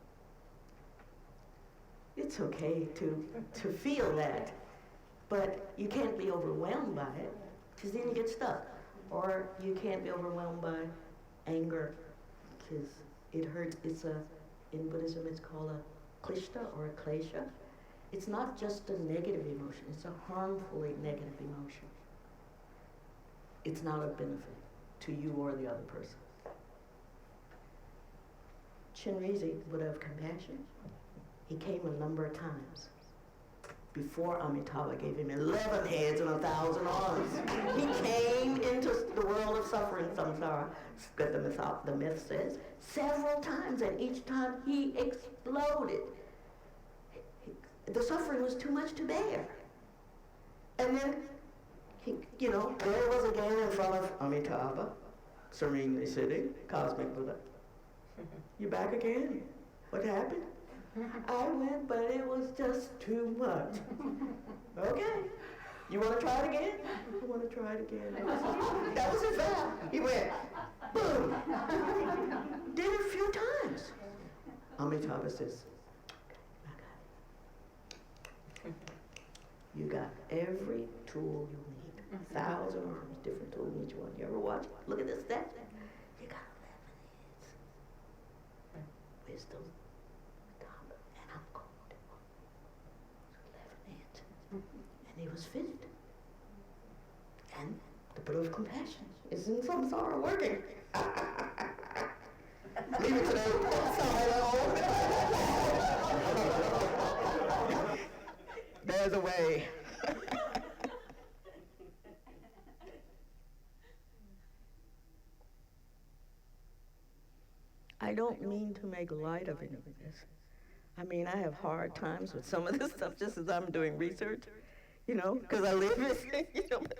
It's okay to feel that, but you can't be overwhelmed by it, because then you get stuck. Or you can't be overwhelmed by anger, because it hurts. In Buddhism it's called a klishta or a klesha. It's not just a negative emotion, it's a harmfully negative emotion. It's not a benefit to you or the other person. Chinrizi, Buddha of compassion, he came a number of times. Before Amitabha gave him 11 heads and 1,000 arms. He came into the world of suffering, samsara, that the myth says, several times, and each time he exploded. The suffering was too much to bear. And then, there he was again in front of Amitabha, serenely sitting, cosmic Buddha. You back again? What happened? I went, but it was just too much. Okay. You want to try it again? I want to try it again. That was his vow. He went, boom. Did it a few times. Amitabha says, you got every tool you need. 1,000 arms, different tools in each one. You ever watch? Look at this statue. You got 11 heads. Wisdom, Dharma, and I'm gold. 11 heads. And he was fitted. And the Buddha of compassion is in samsara working. Leave it to the silo. There's a way. I don't mean to make light of any of this. I mean, I have hard times with some of this stuff just as I'm doing research, because I live it,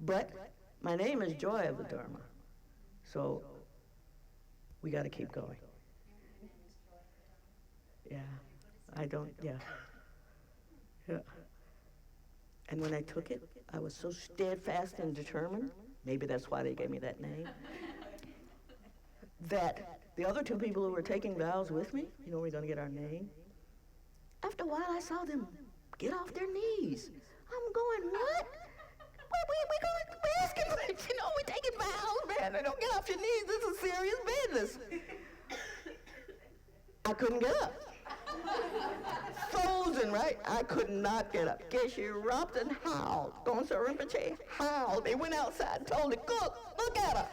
But my name is Joy of the Dharma, so we got to keep going. Yeah, Yeah. And when I took it, I was so steadfast and determined, maybe that's why they gave me that name, that the other two people who were taking vows with me, we're going to get our name. After a while, I saw them get off their knees. I'm going, what? We're asking, we're taking vows, man. They don't get off your knees. This is serious business. I couldn't get up. Frozen, right? I could not get up. Geshe erupted and howled. Gonsa Rinpoche howled. They went outside and told it, look at her.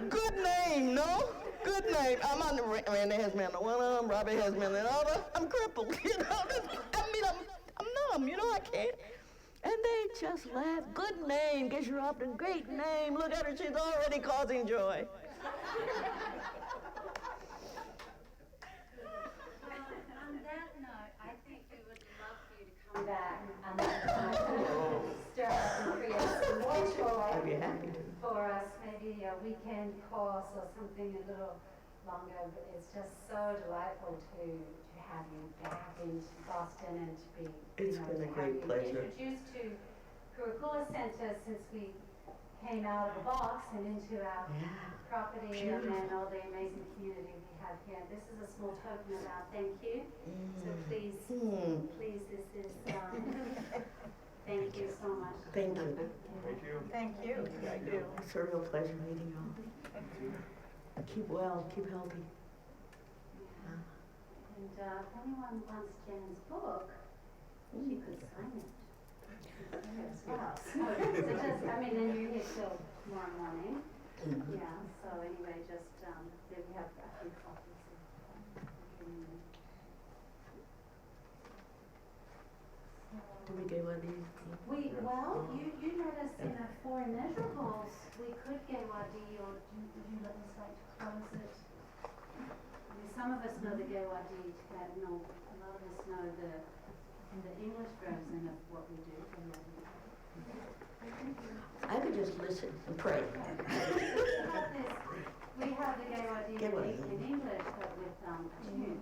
Good name, no? Good name. I'm on the Randy has me on the one arm, Robbie has me on the other. I'm crippled, I'm numb, I can't. And they just laughed. Good name, Geshe erupted, great name. Look at her, she's already causing joy. On that note, I think we would love for you to come back something a little longer, but it's just so delightful to have you back in Boston and to be, It's been a great pleasure. Introduced to Kurukulla Center since we came out of the box and into our property Beautiful. and then all the amazing community we have here. This is a small token of our thank you. So please, please, this is, thank you so much. Thank you. Thank you. Thank you. I do. It's a real pleasure meeting you all. Keep well, keep healthy. And if anyone wants Jen's book, she could sign it. As well. So just, I mean, then you're here till tomorrow morning. Yeah, so anyway, just, then we have a few copies. Do we get one of these? Well, you noticed in our four immeasurables, we could get Wadi, or would you let us like to close it? I mean, some of us know the Gewadi, but no, a lot of us know the English version of what we do. I could just listen and pray. We have the Gewadi in English, but with tune.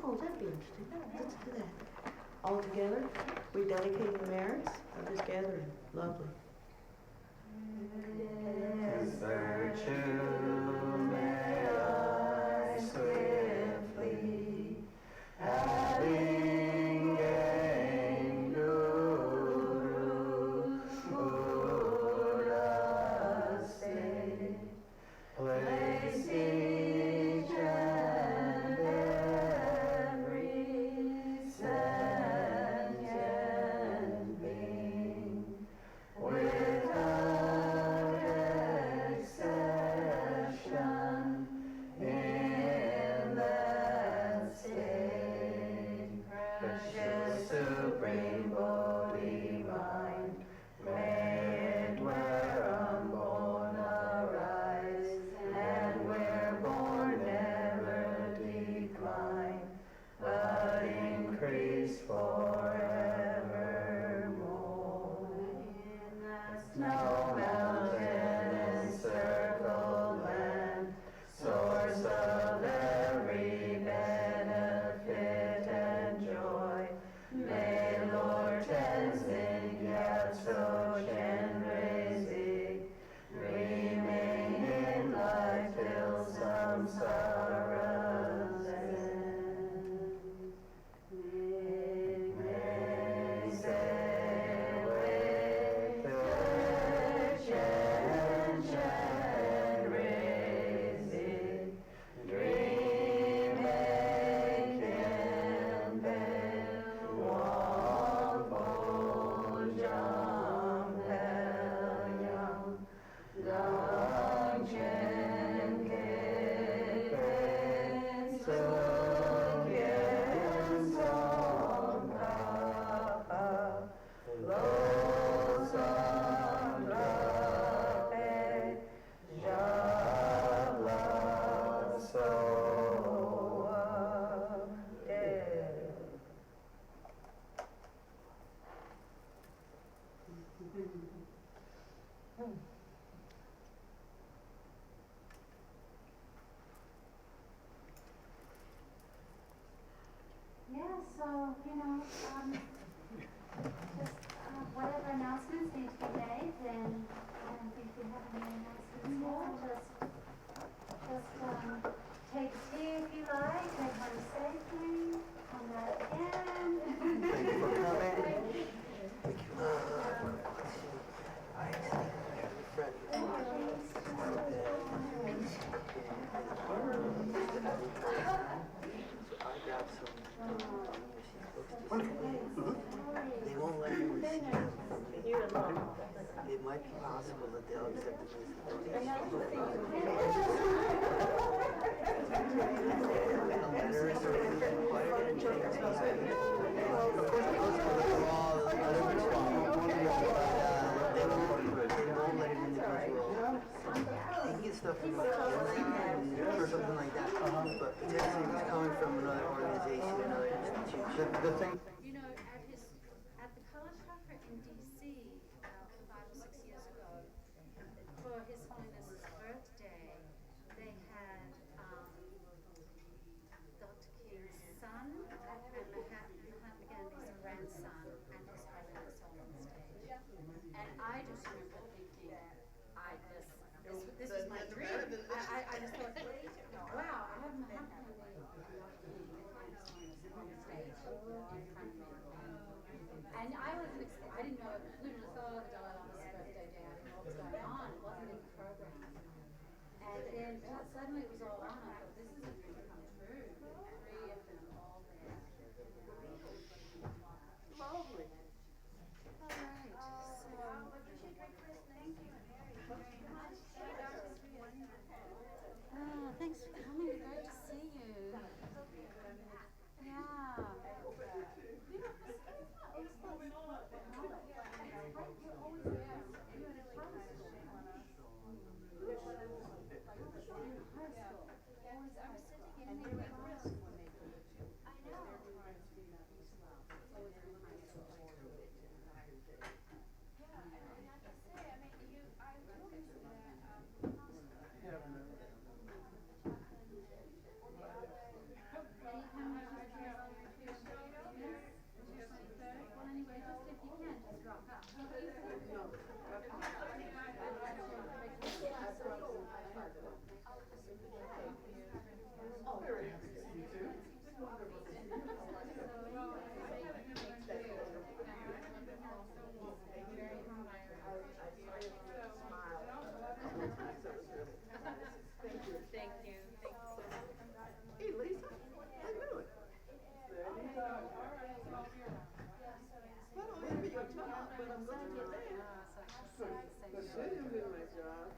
Oh, that'd be interesting. Let's do that. All together, we dedicate the merits of this gathering. Lovely. His virtue may I swiftly, having gained Guru, Buddha state, place each and every sentient being without exception in that state. Precious supreme Bodhi mind, may it where unborn arise, and where born never decline, but increase forevermore. In the snow mountain encircled land, source of every benefit and joy, may Lord Tenzin Gyatso Chenrezig remain in life till samsara's end. May say with Chen Chenrezig dream making bell Wampo Jam Helyang Dang Chen Kepen Sugyen Song Kapa Lo Sang Rape Jabla Soa Yeah, so, just whatever announcements need to be made, then I don't think we have any announcements more. Just take a tea if you like, take home safely, come back again. Thank you for coming. They won't let you receive them. It might be possible that they'll accept them as letters or required and check to see of course, most of them are all letters, they won't let an individual. They can get stuff from like or something like that. But potentially if it's coming from another organization, another institution. The thing. At the college chakra in DC about 5 or 6 years ago, for His Holiness's birthday, And I wasn't I didn't know, literally saw the Dalai Lama's birthday day, I didn't know what was going on, it wasn't in the program. And then suddenly it was all on, I thought, this is a dream come true, three of them all there. Lovely. All right, so. Thank you very much. Oh, thanks for coming, great to see you. Yeah.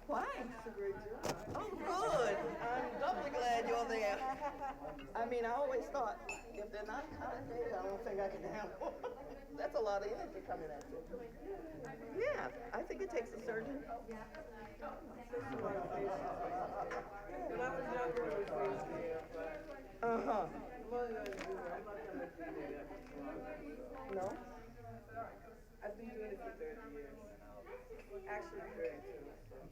Why? Oh, good. I'm doubly glad you're there. I mean, I always thought, if they're not accommodated, I don't think I can handle it. That's a lot of energy coming at you. Yeah, I think it takes a surgeon. When I was younger, I was raised there, but I'm not going to do that. I'm not going to do that. No? I've been doing it for 30 years. Actually 32.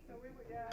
So we were, yeah.